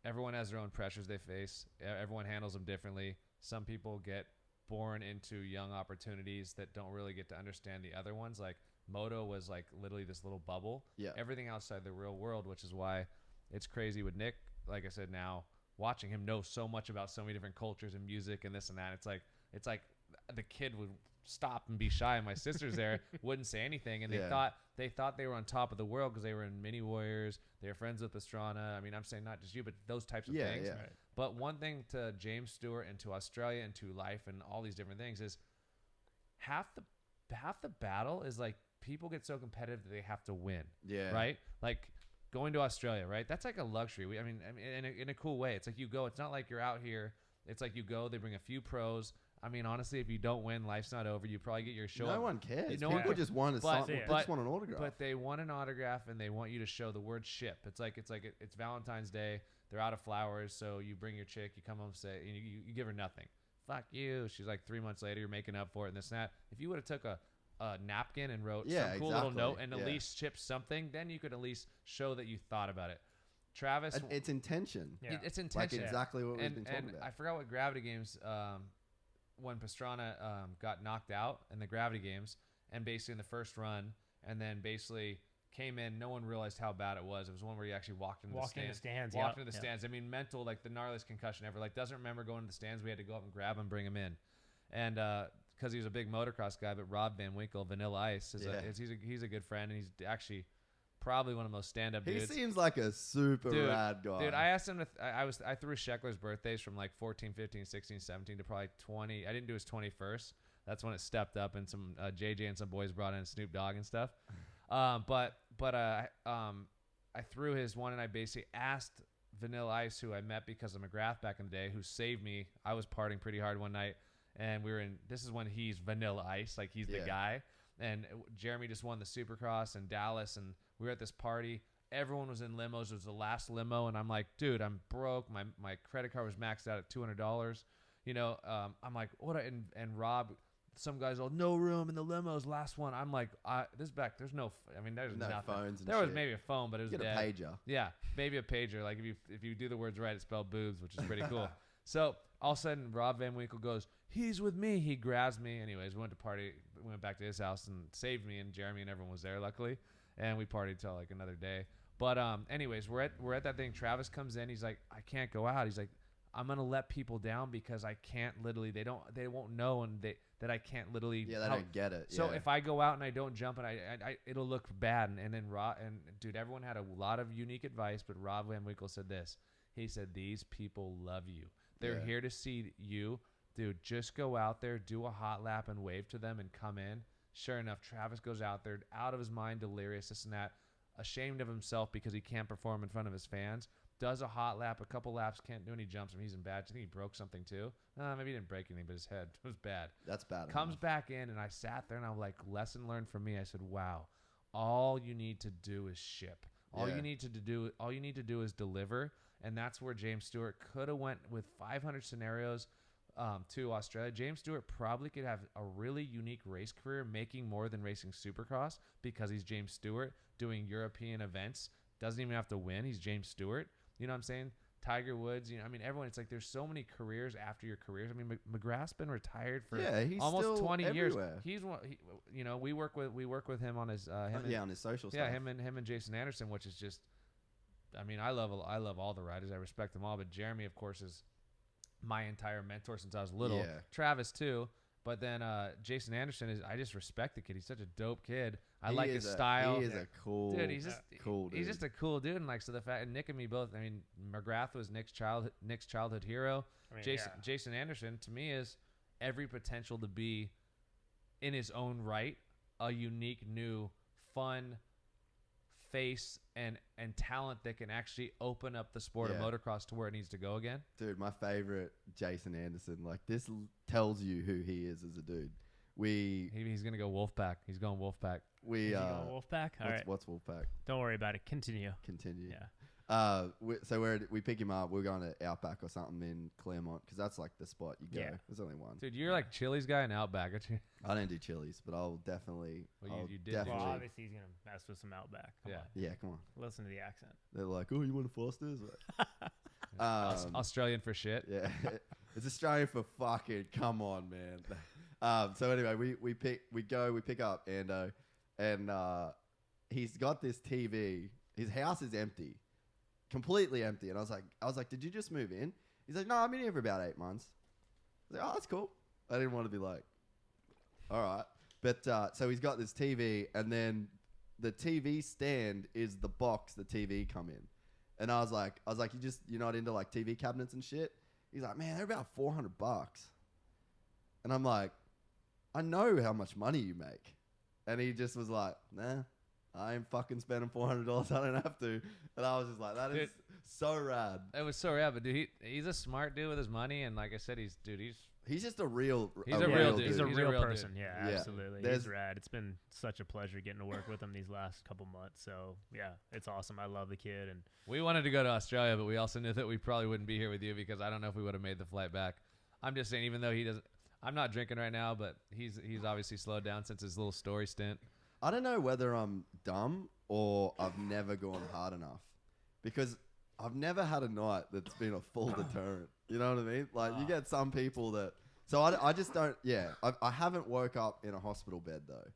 everyone has their own pressures they face. Everyone handles them differently. Some people get born into young opportunities that don't really get to understand the other ones. Like, Moto was like literally this little bubble. Yeah. Everything outside the real world, which is why it's crazy with Nick. Like I said, now watching him know so much about so many different cultures and music and this and that. It's like the kid would stop and be shy, and my sisters there wouldn't say anything, and they thought they were on top of the world because they were in Mini Warriors. They were friends with Pastrana. I mean, I'm saying not just you, but those types of things. Yeah. Right. But one thing to James Stewart and to Australia and to life and all these different things is half the battle is like, people get so competitive that they have to win. Yeah. Right? Like going to Australia, right? That's like a luxury. I mean, in a cool way. It's like you go, it's not like you're out here. It's like you go, they bring a few pros. I mean, honestly, if you don't win, life's not over. You probably get your show. No one cares. People just want to they just want an autograph. But they want an autograph and they want you to show the word ship. It's Valentine's Day. They're out of flowers. So you bring your chick, you come home, say, you give her nothing. Fuck you. She's like 3 months later, you're making up for it and this and that. If you would have took a napkin and wrote some cool little note and at least chipped something, then you could at least show that you thought about it. Travis, it's intention. Yeah. It's intention. Like exactly what we've been talking about. I forgot what Gravity Games, when Pastrana got knocked out in the Gravity Games, and basically in the first run, and then basically came in. No one realized how bad it was. It was one where he actually walked into the stands. Walked into the stands. I mean, mental, like the gnarliest concussion ever. Like, doesn't remember going to the stands. We had to go up and grab him, bring him in. And because he was a big motocross guy, but Rob Van Winkle, Vanilla Ice, he's a good friend, and he's actually probably one of the most stand-up dudes. He seems like a super rad guy. Dude, I asked him I threw Sheckler's birthdays from like 14, 15, 16, 17 to probably 20. I didn't do his 21st. That's when it stepped up, and some JJ and some boys brought in Snoop Dogg and stuff. But I threw his one, and I basically asked Vanilla Ice, who I met because of McGrath back in the day, who saved me. I was partying pretty hard one night, and this is when he's Vanilla Ice, like he's the guy. And Jeremy just won the Supercross in Dallas, and we were at this party. Everyone was in limos. It was the last limo, and I'm like, dude, I'm broke. My credit card was maxed out at $200. You know, I'm like, what? And Rob, some guys all, no room in the limos. Last one. I'm like, there's no. I mean, there's no nothing. Phones. And there was shit. maybe a phone, but it was Get dead. a pager. Yeah, maybe a pager. Like if you do the words right, it's spelled boobs, which is pretty cool. So all of a sudden, Rob Van Winkle goes, he's with me. He grabs me. Anyways, we went to party. We went back to his house and saved me, and Jeremy and everyone was there, luckily. And we partied till like another day. But anyways, we're at that thing. Travis comes in. He's like, I can't go out. He's like, I'm gonna let people down because I can't literally. They won't know, and that I can't literally. Yeah, they don't get it. So if I go out and I don't jump, and I it'll look bad. And then dude, everyone had a lot of unique advice, but Rob Van Winkle said this. He said, these people love you. They're here to see you. Dude, just go out there, do a hot lap and wave to them and come in. Sure enough, Travis goes out there, out of his mind, delirious, this and that, ashamed of himself because he can't perform in front of his fans. Does a hot lap, a couple laps, can't do any jumps, and he's in bad. I think he broke something too. Maybe he didn't break anything, but his head was bad. That's bad. Comes back in, and I sat there, and I'm like, lesson learned from me. I said, wow, all you need to do is ship. All you need to do is deliver. And that's where James Stewart could have went with 500 scenarios to Australia. James Stewart probably could have a really unique race career, making more than racing Supercross because he's James Stewart doing European events. Doesn't even have to win. He's James Stewart. You know what I'm saying? Tiger Woods. You know, I mean, everyone. It's like there's so many careers after your careers. I mean, McGrath's been retired for he's almost 20 everywhere. years. He's one. You know, we work with him on his on his social stuff. Yeah, him and Jason Anderson, which is just. I mean, I love all the riders. I respect them all, but Jeremy, of course, is my entire mentor since I was little. Yeah. Travis too, but then Jason Anderson is. I just respect the kid. He's such a dope kid. I like his style. He is a cool dude. He's just cool. Dude. He's just a cool dude, and like so the fact and Nick and me both. I mean, McGrath was Nick's childhood hero. I mean, Jason Anderson to me is every potential to be, in his own right, a unique, new, fun face and talent that can actually open up the sport of motocross to where it needs to go again. Dude, my favorite Jason Anderson. Like this tells you who he is as a dude. He's gonna go Wolfpack. He's going Wolfpack. Is he going Wolfpack? All right. What's Wolfpack? Don't worry about it. Continue. Yeah. We pick him up. We're going to Outback or something in Claremont because that's like the spot you go. Yeah. There's only one. Dude, you're like Chili's guy in Outback, aren't you? I don't do Chili's, but I'll definitely. Well, you did. Definitely. Well, obviously he's gonna mess with some Outback. Come on. Yeah, come on. Listen to the accent. They're like, oh, you want a Foster's? Australian for shit. Yeah, it's Australian for fucking. Come on, man. So anyway, we pick up Ando, and he's got this TV. His house is empty, completely empty. And I was like, did you just move in? He's like, no, I've been here for about 8 months. I was like, oh, that's cool. I didn't want to be like, all right. But so he's got this TV, and then the TV stand is the box the TV come in. And I was like, you're not into like TV cabinets and shit? He's like, man, they're about $400. And I'm like, I know how much money you make. And he just was like, nah, I ain't fucking spending $400. I don't have to. And I was just like, that is so rad. It was so rad, but dude, he's a smart dude with his money, and like I said, he's just a real dude. He's a real person. Dude. Yeah, absolutely. He's rad. It's been such a pleasure getting to work with him these last couple months. So yeah, it's awesome. I love the kid, and we wanted to go to Australia, but we also knew that we probably wouldn't be here with you because I don't know if we would have made the flight back. I'm just saying, even though he doesn't. I'm not drinking right now, but he's obviously slowed down since his little story stint. I don't know whether I'm dumb or I've never gone hard enough because I've never had a night that's been a full deterrent. You know what I mean? Like you get some people that. So I just don't. Yeah, I haven't woke up in a hospital bed though.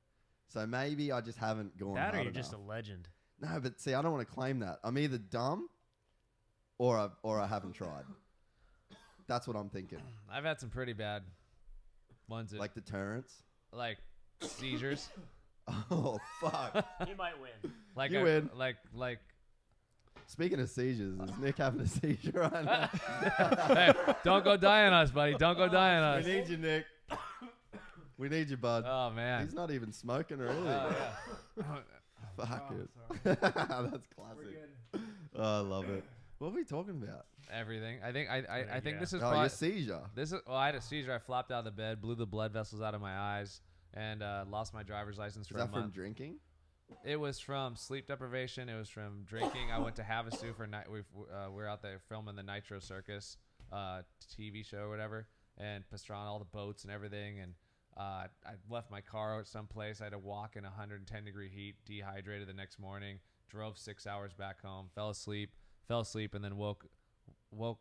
So maybe I just haven't gone That or hard you're just a enough. legend. No, but see, I don't want to claim that. I'm either dumb or I haven't tried. That's what I'm thinking. I've had some pretty bad ones. Like deterrence. Like seizures. Oh, fuck. He might win. Like You win. Like Speaking of seizures, is Nick having a seizure right now? hey, don't go die on us, buddy. Don't go die on us. We need you, Nick. We need you, bud. Oh man. He's not even smoking or anything. Oh, yeah. Fuck it. Sorry. That's classic. We're good. Oh, I love it. What are we talking about? Everything. I think Yeah. this is Oh, probably your seizure. I had a seizure. I flopped out of the bed, blew the blood vessels out of my eyes, and lost my driver's license Is for a that from month. drinking? It was from sleep deprivation. It was from drinking. I went to Havasu for night. We're out there filming the Nitro Circus TV show or whatever, and Pastrana, all the boats and everything. And I left my car at some place. I had to walk in 110-degree heat, dehydrated the next morning. Drove 6 hours back home. Fell asleep, and then woke. I don't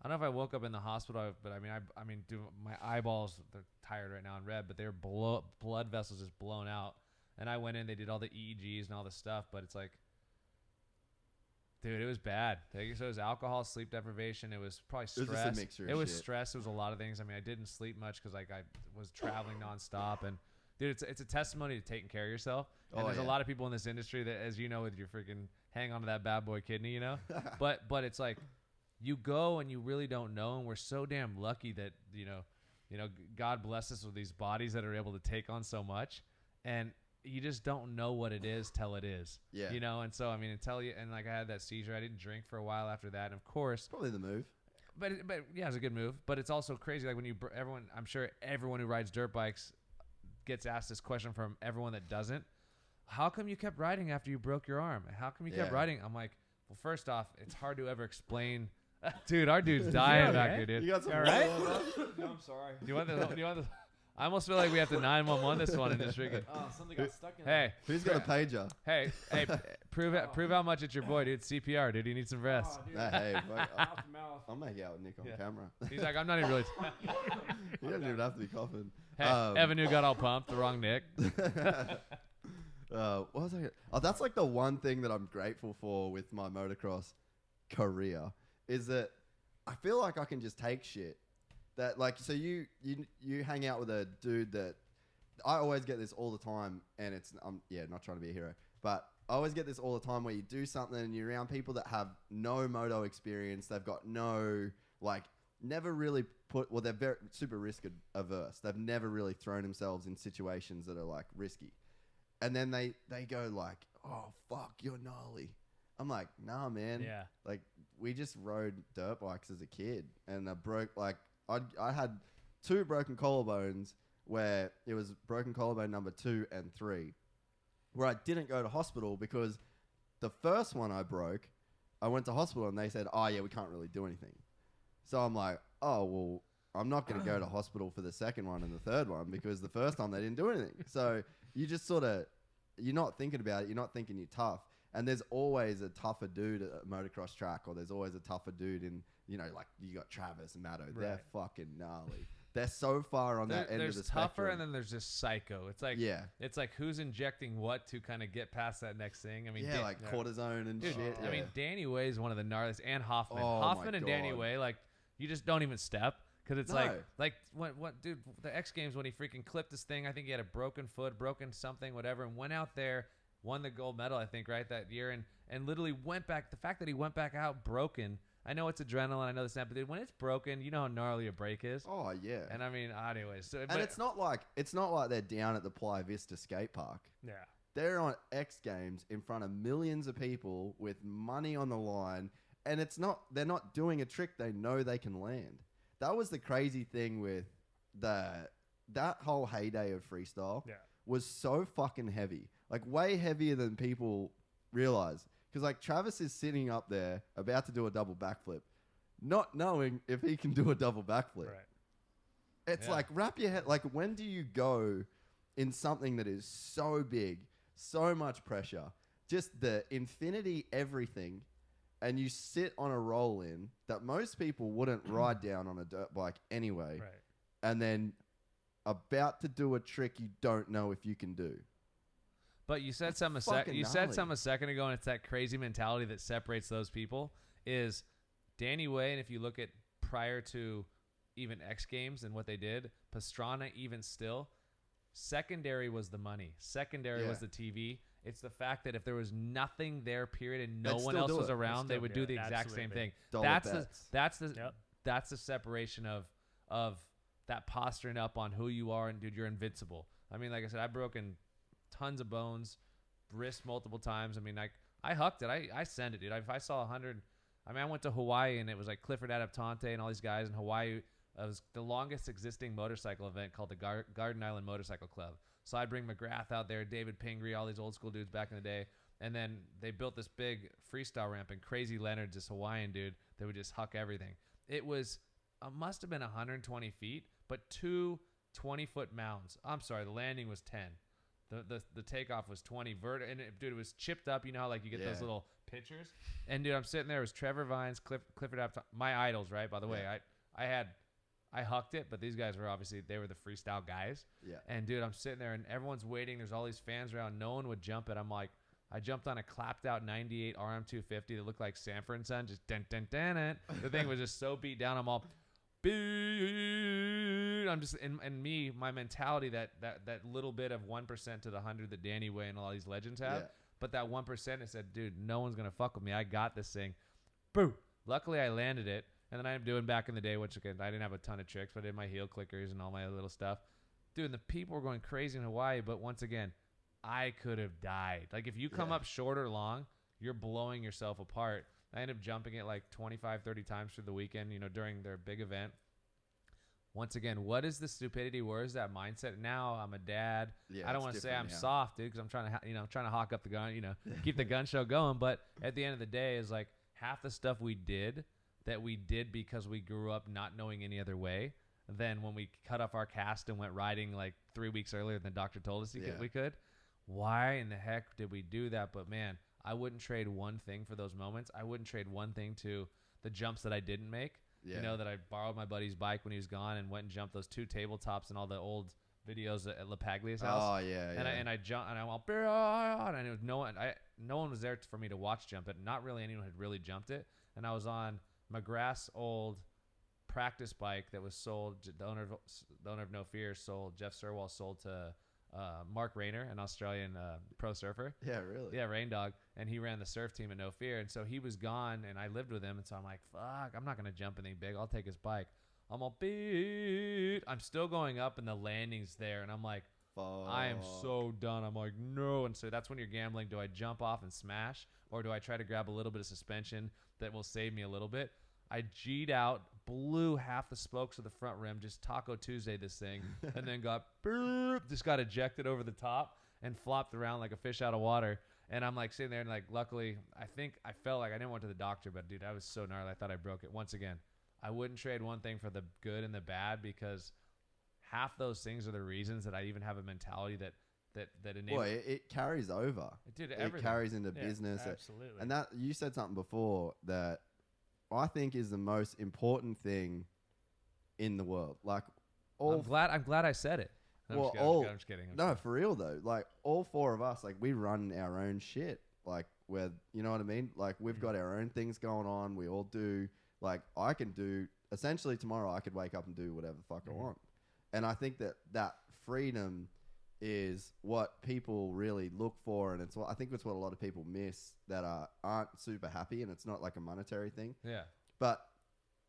know if I woke up in the hospital, but I mean, my eyeballs, they're tired right now and red, but they're blood vessels just blown out. And I went in, they did all the EEGs and all the stuff, but it's like, dude, it was bad. So it was alcohol, sleep deprivation. It was probably stress. It was just a mixture of It was shit. stress. It was a lot of things. I mean, I didn't sleep much because like I was traveling nonstop. And dude, it's a testimony to taking care of yourself. And there's a lot of people in this industry that, as you know, with your freaking hang on to that bad boy kidney, you know. but it's like you go and you really don't know. And we're so damn lucky that you know, God bless us with these bodies that are able to take on so much. And you just don't know what it is till it is. Yeah. You know, and so I mean, until you and like I had that seizure, I didn't drink for a while after that. And of course, Probably the move. but yeah, it's a good move. But it's also crazy. Like when I'm sure everyone who rides dirt bikes gets asked this question from everyone that doesn't. How come you kept riding after you broke your arm? How come you kept riding? I'm like, well, first off, it's hard to ever explain. Dude, our dude's dying back here, dude. You got some All water right? on that? No, I'm sorry. Do you want this? I almost feel like we have to 911 this one and just freaking. Oh, something got stuck in Hey, Who's got a pager? hey, prove how much it's your boy, dude. CPR, dude. He needs some rest. Oh, dude. Hey, fuck, Mouth to mouth. I'll make out with Nick on Yeah. camera. He's like, I'm not even really. You don't even have to be coughing. Hey, Evennou got all pumped. The wrong Nick. What was I? Oh, that's like the one thing that I'm grateful for with my motocross career is that I feel like I can just take shit. That like, so you hang out with a dude that I always get this all the time, and it's not trying to be a hero, but I always get this all the time where you do something and you're around people that have no moto experience. They've got no never really they're very super risk averse. They've never really thrown themselves in situations that are like risky. And then they go like, oh, fuck, you're gnarly. I'm like, nah, man. Yeah. Like, we just rode dirt bikes as a kid. And I had 2 broken collarbones where it was broken collarbone number 2 and 3, where I didn't go to hospital because the first one I broke, I went to hospital and they said, oh, yeah, we can't really do anything. So I'm like, oh, well, I'm not going to go to hospital for the second one and the third one because the first time they didn't do anything. So you just you're not thinking about it. You're not thinking you're tough. And there's always a tougher dude at a motocross track, or there's always a tougher dude in, like you got Travis and Matto. They're fucking gnarly. They're so far on that end of the There's spectrum. tougher, and then there's just psycho. It's like it's like who's injecting what to kind of get past that next thing. I mean, cortisone and dude, shit. I mean, Danny Way is one of the gnarliest, and Hoffman. Oh, Hoffman my and Danny God. Way, like you just don't even step. Because it's No. like what dude, the X Games when he freaking clipped this thing, I think he had a broken foot, broken something, whatever, and went out there, won the gold medal, I think, right, that year, and literally went back. The fact that he went back out broken, I know it's adrenaline, I know this, but dude, when it's broken, you know how gnarly a break is. Oh, yeah. And I mean, anyways. So, And it's not like they're down at the Playa Vista skate park. Yeah. They're on X Games in front of millions of people with money on the line, and they're not doing a trick they know they can land. That was the crazy thing with that whole heyday of freestyle. Yeah. Was so fucking heavy, like way heavier than people realize. Because like Travis is sitting up there about to do a double backflip, not knowing if he can do a double backflip. Right. It's like wrap your head. Like, when do you go in something that is so big, so much pressure, just the infinity everything, and you sit on a roll in that most people wouldn't ride down on a dirt bike anyway, Right. and then about to do a trick you don't know if you can do. But you said something fucking gnarly. a second ago, and it's that crazy mentality that separates those people. Is Danny Way, and if you look at prior to even X Games and what they did, Pastrana even still, secondary was the money. Secondary was the TV. It's the fact that if there was nothing there, period, and no They'd one still else do was it. around, they would do the exact Absolutely. same thing. Dollar bets. That's the separation of that posturing up on who you are, and dude, you're invincible. I mean, like I said, I've broken tons of bones, wrist multiple times. I mean, I hucked it. I sent it, dude. If I saw 100, I mean, I went to Hawaii, and it was like Clifford Adaptante and all these guys in Hawaii. It was the longest existing motorcycle event called the Garden Island Motorcycle Club. So I'd bring McGrath out there, David Pingree, all these old school dudes back in the day. And then they built this big freestyle ramp, and Crazy Leonard's this Hawaiian dude that would just huck everything. It must have been 120 feet, but two 20-foot mounds. I'm sorry, the landing was 10. The takeoff was 20. And dude, it was chipped up. You know how like you get those little pictures? And dude, I'm sitting there. It was Trevor Vines, Clifford Apton, my idols, right? By the way, I hucked it, but these guys were they were the freestyle guys. Yeah. And dude, I'm sitting there, and everyone's waiting. There's all these fans around. No one would jump it. I'm like, I jumped on a clapped out 98 RM250 that looked like Sanford & Son, just dun dun dun dun. The thing was just so beat down. I'm all, I'm just, and me, my mentality, that little bit of 1% to the 100 that Danny Way and all these legends have. Yeah. But that 1%, I said, dude, no one's gonna fuck with me. I got this thing. Boo. Luckily, I landed it. And then I'm doing back in the day, which again, I didn't have a ton of tricks, but I did my heel clickers and all my little stuff. Dude, and the people were going crazy in Hawaii, but once again, I could have died. Like, if you come up short or long, you're blowing yourself apart. I ended up jumping it like 25, 30 times through the weekend, during their big event. Once again, what is the stupidity? Where is that mindset? Now I'm a dad. Yeah, I don't want to say I'm soft, dude, because I'm trying to hawk up the gun, keep the gun show going. But at the end of the day, is like half the stuff we did because we grew up not knowing any other way. Then when we cut off our cast and went riding like 3 weeks earlier than the doctor told us we could, why in the heck did we do that? But man, I wouldn't trade one thing for those moments. I wouldn't trade one thing to the jumps that I didn't make. Yeah. That I borrowed my buddy's bike when he was gone and went and jumped those 2 tabletops and all the old videos at LaPaglia's house. Oh yeah. And I jumped and I went, and it was no one was there for me to watch jump it. Not really anyone had really jumped it. And I was on McGrath's old practice bike that was sold. The owner of No Fear sold. Jeff Sirwall sold to Mark Rayner, an Australian pro surfer. Yeah, really? Yeah, Rain Dog. And he ran the surf team at No Fear. And so he was gone, and I lived with him. And so I'm like, fuck, I'm not going to jump anything big. I'll take his bike. I'm all beat. I'm still going up, and the landing's there. And I'm like, fuck. I am so done. I'm like, no. And so that's when you're gambling. Do I jump off and smash, or do I try to grab a little bit of suspension that will save me a little bit? I G'd out, blew half the spokes of the front rim, just Taco Tuesday this thing, and then got ejected over the top and flopped around like a fish out of water. And I'm like sitting there and like, luckily, I felt like I didn't went to the doctor, but dude, I was so gnarly. I thought I broke it. Once again, I wouldn't trade one thing for the good and the bad, because half those things are the reasons that I even have a mentality that enables. Boy, it carries over. It carries into business. Absolutely. And that you said something before that I think is the most important thing in the world. Like, I'm glad I said it. I'm just kidding. No, for real though. Like, all 4 of us, like, we run our own shit. Like, you know what I mean? Like, we've got our own things going on. We all do. Like, I can do essentially tomorrow. I could wake up and do whatever the fuck I want. And I think that freedom is what people really look for, and I think it's what a lot of people miss that aren't super happy, and it's not like a monetary thing. Yeah. But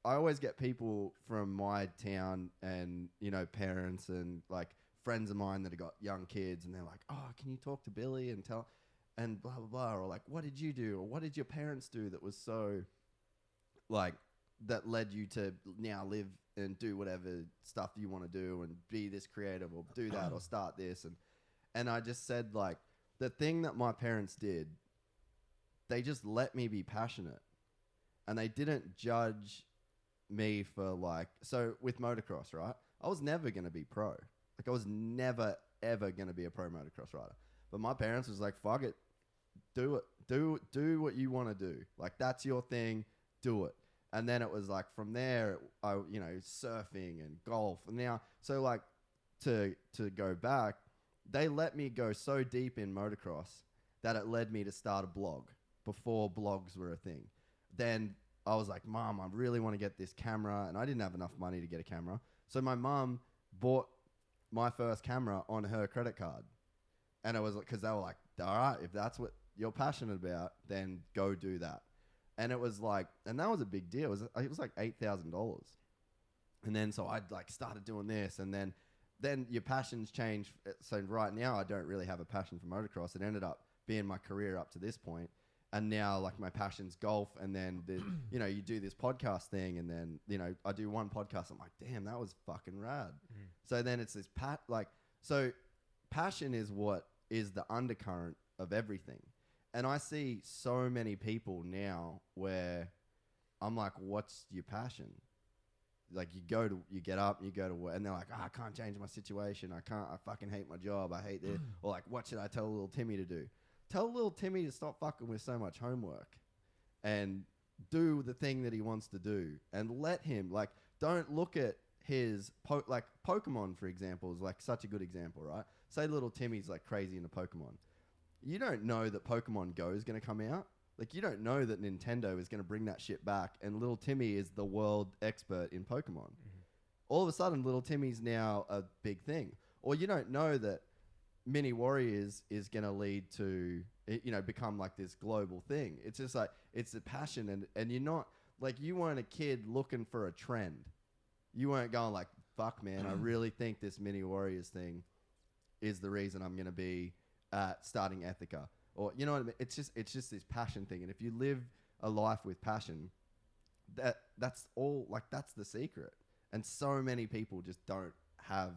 I always get people from my town and, parents and like friends of mine that have got young kids, and they're like, oh, can you talk to Billy and tell, and blah, blah, blah. Or like, what did you do? Or what did your parents do that was so like, that led you to now live and do whatever stuff you want to do and be this creative or do that or start this. And I just said, like, the thing that my parents did, they just let me be passionate, and they didn't judge me for like, so with motocross, right? I was never going to be pro. Like, I was never, ever going to be a pro motocross rider. But my parents was like, fuck it. Do it. Do what you want to do. Like, that's your thing. Do it. And then it was like from there, surfing and golf. And now, so like to go back, they let me go so deep in motocross that it led me to start a blog before blogs were a thing. Then I was like, Mom, I really want to get this camera. And I didn't have enough money to get a camera. So my mom bought my first camera on her credit card. And it was like, because they were like, all right, if that's what you're passionate about, then go do that. And it was like, and that was a big deal. It was like $8,000. And then so I like started doing this, and then your passions change. So right now I don't really have a passion for motocross. It ended up being my career up to this point. And now like my passion's golf. And then, you know, you do this podcast thing, and then, you know, I do one podcast. I'm like, damn, that was fucking rad. Mm-hmm. So then it's this so passion is what is the undercurrent of everything. And I see so many people now where I'm like, what's your passion? Like you get up and you go to work, and they're like, I can't change my situation. I fucking hate my job. I hate this. Or like, what should I tell little Timmy to do? Tell little Timmy to stop fucking with so much homework and do the thing that he wants to do, and let him, like, don't look at his, like Pokemon, for example, is like such a good example, right? Say little Timmy's like crazy into Pokemon. You don't know that Pokemon Go is going to come out. Like, you don't know that Nintendo is going to bring that shit back, and little Timmy is the world expert in Pokemon. Mm-hmm. All of a sudden, little Timmy's now a big thing. Or you don't know that Mini Warriors is going to lead to, you know, become like this global thing. It's just like, it's a passion, and you're not, like, you weren't a kid looking for a trend. You weren't going like, fuck, man, I really think this Mini Warriors thing is the reason I'm going to be starting Ethica. Or, you know what I mean? It's just this passion thing. And if you live a life with passion, that's all, like, that's the secret. And so many people just don't have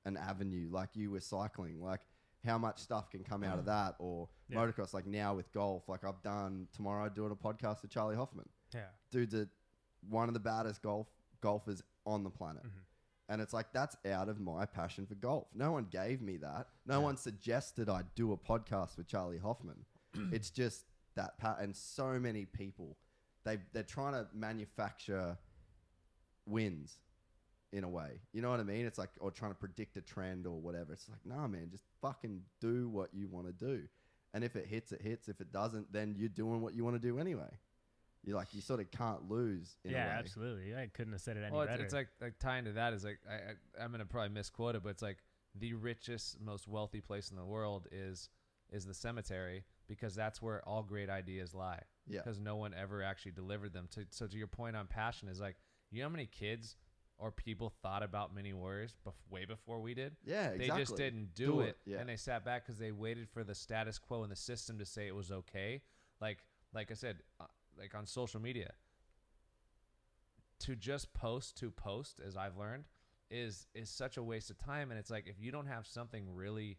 an avenue. Like you with cycling, like how much stuff can come out of that, or motocross, like now with golf. Like tomorrow I'm doing a podcast with Charlie Hoffman. Yeah. Dude's one of the baddest golfers on the planet. Mm-hmm. And it's like, that's out of my passion for golf. No one gave me that. No one suggested I do a podcast with Charlie Hoffman. It's just that and so many people, they're trying to manufacture wins in a way. You know what I mean? It's like, or trying to predict a trend or whatever. It's like, nah, man, just fucking do what you want to do. And if it hits, it hits. If it doesn't, then you're doing what you want to do anyway. You sort of can't lose in a way. Yeah, absolutely. I couldn't have said it any better. It's like tying to that is like, I'm going to probably misquote it, but it's like the richest, most wealthy place in the world is the cemetery, because that's where all great ideas lie. Yeah. Because no one ever actually delivered them. So to your point on passion is like, you know how many kids or people thought about Mini Warriors way before we did? Yeah, exactly. They just didn't do it. Yeah. And they sat back because they waited for the status quo in the system to say it was okay. Like I said, like on social media, to just post, as I've learned, is such a waste of time. And it's like, if you don't have something really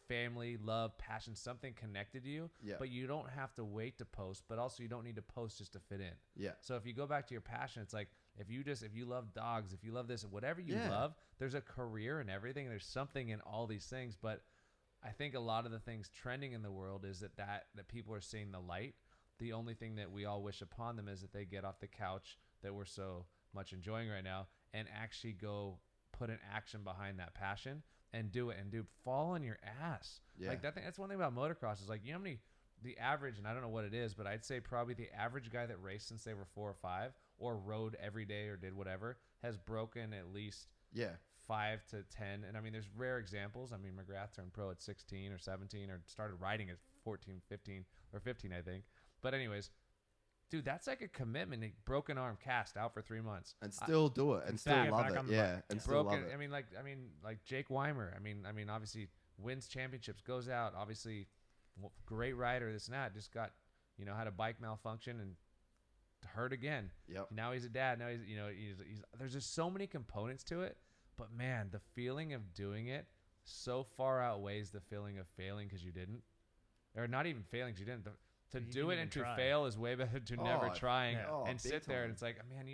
family, love, passion, something connected to you, but you don't have to wait to post, but also you don't need to post just to fit in. Yeah. So if you go back to your passion, it's like, if you love dogs, if you love this, whatever you love, there's a career in everything. There's something in all these things. But I think a lot of the things trending in the world is that people are seeing the light. The only thing that we all wish upon them is that they get off the couch that we're so much enjoying right now and actually go put an action behind that passion and do it. And dude, fall on your ass. Yeah. Like that's one thing about motocross is like, you know how many, the average, and I don't know what it is, but I'd say probably the average guy that raced since they were 4 or 5 or rode every day or did whatever has broken at least 5 to 10. And I mean, there's rare examples. I mean, McGrath turned pro at 16 or 17 or started riding at 14, 15 or 15, I think. But anyways, dude, that's like a commitment. A broken arm, cast, out for 3 months, and still do it, and still love it. Yeah, and still love it. I mean, like Jake Weimer. I mean, obviously wins championships, goes out. Obviously, great rider. This and that. Just got, had a bike malfunction and hurt again. Yep. Now he's a dad. Now he's there's just so many components to it. But man, the feeling of doing it so far outweighs the feeling of failing because you didn't, or not even failing because you didn't. To do it and to fail is way better than never trying and sit there. And it's like, man,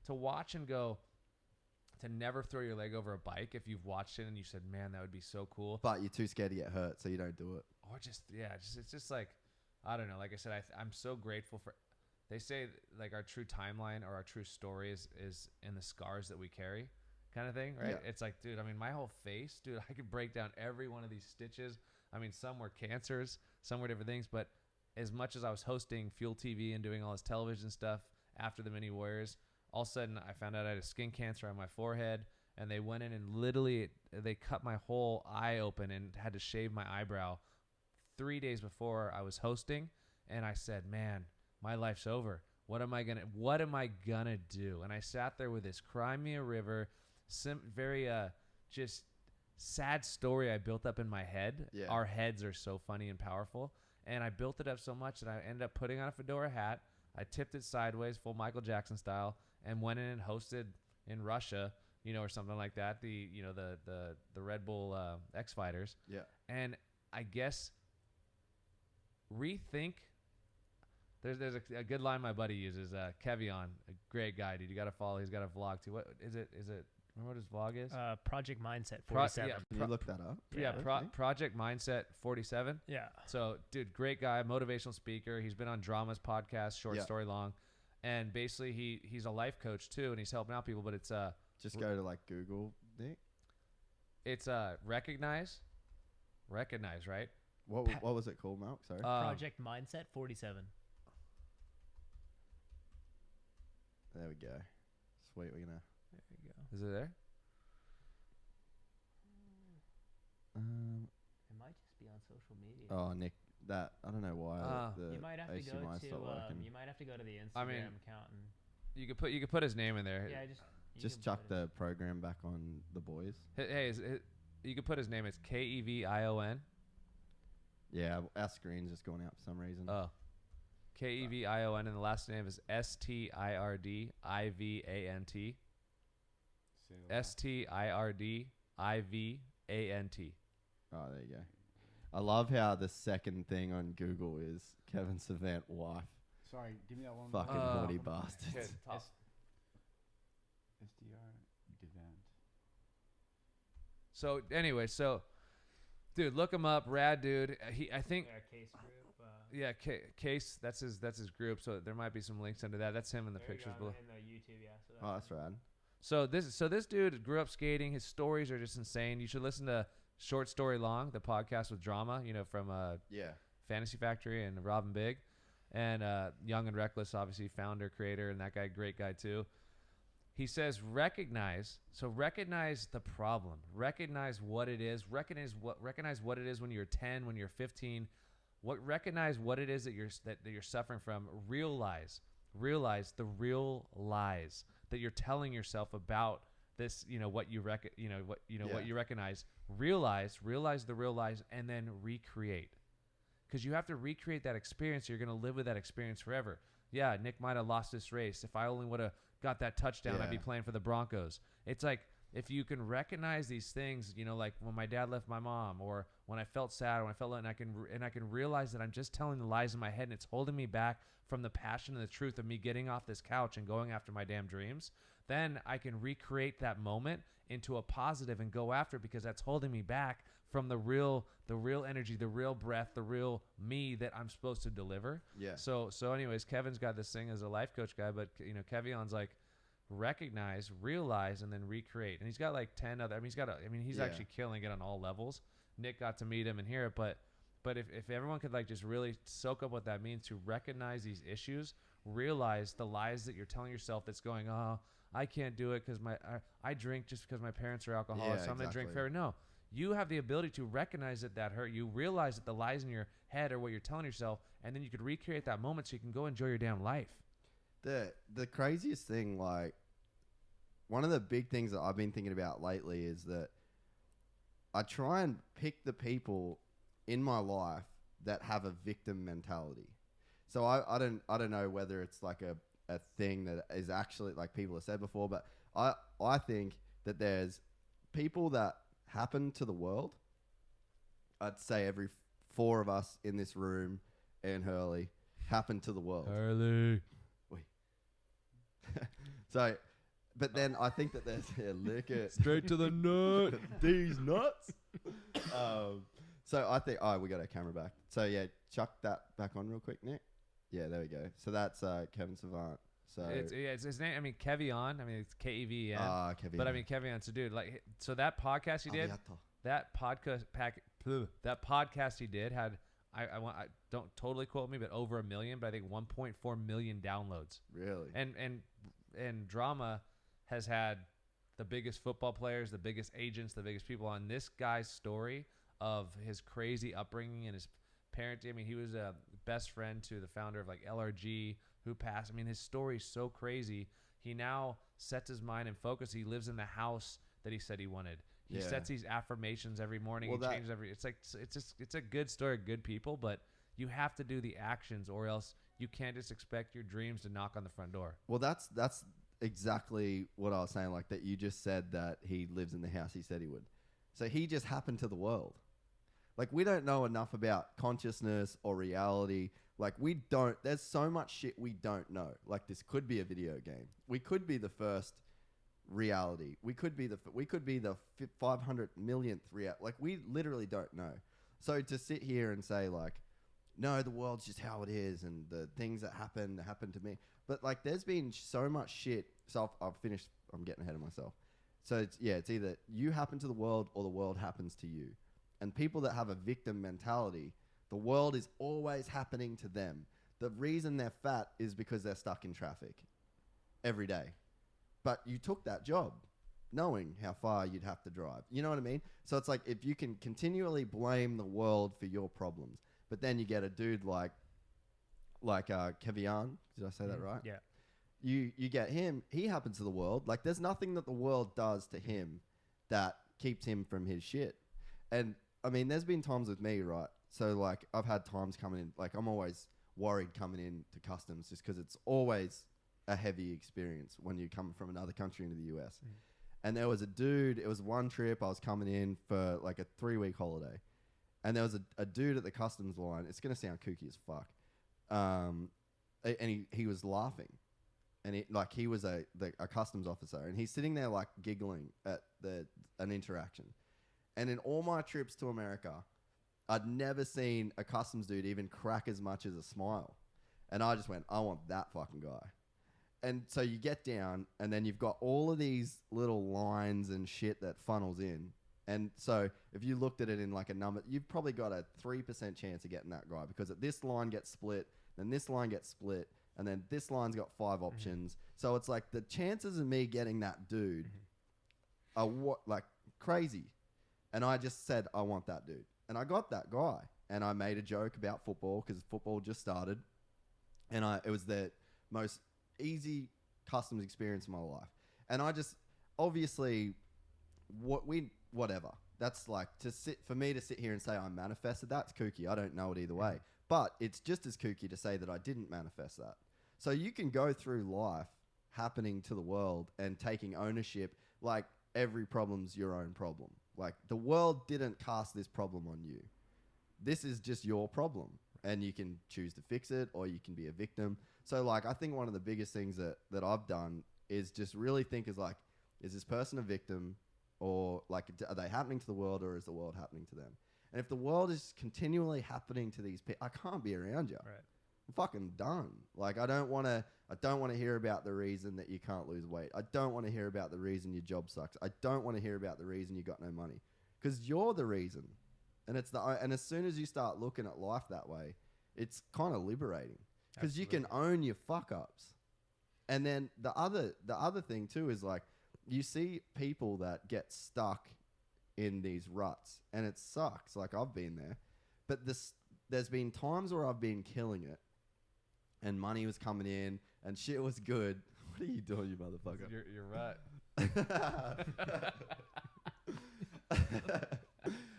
to watch and go, to never throw your leg over a bike if you've watched it and you said, man, that would be so cool. But you're too scared to get hurt, so you don't do it. Or it's just like, I don't know. Like I said, I'm so grateful for, they say like our true timeline or our true story is in the scars that we carry. kind of thing, right? Yeah. It's like, dude, I mean, my whole face, dude, I could break down every one of these stitches. I mean, some were cancers, some were different things, but as much as I was hosting Fuel TV and doing all this television stuff after the Mini Warriors, all of a sudden I found out I had a skin cancer on my forehead, and they went in and literally they cut my whole eye open and had to shave my eyebrow 3 days before I was hosting. And I said, man, my life's over. What am I gonna do? And I sat there with this Cry Me a River, very just sad story I built up in my head. Yeah. Our heads are so funny and powerful. And I built it up so much that I ended up putting on a fedora hat. I tipped it sideways, full Michael Jackson style, and went in and hosted in Russia, or something like that. The Red Bull X Fighters. Yeah. And I guess rethink. There's a good line my buddy uses. Kevion, a great guy, dude. You got to follow. He's got a vlog too. What is it? Remember what his vlog is? Project Mindset 47. Can you look that up? Project Mindset 47. Yeah. So, dude, great guy, motivational speaker. He's been on Drama's podcast, Short Story Long, and basically he's a life coach too, and he's helping out people. But it's just go to like Google, Nick. It's recognize, right? What was it called, Mark? Sorry. Project Mindset 47. There we go. Sweet, we're gonna. There you go. Is it there? It might just be on social media. Oh, Nick, that I don't know why. The you might have to go HDMI stopped working. to. You might have to go to the Instagram account and. You could put his name in there. Yeah, just chuck the program back on the boys. Hey, you could put his name. It's Kevion. Yeah, our screen's just going out for some reason. Oh. Kevion, and the last name is Stirdivant. Stirdivant. Oh, there you go. I love how the second thing on Google is Kevin Savant wife. Sorry, give me that one. Fucking naughty bastards. SDR Devant. So anyway, dude, look him up, rad dude. I think. Case group. Yeah, Case. That's his group. So there might be some links under that. That's him in the pictures below. In the YouTube, yeah. So Oh, that's rad. So this dude grew up skating. His stories are just insane. You should listen to Short Story Long, the podcast with Drama. From Fantasy Factory and Robin Big, and Young and Reckless, obviously founder, creator, and that guy, great guy too. He says recognize the problem, recognize what it is, recognize what it is when you're 10, when you're 15, recognize what it is that you're suffering from. Realize the real lies that you're telling yourself about this, what you what you recognize. Realize the real lies, and then recreate, because you have to recreate that experience. You're going to live with that experience forever. Yeah, Nick might have lost this race. If I only would have got that touchdown, I'd be playing for the Broncos. It's like, if you can recognize these things, like when my dad left my mom, or when I felt sad, or when I felt, and I can realize that I'm just telling the lies in my head, and it's holding me back from the passion and the truth of me getting off this couch and going after my damn dreams. Then I can recreate that moment into a positive and go after it, because that's holding me back from the real energy, the real breath, the real me that I'm supposed to deliver. Yeah. So anyways, Kevin's got this thing as a life coach guy, but Kevion's like, recognize, realize, and then recreate. And he's got like 10 other. He's actually killing it on all levels. Nick got to meet him and hear it, but if everyone could like just really soak up what that means, to recognize these issues, realize the lies that you're telling yourself that's going, oh, I can't do it because I drink just because my parents are alcoholics, so I'm gonna drink forever. No, you have the ability to recognize that hurt you, realize that the lies in your head are what you're telling yourself, and then you could recreate that moment so you can go enjoy your damn life. The craziest thing, like, one of the big things that I've been thinking about lately is that I try and pick the people in my life that have a victim mentality. So I don't know whether it's like a thing that is actually, like people have said before, but I think that there's people that happen to the world. I'd say every 4 of us in this room and Hurley happen to the world. Hurley. So, but then I think that there's lick it straight to the nut. These nuts. So I think we got our camera back. So yeah, chuck that back on real quick, Nick. Yeah, there we go. So that's Kevin Savant. So it's his name. I mean, Kevion. I mean, it's Keven. Kevin. But I mean, Kevion. So, dude, like, so that podcast he did, that podcast he did had, I don't totally quote me, but over 1 million, but I think 1.4 million downloads. Really? And Drama has had the biggest football players, the biggest agents, the biggest people on this guy's story of his crazy upbringing and his parenting. I mean, he was a best friend to the founder of like LRG who passed. I mean, his story is so crazy. He now sets his mind and focus. He lives in the house that he said he wanted. He sets these affirmations every morning. He changes it's a good story, good people, but you have to do the actions or else you can't just expect your dreams to knock on the front door. Well, that's exactly what I was saying. Like that, you just said that he lives in the house he said he would. So he just happened to the world. Like, we don't know enough about consciousness or reality. Like, there's so much shit we don't know. Like, this could be a video game. We could be the first reality. We could be the 500 millionth reality. Like, we literally don't know. So to sit here and say, like, no, the world's just how it is and the things that happen to me. But, like, there's been so much shit. So I've finished. I'm getting ahead of myself. So, it's either you happen to the world or the world happens to you. And people that have a victim mentality, the world is always happening to them. The reason they're fat is because they're stuck in traffic every day. But you took that job knowing how far you'd have to drive. You know what I mean? So it's like, if you can continually blame the world for your problems, but then you get a dude like Kevian. Did I say that right? Yeah. You get him. He happens to the world. Like, there's nothing that the world does to him that keeps him from his shit. And I mean, there's been times with me, right? So, like, I've had times coming in, like, I'm always worried coming in to customs just because it's always a heavy experience when you come from another country into the US. Mm. And there was a dude, it was one trip, I was coming in for like a 3-week holiday. And there was a dude at the customs line. It's going to sound kooky as fuck. And he was laughing. And he was a customs officer. And he's sitting there, like, giggling at an interaction. And in all my trips to America, I'd never seen a customs dude even crack as much as a smile. And I just went, I want that fucking guy. And so you get down, and then you've got all of these little lines and shit that funnels in. And so if you looked at it in like a number, you've probably got a 3% chance of getting that guy, because this line gets split, then this line gets split, and then this line's got 5 options. Mm-hmm. So it's like the chances of me getting that dude are crazy. And I just said, I want that dude. And I got that guy. And I made a joke about football because football just started. And it was the most easy customs experience of my life. And I just, obviously, whatever. That's like, for me to sit here and say I manifested that's kooky. I don't know it either way. But it's just as kooky to say that I didn't manifest that. So you can go through life happening to the world and taking ownership, like every problem's your own problem. Like, the world didn't cast this problem on you. This is just your problem. And you can choose to fix it, or you can be a victim. So, like, I think one of the biggest things that I've done is just really think is like, is this person a victim, or like, are they happening to the world, or is the world happening to them? And if the world is continually happening to these people, I can't be around you. Right. I'm fucking done. Like, I don't want to hear about the reason that you can't lose weight. I don't want to hear about the reason your job sucks. I don't want to hear about the reason you got no money, because you're the reason. And and as soon as you start looking at life that way, it's kind of liberating, because you can own your fuck ups. And then the other thing too is, like, you see people that get stuck in these ruts, and it sucks. Like, I've been there, but there's been times where I've been killing it, and money was coming in, and shit was good. What are you doing, you motherfucker? You're right.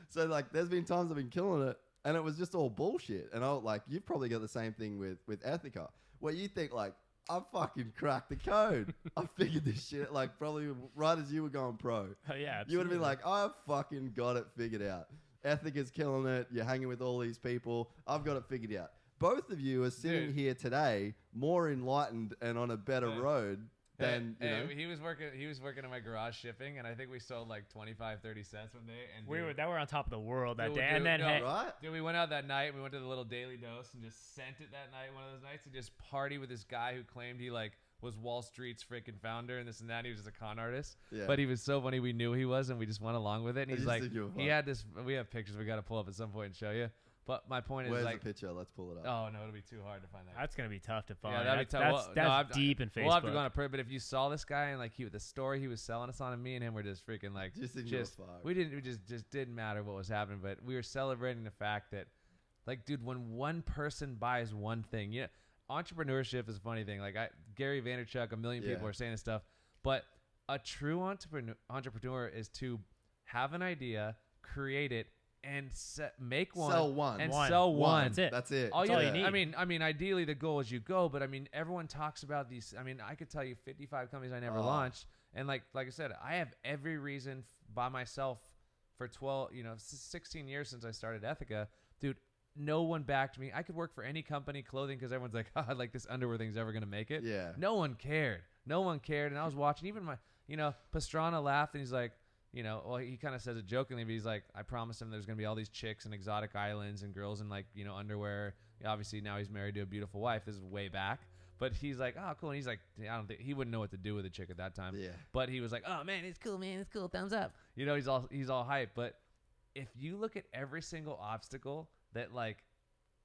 So, like, there's been times I've been killing it, and it was just all bullshit. And you've probably got the same thing with Ethica, where you think, like, I fucking cracked the code. I figured this shit, like, probably right as you were going pro. Oh, yeah, absolutely. You would have been like, I fucking got it figured out. Ethica's killing it. You're hanging with all these people. I've got it figured out. Both of you are sitting here today more enlightened and on a better road than, you know. He was working in my garage shipping, and I think we sold like 25, 30 cents one day. And we were on top of the world that day. Right? Dude, we went out that night. We went to the little Daily Dose and just sent it that night, one of those nights, and just party with this guy who claimed he, like, was Wall Street's freaking founder and this and that. He was just a con artist. Yeah. But he was so funny. We knew he was, and we just went along with it. And I he's just like, think you were he fun. had this. We have pictures we got to pull up at some point and show you. But my point is Where's like, the picture? Let's pull it up. oh no, it'll be too hard to find that. That's gonna be tough to find. Yeah, that'd be tough. That's, Well, that's no, deep in Facebook. We'll have to go on a prayer. But if you saw this guy and like the story he was selling us on, and me and him were just freaking like, Just think you were fucked. we just didn't matter what was happening. But we were celebrating the fact that, like, dude, when one person buys one thing, you know, entrepreneurship is a funny thing. Like Gary Vaynerchuk, a million people are saying this stuff, but a true entrepreneur is to have an idea, create it, and make one, Sell one. and One. sell one. That's it. That's it. All That's all you you need. I mean, ideally the goal is you go, but I mean, everyone talks about these. I mean, I could tell you 55 companies I never launched, and like I said, I have every reason by myself for 16 years since I started Ethica, dude. No one backed me. I could work for any company, clothing, because everyone's like, oh, like this underwear thing's ever gonna make it. Yeah. No one cared. And I was watching. Even my, Pastrana laughed, and he's like, well, he kind of says it jokingly, but he's like, I promised him there's going to be all these chicks in exotic islands and girls in like, underwear. Obviously now he's married to a beautiful wife. This is way back. But he's like, oh, cool. And he's like, I don't think he wouldn't know what to do with a chick at that time. Yeah. But he was like, oh man, it's cool, man. It's cool. Thumbs up. He's all hype. But if you look at every single obstacle that like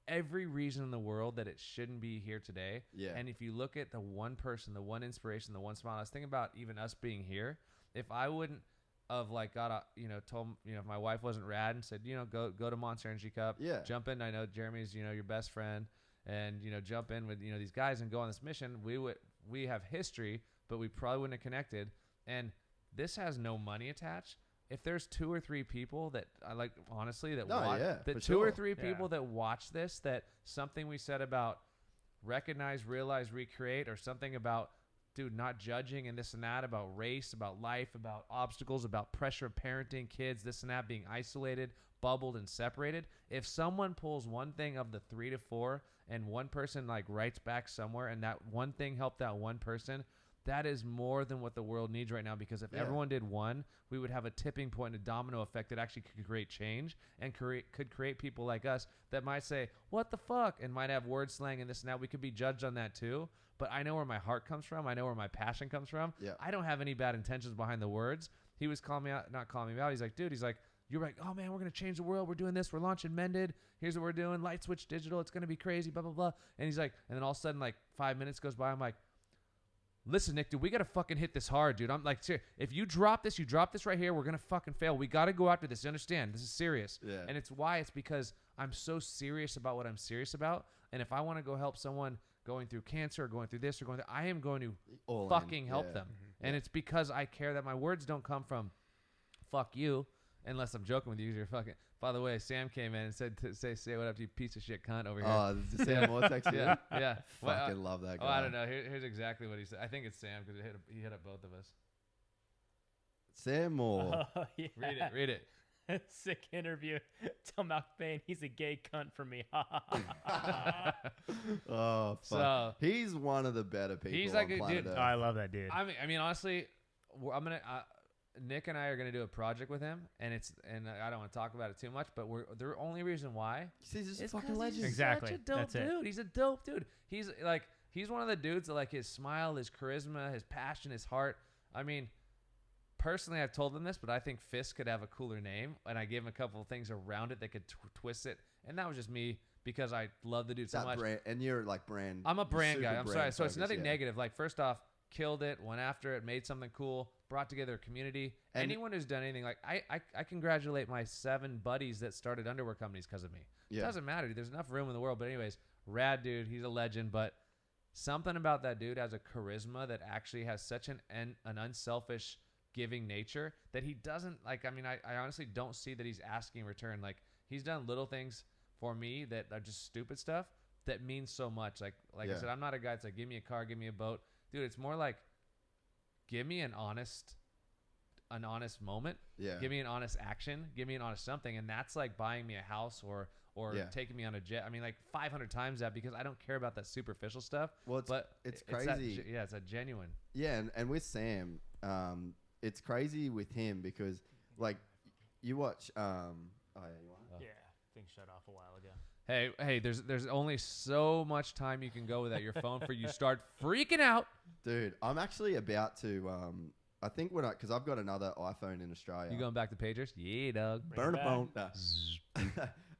every reason in the world that it shouldn't be here today. Yeah. And if you look at the one person, the one inspiration, the one smile, I was thinking about even us being here. If I wouldn't of like told if my wife wasn't rad and said go to Monster Energy Cup, jump in. I know Jeremy's your best friend, and jump in with these guys and go on this mission. We have history, but we probably wouldn't have connected. And this has no money attached. If there's 2 or 3 people that I like honestly that watch, 2 or 3 people that watch this, that something we said about recognize, realize, recreate, or something about not judging and this and that, about race, about life, about obstacles, about pressure of parenting, kids, this and that, being isolated, bubbled, and separated. If someone pulls one thing of the 3 to 4 and one person like writes back somewhere and that one thing helped that one person, that is more than what the world needs right now, because if everyone did one, we would have a tipping point, a domino effect that actually could create change and could create people like us that might say, what the fuck? And might have word slang and this and that. We could be judged on that too. But I know where my heart comes from. I know where my passion comes from. Yeah. I don't have any bad intentions behind the words. He was calling me out, not calling me out. He's like, dude, you're like, oh man, we're going to change the world. We're doing this. We're launching Mended. Here's what we're doing. Light Switch Digital. It's going to be crazy, blah, blah, blah. And he's like, and then all of a sudden, like 5 minutes goes by. I'm like, listen, Nick, dude, we got to fucking hit this hard, dude. I'm like, if you drop this right here, we're going to fucking fail. We got to go after this. You understand? This is serious. Yeah. And it's because I'm so serious about what I'm serious about. And if I want to go help someone going through cancer or going through this or going through, I am going to fucking help them. Mm-hmm. And it's because I care that my words don't come from fuck you, unless I'm joking with you. You're fucking. By the way, Sam came in and said to say what up to you, piece of shit cunt over here. Oh, this is Sam Moore text you? Yeah. Fucking love that guy. Oh, I don't know. Here's exactly what he said. I think it's Sam because he hit up both of us. Sam Moore. Oh, yeah. Read it. Sick interview. Tell Malcolm Payne he's a gay cunt for me. Oh, fuck. So, he's one of the better people. He's like a dude. Oh, I love that dude. I mean, honestly, Nick and I are gonna do a project with him, and I don't want to talk about it too much, but the only reason why he's just fucking legend. Exactly. Such a dope That's dude. It. He's a dope dude. He's one of the dudes that like his smile, his charisma, his passion, his heart. I mean, personally, I've told him this, but I think Fist could have a cooler name, and I gave him a couple of things around it that could twist it, and that was just me because I love the dude so much. Brand, and you're like brand. I'm a brand guy. I'm sorry. So it's nothing yeah. negative. Like, first off, killed it, went after it, made something cool, brought together a community. And anyone who's done anything, like I congratulate my 7 buddies that started underwear companies because of me. Yeah. It doesn't matter. There's enough room in the world. But anyways, rad dude. He's a legend. But something about that dude has a charisma that actually has such an unselfish, giving nature that he doesn't like. I mean, I honestly don't see that he's asking in return. Like, he's done little things for me that are just stupid stuff that means so much. Like I said, I'm not a guy that's like, give me a car, give me a boat. Dude, it's more like, give me an honest moment. Yeah. Give me an honest action. Give me an honest something. And that's like buying me a house or taking me on a jet. I mean, like 500 times that, because I don't care about that superficial stuff. Well, it's crazy. It's a genuine. Yeah. And with Sam, it's crazy with him because like you watch, you want it? Yeah. Thing shut off a while ago. Hey, there's only so much time you can go without your phone for you start freaking out. Dude, I'm actually about to. I think because I've got another iPhone in Australia. You going back to pagers? Yeah, dog. Burn a it phone.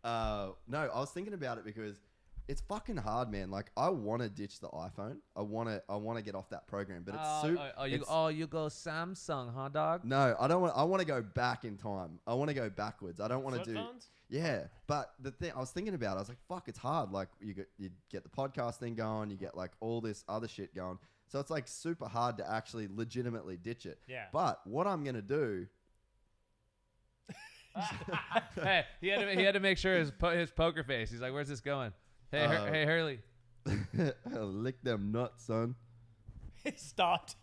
No, I was thinking about it because it's fucking hard, man. Like, I want to ditch the iPhone. I want to get off that program, but it's super. You go Samsung, huh, dog? No, I don't want. I want to go back in time. I want to go backwards. I don't want to Flip do. phones? Yeah, but the thing I was thinking about, I was like, fuck, it's hard. Like, you get the podcast thing going, you get like all this other shit going. So it's like super hard to actually legitimately ditch it. Yeah. But what I'm gonna do. Hey, he had to make sure his poker face. He's like, "Where's this going?" Hey, hey, Hurley. Lick them nuts, son. He stopped.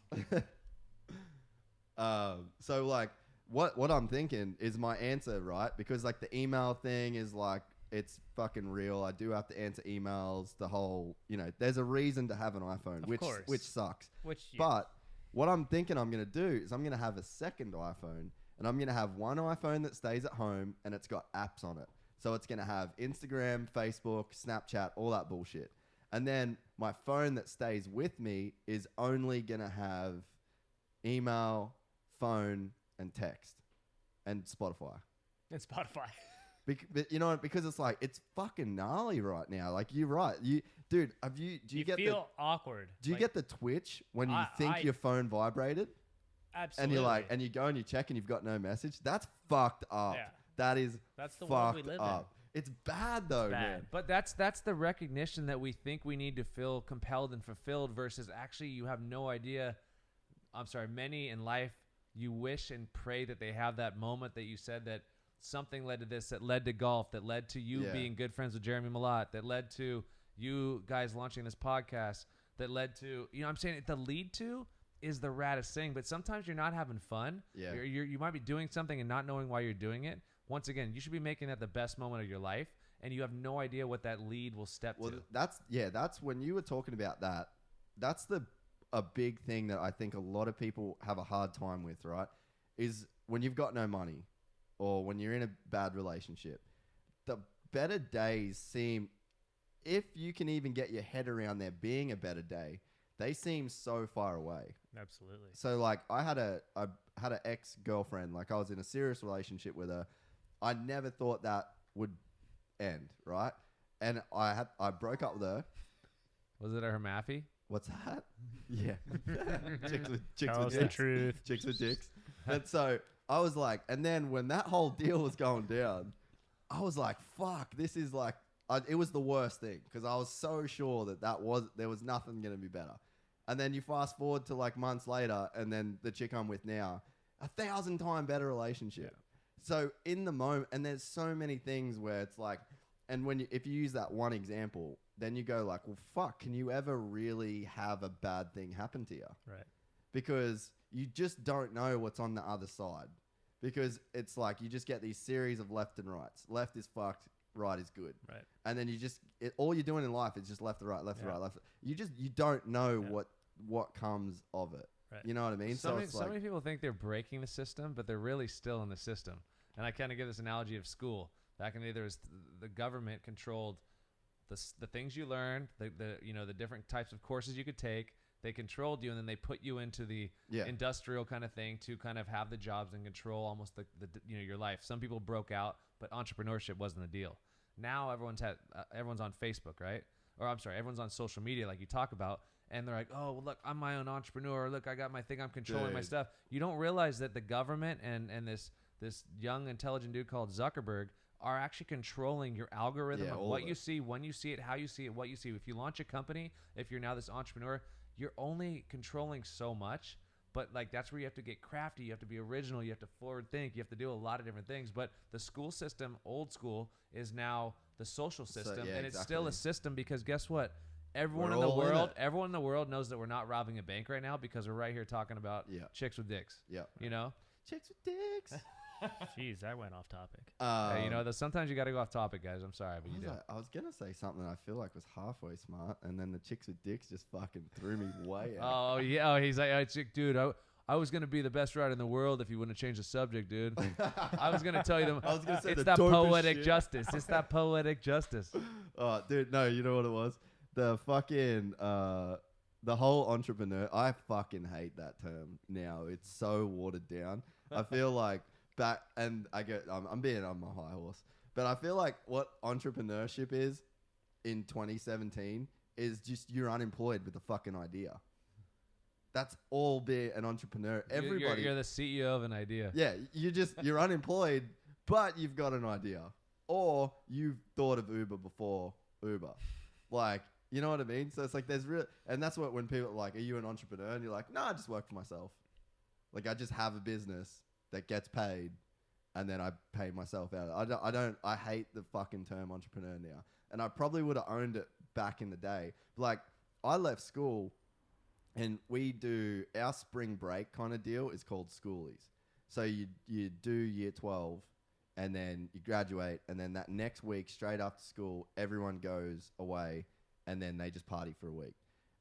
So like, what I'm thinking is my answer, right? Because like the email thing is like, it's fucking real. I do have to answer emails. The whole, there's a reason to have an iPhone, which sucks. But what I'm thinking I'm gonna do is I'm gonna have a second iPhone, and I'm gonna have one iPhone that stays at home and it's got apps on it. So it's gonna have Instagram, Facebook, Snapchat, all that bullshit. And then my phone that stays with me is only gonna have email, phone, and text, and Spotify. And Spotify. But you know what? Because it's like, it's fucking gnarly right now. Like, you're right. Do you get feel awkward? Do you get the twitch when you think your phone vibrated? Absolutely. And you're like, and you go and you check and you've got no message? That's fucked up. Yeah. That's the world we fucked live up. It's bad though, man. But that's the recognition that we think we need to feel compelled and fulfilled versus actually you have no idea. I'm sorry, many in life, you wish and pray that they have that moment that you said that something led to this, that led to golf, that led to you being good friends with Jeremy Mullets, that led to you guys launching this podcast, that led to, I'm saying the lead to is the raddest thing, but sometimes you're not having fun. Yeah. You might be doing something and not knowing why you're doing it. Once again, you should be making that the best moment of your life, and you have no idea what that lead will step to. That's when you were talking about that. That's a big thing that I think a lot of people have a hard time with, right? Is when you've got no money or when you're in a bad relationship, the better days seem, if you can even get your head around there being a better day, they seem so far away. Absolutely. So like I had an ex-girlfriend, like I was in a serious relationship with her. I never thought that would end, right? And I broke up with her. Was it her Maffy? What's that? Yeah. Chicks with Tell us dicks. the truth. Chicks with dicks. And so I was like, and then when that whole deal was going down, I was like, fuck, this is like, it was the worst thing because I was so sure that there was nothing going to be better. And then you fast forward to like months later, and then the chick I'm with now, 1,000 times better relationship. Yeah. So in the moment, and there's so many things where it's like, and if you use that one example, then you go like, well, fuck, can you ever really have a bad thing happen to you? Right. Because you just don't know what's on the other side. Because it's like you just get these series of left and rights. Left is fucked, right is good. Right. And then all you're doing in life is just left to right, left to right, left. You don't know what comes of it. Right. You know what I mean? So many people think they're breaking the system, but they're really still in the system. And I kind of give this analogy of school. Back in the day, there was the government controlled the things you learned, the different types of courses you could take. They controlled you, and then they put you into the industrial kind of thing to kind of have the jobs and control almost the your life. Some people broke out, but entrepreneurship wasn't the deal. Now everyone's on Facebook, right? Or I'm sorry, everyone's on social media, like you talk about, and they're like, oh, well, look, I'm my own entrepreneur. Look, I got my thing. I'm controlling my stuff. You don't realize that the government and this young intelligent dude called Zuckerberg are actually controlling your algorithm of what you see, when you see it, how you see it, what you see. If you launch a company, if you're now this entrepreneur, you're only controlling so much, but like that's where you have to get crafty. You have to be original. You have to forward think. You have to do a lot of different things. But the school system, old school, is now the social system, and it's still a system because guess what? Everyone in the world knows that we're not robbing a bank right now because we're right here talking about chicks with dicks. Yeah, chicks with dicks. Jeez, that went off topic. Sometimes you got to go off topic, guys. I'm sorry, but you do. I was gonna say something I feel like was halfway smart, and then the chicks with dicks just fucking threw me way out. Oh yeah, he's like, dude, I was gonna be the best writer in the world if you wouldn't have changed the subject, dude. I was gonna tell you I was gonna say it's that poetic justice. It's that poetic justice. Oh, dude, no, you know what it was? The fucking the whole entrepreneur, I fucking hate that term now. It's so watered down. I feel like I'm being on my high horse, but I feel like what entrepreneurship is in 2017 is just you're unemployed with a fucking idea. That's all being an entrepreneur. Everybody, you're the CEO of an idea. Yeah, you're unemployed, but you've got an idea, or you've thought of Uber before Uber, like. You know what I mean? So it's like and that's what when people are like, are you an entrepreneur? And you're like, no, I just work for myself. Like I just have a business that gets paid and then I pay myself out. I hate the fucking term entrepreneur now. And I probably would have owned it back in the day. Like I left school and we do our spring break kind of deal is called schoolies. So you do year 12 and then you graduate and then that next week straight after school, everyone goes away. And then they just party for a week.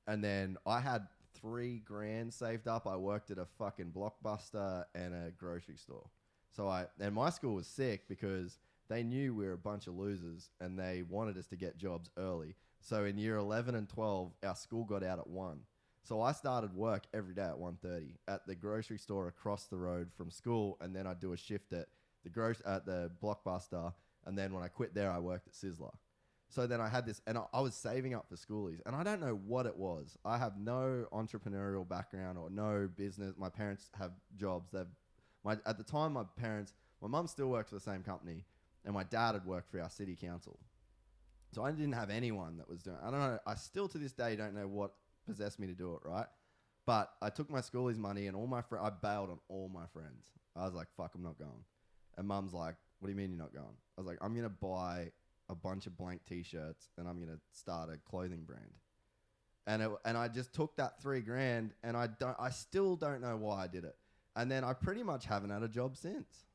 And then I had $3,000 saved up. I worked at a fucking Blockbuster and a grocery store. And my school was sick because they knew we were a bunch of losers and they wanted us to get jobs early. So in year 11 and 12, our school got out at 1. So I started work every day at 1:30 at the grocery store across the road from school. And then I'd do a shift at the Blockbuster. And then when I quit there, I worked at Sizzler. So then I had this, and I was saving up for schoolies, and I don't know what it was. I have no entrepreneurial background or no business. My parents have jobs. At the time, my mum still works for the same company, and my dad had worked for our city council. So I didn't have anyone that was doing it. I don't know. I still to this day don't know what possessed me to do it, right? But I took my schoolies money, and I bailed on all my friends. I was like, fuck, I'm not going. And mum's like, what do you mean you're not going? I was like, I'm going to buy a bunch of blank t-shirts and I'm going to start a clothing brand. And I just took that $3,000 and I still don't know why I did it. And then I pretty much haven't had a job since.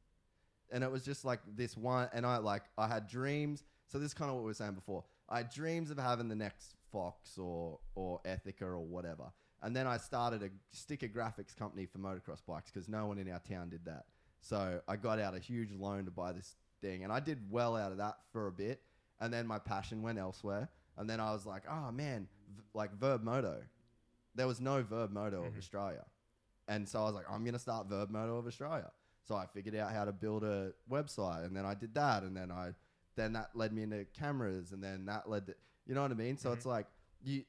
And it was just like this one, and I had dreams. So this is kind of what we were saying before. I had dreams of having the next Fox or Ethica or whatever. And then I started a sticker graphics company for motocross bikes because no one in our town did that. So I got out a huge loan to buy this thing, and I did well out of that for a bit, and then my passion went elsewhere, and then I was like, oh man, like Verb Moto. There was no Verb Moto of Australia, and so I was like, I'm gonna start Verb Moto of Australia. So I figured out how to build a website, and then I did that, and then that led me into cameras, and then that led to, you know what I mean? So it's like it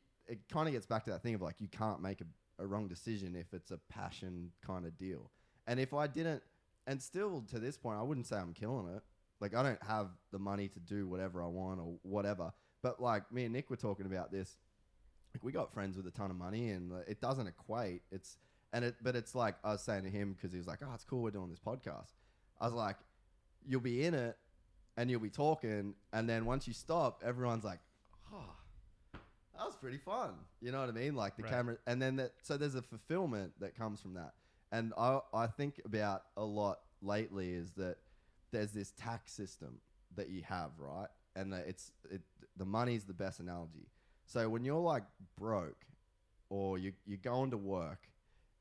kind of gets back to that thing of like you can't make a wrong decision if it's a passion kind of deal, and if I didn't. And still, to this point, I wouldn't say I'm killing it. Like, I don't have the money to do whatever I want or whatever. But, like, me and Nick were talking about this. Like, we got friends with a ton of money, and it doesn't equate. But it's like, I was saying to him, because he was like, oh, it's cool we're doing this podcast. I was like, you'll be in it, and you'll be talking, and then once you stop, everyone's like, oh, that was pretty fun. You know what I mean? Like, the camera. And then, so there's a fulfillment that comes from that. And I think about a lot lately is that there's this tax system that you have, right? And the money's the best analogy. So when you're like broke or you're going to work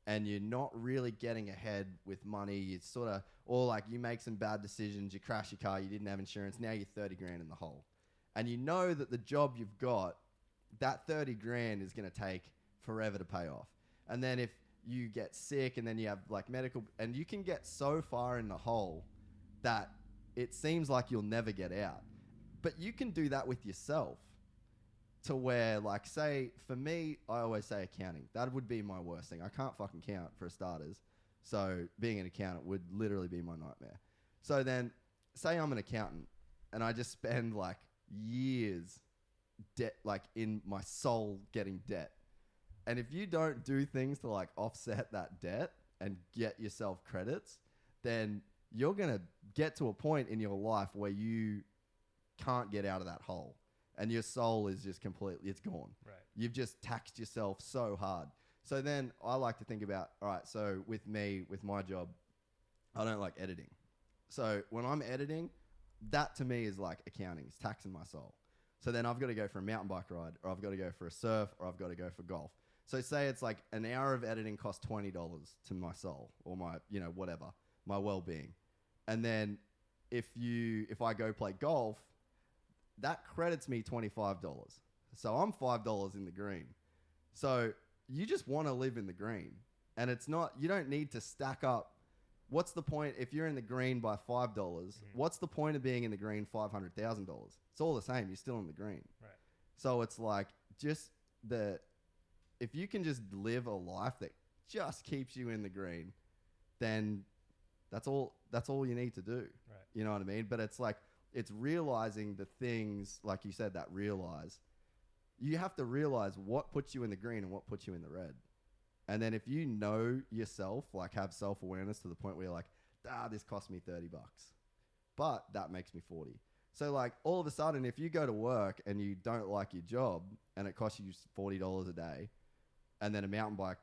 and you're not really getting ahead with money, you sort of, or like you make some bad decisions, you crash your car, you didn't have insurance, now you're 30 grand in the hole. And you know that the job you've got, that 30 grand is going to take forever to pay off. And then if you get sick and then you have like medical, and you can get so far in the hole that it seems like you'll never get out. But you can do that with yourself to where, like, say, for me, I always say accounting. That would be my worst thing. I can't fucking count for starters. So being an accountant would literally be my nightmare. So then say I'm an accountant and I just spend like years debt, like in my soul getting debt. And if you don't do things to like offset that debt and get yourself credits, then you're going to get to a point in your life where you can't get out of that hole. And your soul is just completely, it's gone. Right. You've just taxed yourself so hard. So then I like to think about, all right, so with me, with my job, I don't like editing. So when I'm editing, that to me is like accounting. It's taxing my soul. So then I've got to go for a mountain bike ride, or I've got to go for a surf, or I've got to go for golf. So say it's like an hour of editing costs $20 to my soul or my, you know, whatever, my well-being. And then if I go play golf, that credits me $25. So I'm $5 in the green. So you just want to live in the green. And it's not, you don't need to stack up. What's the point if you're in the green by $5? What's the point of being in the green $500,000? It's all the same. You're still in the green. Right. So it's like just if you can just live a life that just keeps you in the green, then that's all you need to do. Right. You know what I mean? But it's like, it's realizing the things, like you said, that realize. You have to realize what puts you in the green and what puts you in the red. And then if you know yourself, like have self-awareness to the point where you're like, this cost me $30, but that makes me 40. So like all of a sudden, if you go to work and you don't like your job and it costs you $40 a day, and then a mountain bike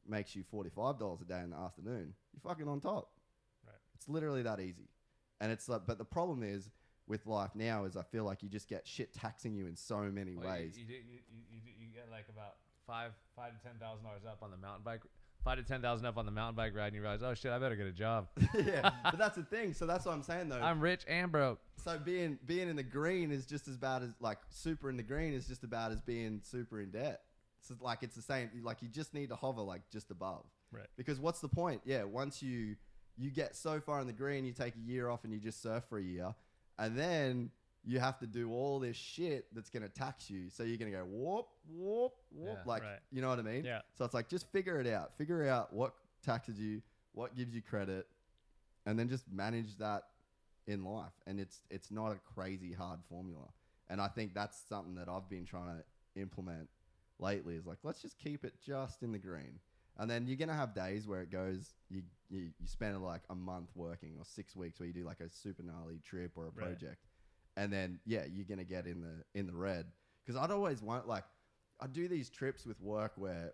makes you $45 a day in the afternoon, you're fucking on top. Right. It's literally that easy. And it's like, but the problem is with life now is I feel like you just get shit taxing you in so many ways. You get like about $5,000 to $10,000 up on the mountain bike, $5,000 to $10,000 up on the mountain bike ride, and you realize, oh shit, I better get a job. Yeah, but that's the thing. So that's what I'm saying though. I'm rich and broke. So being in the green is just as bad as like super in the green is just about as being super in debt. So like it's the same. Like you just need to hover like just above. Right. Because what's the point? Yeah, once you get so far in the green, you take a year off and you just surf for a year, and then you have to do all this shit that's going to tax you. So you're going to go whoop, whoop, whoop. Yeah. Like, Right. you know what I mean? Yeah. So it's like, just figure it out. Figure out what taxes you, what gives you credit, and then just manage that in life. And it's not a crazy hard formula. And I think that's something that I've been trying to implement lately is like, let's just keep it just in the green. And then you're going to have days where it goes, you spend like a month working or 6 weeks where you do like a super gnarly trip or a project. Right. And then, yeah, you're going to get in the red. Because I'd always want, like, I'd do these trips with work where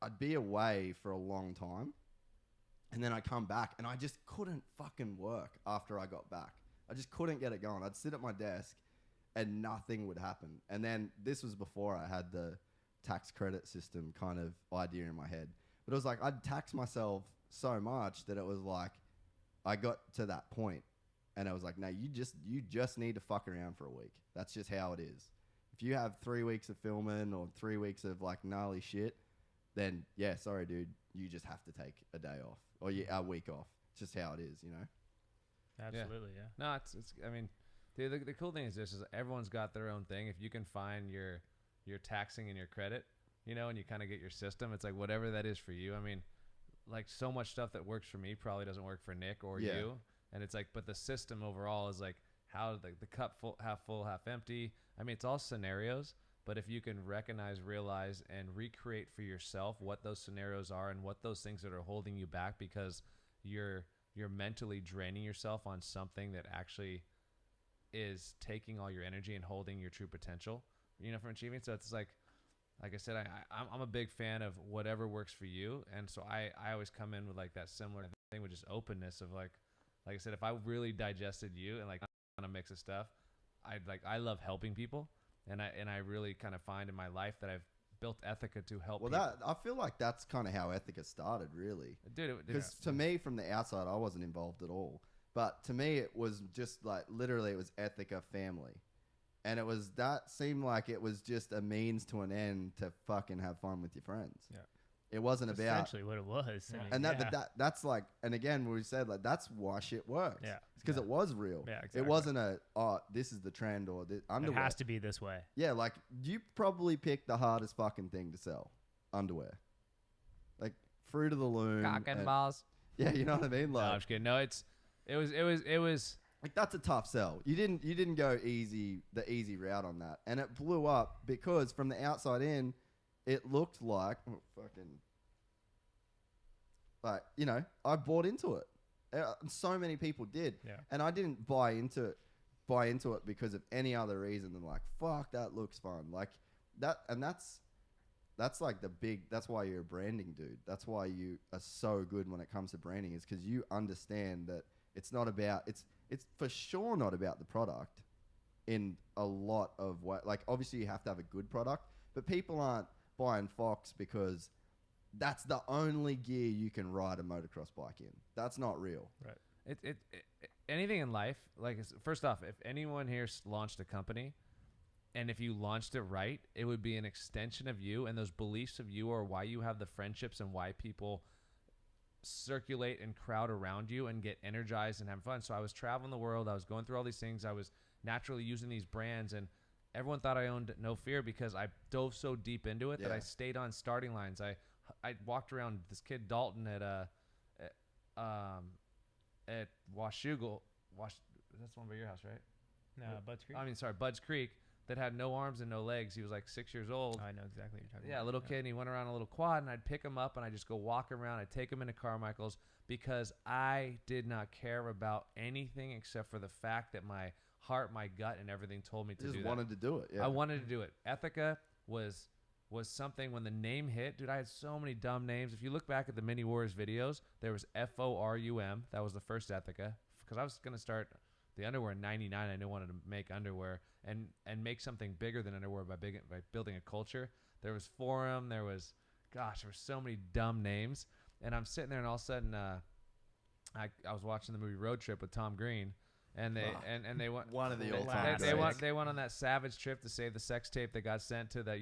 I'd be away for a long time. And then I come back and I just couldn't fucking work after I got back. I just couldn't get it going. I'd sit at my desk and nothing would happen. And then this was before I had the tax credit system kind of idea in my head. But it was like, I'd tax myself so much that it was like, I got to that point. And I was like, no, you just need to fuck around for a week. That's just how it is. If you have 3 weeks of filming or 3 weeks of like gnarly shit, then yeah, sorry, dude, you just have to take a day off or a week off. It's just how it is, you know? Absolutely, yeah. No, it's I mean, dude, the cool thing is this is everyone's got their own thing. If you can find your taxing and your credit, you know, and you kind of get your system, it's like whatever that is for you. I mean, like so much stuff that works for me probably doesn't work for Nick or you. And it's like, but the system overall is like how the cup full, half empty. I mean, it's all scenarios, but if you can recognize, realize, and recreate for yourself what those scenarios are and what those things that are holding you back because you're mentally draining yourself on something that actually is taking all your energy and holding your true potential, you know, from achieving. So it's like I said, I'm a big fan of whatever works for you. And so I always come in with like that similar thing with just openness of like I said, if I really digested you and like on a mix of stuff, I love helping people. And I really kind of find in my life that I've built Ethica to help people. I feel like that's kind of how Ethica started, really. Dude, because to me, from the outside, I wasn't involved at all. But to me, it was just like, literally, it was Ethica family. And that seemed like it was just a means to an end to fucking have fun with your friends. Yeah. It wasn't about essentially what it was. Yeah. I mean, and yeah. that's like, and again, we said like that's why shit works. Yeah. It's because it was real. Yeah, exactly. It wasn't this is the trend or this underwear. It has to be this way. Yeah, like you probably picked the hardest fucking thing to sell, underwear. Like Fruit of the Loom. Cock and balls. Yeah, you know what I mean. Like, No, I'm just kidding. No, it was. Like that's a tough sell. You didn't go the easy route on that, and it blew up because from the outside in, it looked like you know, I bought into it. So many people did, Yeah. and I didn't buy into it because of any other reason than like, fuck, that looks fun, like that, and that's like that's why you're a branding dude. That's why you are so good when it comes to branding, is because you understand that it's not about it's for sure not about the product in a lot of way. Like obviously you have to have a good product, but people aren't buying Fox because that's the only gear you can ride a motocross bike in. That's not real. Right. Anything in life, like first off, if anyone here launched a company, And if you launched it right, it would be an extension of you, and those beliefs of you are why you have the friendships and why people circulate and crowd around you and get energized and have fun. So I was traveling the world. I was going through all these things. I was naturally using these brands, and everyone thought I owned No Fear because I dove so deep into it that I stayed on starting lines. I walked around this kid Dalton at Washougal. That's one by your house, right? No, Bud's Creek. I mean, sorry, Bud's Creek, that had no arms and no legs. He was like 6 years old. I know exactly what you're talking about. Yeah, a little kid, and he went around a little quad, and I'd pick him up, and I'd just go walk around. I'd take him into Carmichael's because I did not care about anything except for the fact that my heart, my gut, and everything told me to do that. Just wanted to do it. Yeah. I wanted to do it. Ethica was something when the name hit. Dude, I had so many dumb names. If you look back at the Mini Wars videos, there was Forum. That was the first Ethica because I was going to start the underwear in 99. I knew I wanted to make underwear and make something bigger than underwear by building a culture. There was Forum. There were so many dumb names. And I'm sitting there, and all of a sudden, I was watching the movie Road Trip with Tom Green, and they went one of the old time. They went on that savage trip to save the sex tape that got sent to the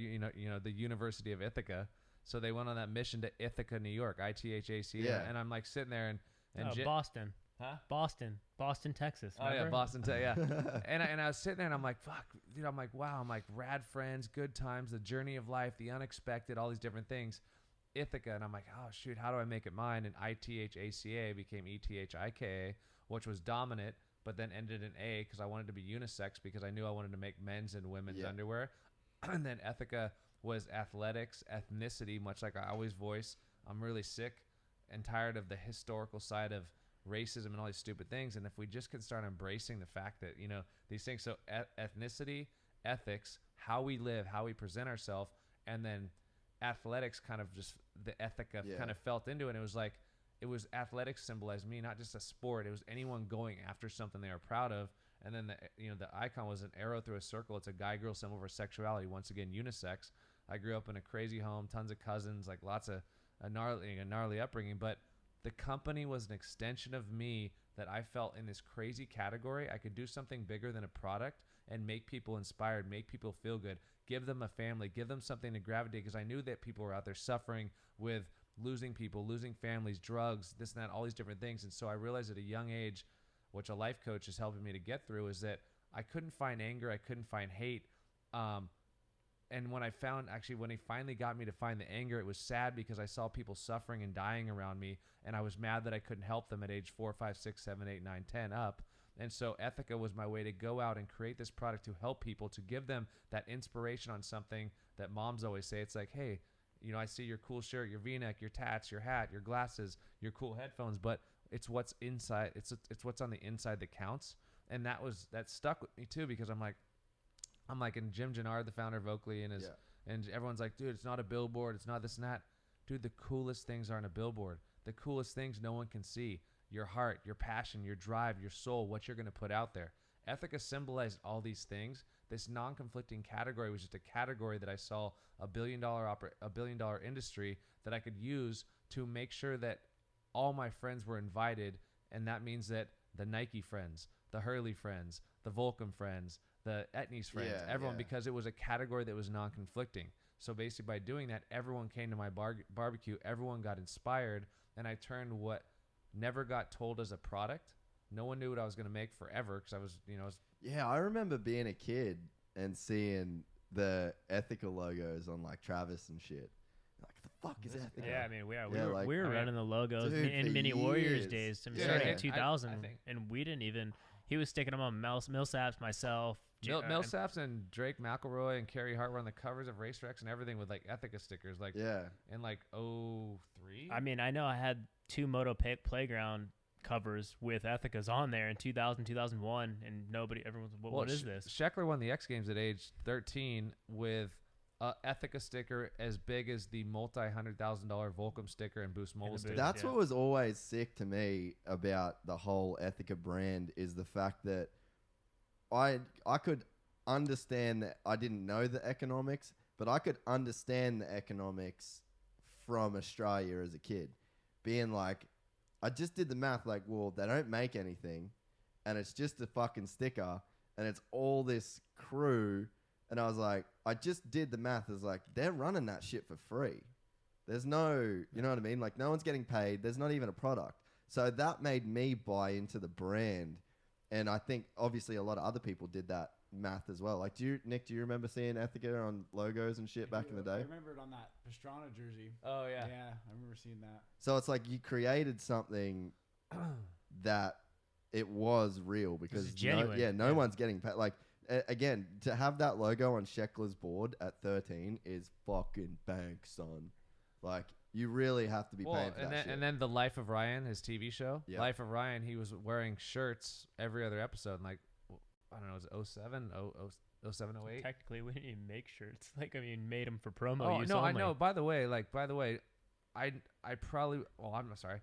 the University of Ithaca. So they went on that mission to Ithaca, New York, Ithaca. Yeah. And I'm like sitting there and Boston. Huh? Boston, Texas. Remember? Oh yeah, Boston, yeah. and I was sitting there, and I'm like, fuck, dude. I'm like, wow. I'm like, rad friends, good times, the journey of life, the unexpected, all these different things. Ithaca, and I'm like, oh shoot, how do I make it mine? And Ithaca became Ethika, which was dominant, but then ended in A because I wanted to be unisex because I knew I wanted to make men's and women's underwear. And then Ethica was athletics, ethnicity, much like I always voice. I'm really sick and tired of the historical side of racism and all these stupid things. And if we just can start embracing the fact that, these things, so ethnicity, ethics, how we live, how we present ourselves, and then athletics kind of just the Ethica kind of felt into it. And it was athletics symbolized me, not just a sport. It was anyone going after something they were proud of. And then the icon was an arrow through a circle. It's a guy-girl symbol for sexuality. Once again, unisex. I grew up in a crazy home, tons of cousins, like lots of a gnarly upbringing. But the company was an extension of me that I felt in this crazy category. I could do something bigger than a product and make people inspired, make people feel good, give them a family, give them something to gravitate, because I knew that people were out there suffering with losing people, losing families, drugs, this and that, all these different things. And so I realized at a young age, which a life coach is helping me to get through, is that I couldn't find anger, I couldn't find hate. And when he finally got me to find the anger, it was sad because I saw people suffering and dying around me, and I was mad that I couldn't help them at age 4, 5, 6, 7, 8, 9, 10 up. And so Ethica was my way to go out and create this product to help people, to give them that inspiration on something that moms always say. It's like, hey, I see your cool shirt, your V-neck, your tats, your hat, your glasses, your cool headphones, but it's what's inside. It's what's on the inside that counts. And that stuck with me too, because I'm like, and Jim Gennard, the founder of Oakley, and everyone's like, dude, it's not a billboard, it's not this and that. Dude, the coolest things aren't a billboard. The coolest things no one can see. Your heart, your passion, your drive, your soul, what you're going to put out there. Ethica symbolized all these things. This non-conflicting category was just a category that I saw a $1 billion industry that I could use to make sure that all my friends were invited. And that means that the Nike friends, the Hurley friends, the Volcom friends, the Etnies friends, everyone, because it was a category that was non-conflicting. So basically by doing that, everyone came to my barbecue, everyone got inspired, and I turned what never got told as a product. No one knew what I was going to make forever because I was, I remember being a kid and seeing the Ethica logos on like Travis and shit. Like, the fuck is Ethica? Yeah, I mean, we were running the logos in Mini Warriors days, starting in 2000, and we didn't even. He was sticking them on Millsaps, myself. Millsaps and Drake McElroy and Carrie Hart were on the covers of Racetracks and everything with like Ethica stickers, in like 03. I mean, I know I had 2 Moto Playground covers with Ethicas on there in 2000, 2001, and everyone's what is this? Scheckler won the X Games at age 13 with a Ethica sticker as big as the multi-$100,000 Volcom sticker and Boost Mobile sticker. That's what was always sick to me about the whole Ethica brand, is the fact that I could understand that. I didn't know the economics, but I could understand the economics from Australia as a kid. Being like, I just did the math, like, well, they don't make anything, and it's just a fucking sticker, and it's all this crew And I was like, I just did the math. It's like, they're running that shit for free. There's no, you know what I mean? Like, no one's getting paid. There's not even a product. So that made me buy into the brand. And I think, obviously, a lot of other people did that math as well. Like, Nick, do you remember seeing Ethica on logos and shit back in the day? I remember it on that Pastrana jersey. Oh, yeah. Yeah, I remember seeing that. So it's like you created something that it was real because genuine. no one's getting paid. Like, again, to have that logo on Sheckler's board at 13 is fucking bank, son. Like, you really have to be paying for that shit. And then The Life of Ryan, his TV show. Yeah. Life of Ryan, he was wearing shirts every other episode. And like, I don't know, it was 07, 07, 08? Technically, we didn't even make shirts. Like, I mean, made them for promo Oh, use no, only. I know. By the way, I probably, well, I'm sorry,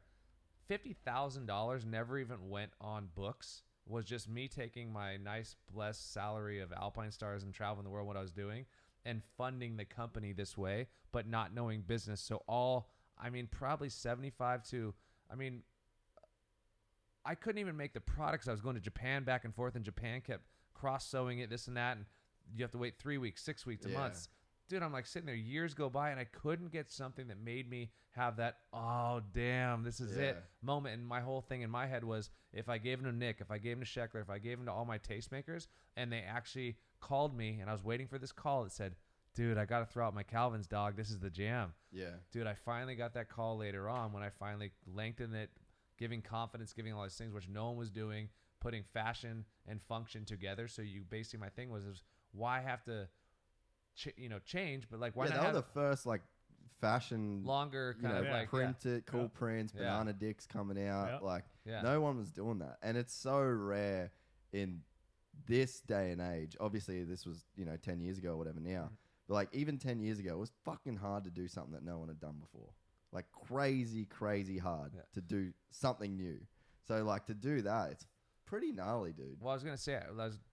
$50,000 never even went on books. Was just me taking my nice, blessed salary of Alpine Stars and traveling the world, what I was doing, and funding the company this way, but not knowing business. So probably 75 to, I couldn't even make the products. I was going to Japan back and forth, and Japan kept cross-sewing it, this and that, and you have to wait 3 weeks, 6 weeks, a month. Dude, I'm like sitting there, years go by, and I couldn't get something that made me have that, oh, damn, this is it moment. And my whole thing in my head was, if I gave them to Nick, if I gave them to Sheckler, if I gave them to all my tastemakers, and they actually called me, and I was waiting for this call that said, dude, I got to throw out my Calvin's, dog. This is the jam. Yeah. Dude, I finally got that call later on when I finally lengthened it, giving confidence, giving all these things, which no one was doing, putting fashion and function together. So you basically, my thing was why have to change, but like, why not that have was the first like fashion longer kind of like printed cool prints, banana dicks coming out. Like no one was doing that, and it's so rare in this day and age. Obviously, this was 10 years ago or whatever now, but like even 10 years ago, it was fucking hard to do something that no one had done before. Like crazy hard to do something new. So like to do that, it's pretty gnarly, dude. Well, I was gonna say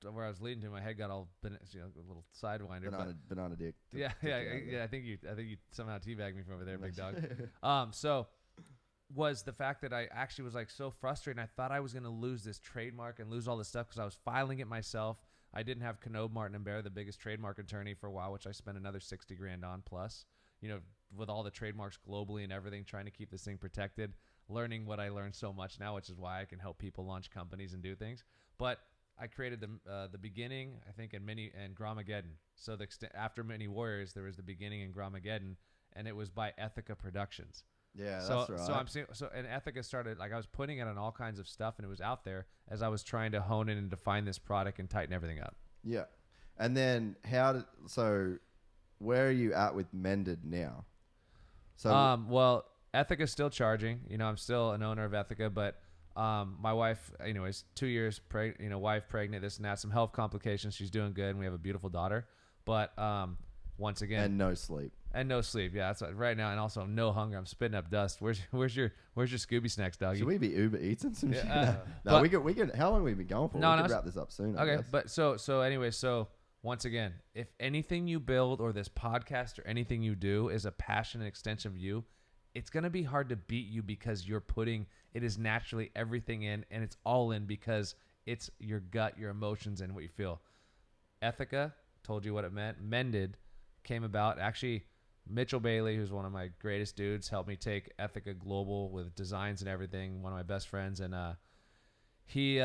where I was leading to. My head got all a little sidewinder. Banana dick. I think you somehow teabagged me from over there, big dog. So was the fact that I actually was like so frustrated. And I thought I was gonna lose this trademark and lose all this stuff because I was filing it myself. I didn't have Knob, Martin and Bear, the biggest trademark attorney, for a while, which I spent another $60,000 on plus. With all the trademarks globally and everything, trying to keep this thing protected. Learning what I learned so much now, which is why I can help people launch companies and do things. But I created the beginning, I think, and Gramageddon. So after Many Warriors, there was the beginning and Gramageddon, and it was by Ethica Productions. Yeah, that's right. And Ethica started, like, I was putting it on all kinds of stuff, and it was out there as I was trying to hone in and define this product and tighten everything up. Yeah, and then where are you at with Mended now? So well, Ethica's still charging. I'm still an owner of Ethica, but my wife, is 2 years wife pregnant, this and that, some health complications. She's doing good, and we have a beautiful daughter. But once again, and no sleep. Yeah, that's what, right now, and also no hunger. I'm spitting up dust. Where's your Scooby snacks, doggy? Should we be Uber Eats and some shit? No, we could. How long have we been going for? No, we could wrap this up soon. Okay, but so once again, if anything you build or this podcast or anything you do is a passion and extension of you, it's going to be hard to beat you because it is naturally everything in, and it's all in because it's your gut, your emotions, and what you feel. Ethica told you what it meant. Mended came about. Actually, Mitchell Bailey, who's one of my greatest dudes, helped me take Ethica global with designs and everything, one of my best friends. And he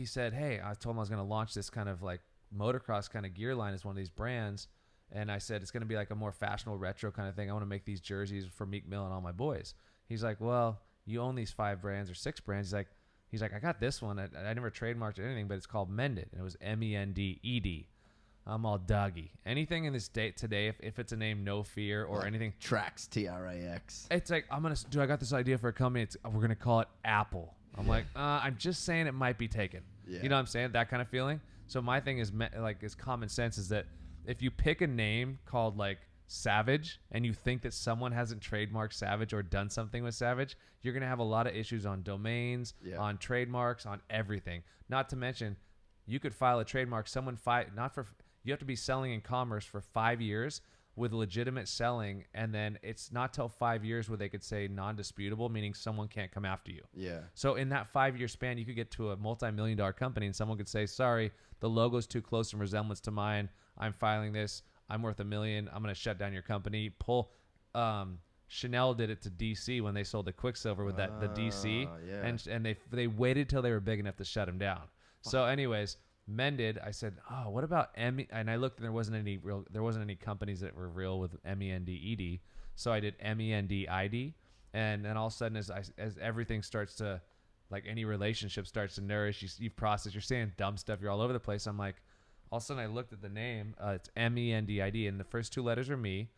said, hey, I told him I was going to launch this kind of like motocross kind of gear line as one of these brands. And I said, it's going to be like a more fashionable retro kind of thing. I want to make these jerseys for Meek Mill and all my boys. He's like, well, you own these 5 brands or 6 brands. He's like, I got this one. I never trademarked anything, but it's called Mended. And it was Mended. I'm all doggy. Anything in this date today, if it's a name, No Fear or anything. Trax, Trax. It's like, I got this idea for a company. We're going to call it Apple. I'm like, I'm just saying it might be taken. Yeah. You know what I'm saying? That kind of feeling. So my thing is common sense is that if you pick a name called like Savage and you think that someone hasn't trademarked Savage or done something with Savage, you're going to have a lot of issues on domains, on trademarks, on everything. Not to mention, you could file a trademark. You have to be selling in commerce for 5 years with legitimate selling, and then it's not till 5 years where they could say non-disputable, meaning someone can't come after you. Yeah. So in that 5-year span, you could get to a multi-million-dollar company, and someone could say, sorry, the logo's too close in resemblance to mine. I'm filing this. I'm worth $1 million. I'm going to shut down your company. Chanel did it to DC when they sold to Quicksilver with the DC, yeah. and they waited till they were big enough to shut him down. So anyways, Mended, I said, oh, what about and I looked and there wasn't any companies that were real with MENDED. So I did MENDID, and then all of a sudden as everything starts to, like any relationship starts to nourish, you've processed, you're saying dumb stuff, you're all over the place. I'm like, all of a sudden I looked at the name, it's MENDID, and the first two letters are me.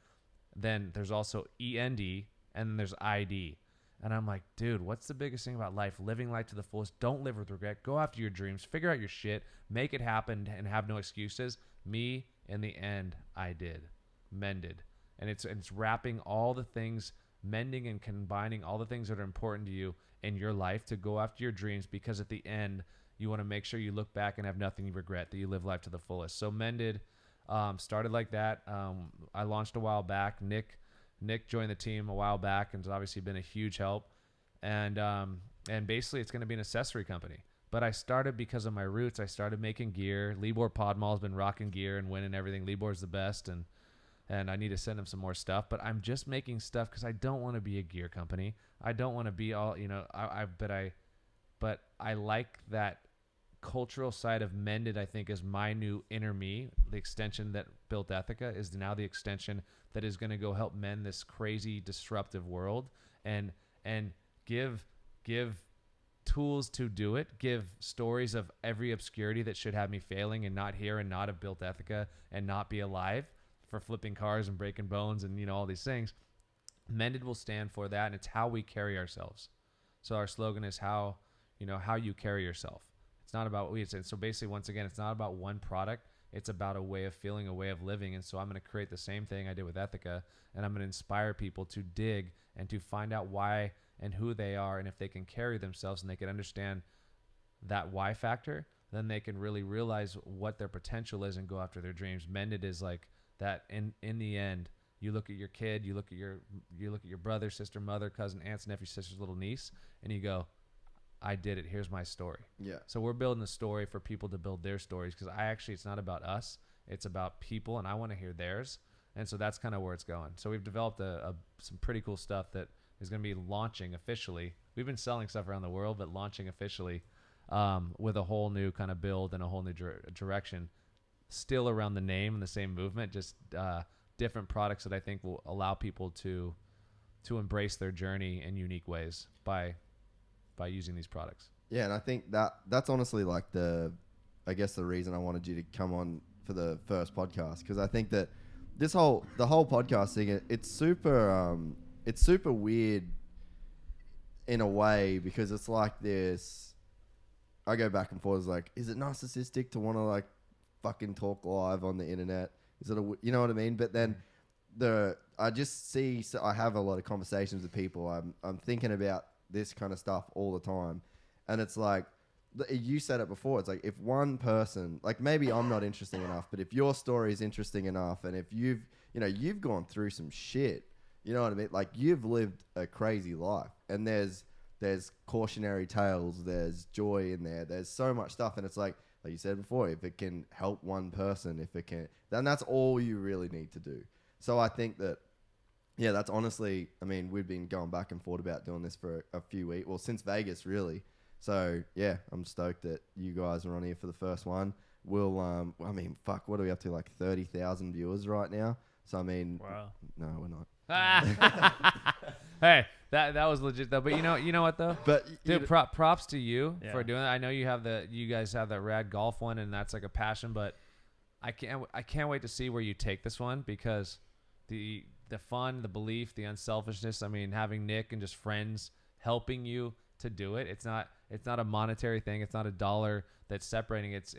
Then there's also END, and then there's ID. And I'm like, dude, what's the biggest thing about life? Living life to the fullest. Don't live with regret. Go after your dreams. Figure out your shit. Make it happen and have no excuses. Me, in the end, I did. Mended. And it's wrapping all the things, mending and combining all the things that are important to you in your life to go after your dreams, because at the end, you want to make sure you look back and have nothing you regret, that you live life to the fullest. So Mended started like that. I launched a while back. Nick joined the team a while back and has obviously been a huge help. And basically it's going to be an accessory company. But I started because of my roots. I started making gear. Libor Podmall has been rocking gear and winning everything. Libor's the best, and I need to send him some more stuff. But I'm just making stuff because I don't want to be a gear company. I don't want to be all, but I like that cultural side of Mended. I think is my new inner me. The extension that built Ethica is now the extension that is going to go help mend this crazy disruptive world and give tools to do it, give stories of every obscurity that should have me failing and not here and not have built Ethica and not be alive for flipping cars and breaking bones and all these things. Mended will stand for that, and it's how we carry ourselves. So our slogan is how you carry yourself. It's not about what we said. So basically, once again, it's not about one product. It's about a way of feeling, a way of living. And so I'm going to create the same thing I did with Ethica, and I'm going to inspire people to dig and to find out why and who they are, and if they can carry themselves and they can understand that why factor, then they can really realize what their potential is and go after their dreams. Mended is like that. In the end, you look at your kid, you look at your brother, sister, mother, cousin, aunts, nephew, sister's little niece, and you go, I did it. Here's my story. Yeah. So we're building a story for people to build their stories, because it's not about us. It's about people, and I want to hear theirs. And so that's kind of where it's going. So we've developed some pretty cool stuff that is going to be launching officially. We've been selling stuff around the world, but launching officially with a whole new kind of build and a whole new direction. Still around the name and the same movement, just different products that I think will allow people to embrace their journey in unique ways by using these products. Yeah, and I think that's honestly like the reason I wanted you to come on for the first podcast, because I think that the whole podcast thing, it's super weird in a way, because it's like this. I go back and forth. It's like, is it narcissistic to want to like fucking talk live on the internet? Is it you know what I mean? But then I just see. So I have a lot of conversations with people. I'm thinking about this kind of stuff all the time, and it's like, you said it before, it's like, if one person, like, maybe I'm not interesting enough, but if your story is interesting enough, and if you've gone through some shit, you know what I mean, like, you've lived a crazy life, and there's cautionary tales, there's joy in there's so much stuff, and it's like you said before, if it can help one person, then that's all you really need to do. So I think that, yeah, that's honestly, I mean, we've been going back and forth about doing this for a few weeks. Well, since Vegas, really. So, yeah, I'm stoked that you guys are on here for the first one. We'll, what are we up to? Like 30,000 viewers right now. So, I mean, wow. No, we're not. Hey, that was legit though. But you know what though? But dude, props to you for doing that. I know you guys have that rad golf one, and that's like a passion. But I can't wait to see where you take this one, because the fun, the belief, the unselfishness. I mean, having Nick and just friends helping you to do it. It's not a monetary thing. It's not a dollar that's separating. It's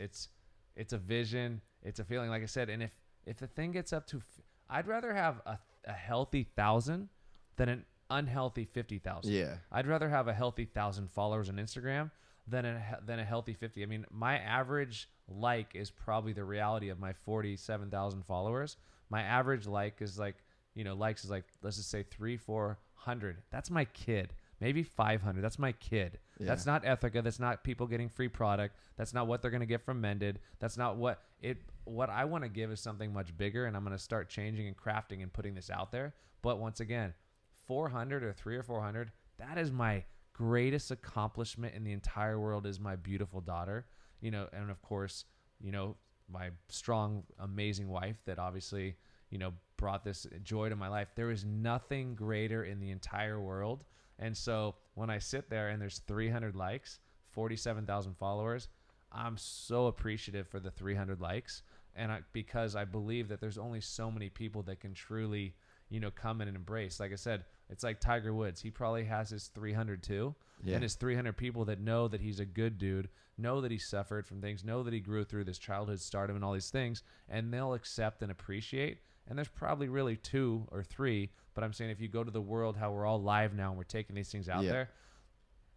a vision. It's a feeling, like I said. And if the thing gets up to, I'd rather have a healthy 1,000 than an unhealthy 50,000. Yeah. I'd rather have a healthy 1,000 followers on Instagram than a healthy 50. I mean, my average like is probably the reality of my 47,000 followers. My average like is like, likes is like, let's just say 300-400. That's my kid. Maybe 500. That's my kid. Yeah. That's not Ethica. That's not people getting free product. That's not what they're going to get from Mended. That's not what I want to give is something much bigger, and I'm going to start changing and crafting and putting this out there. But once again, 400 or 300 or 400, that is my greatest accomplishment in the entire world is my beautiful daughter. And of course, my strong, amazing wife that obviously, brought this joy to my life. There is nothing greater in the entire world. And so when I sit there and there's 300 likes, 47,000 followers, I'm so appreciative for the 300 likes. And because I believe that there's only so many people that can truly, come in and embrace. Like I said, it's like Tiger Woods. He probably has his 300 too. Yeah. And his 300 people that know that he's a good dude, know that he suffered from things, know that he grew through this childhood stardom and all these things, and they'll accept and appreciate. And there's probably really 2 or 3, but I'm saying if you go to the world, how we're all live now and we're taking these things out there.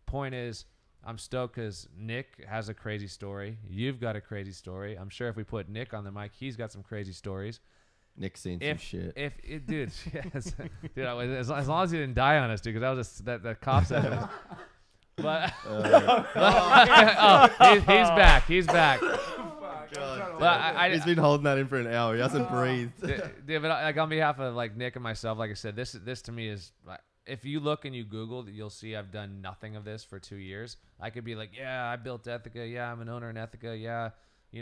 Point is, I'm stoked because Nick has a crazy story. You've got a crazy story. I'm sure if we put Nick on the mic, he's got some crazy stories. Nick's seen some shit. Dude, yes, dude, as long as he didn't die on us, dude, because that was just that cop said. But he's back. He's back. But he's been holding that in for an hour. He hasn't breathed. Dude, but like on behalf of like Nick and myself, like I said, this to me is. If you look and you Google, you'll see I've done nothing of this for 2 years. I could be like, yeah, I built Ethica. Yeah, I'm an owner in Ethica. Yeah,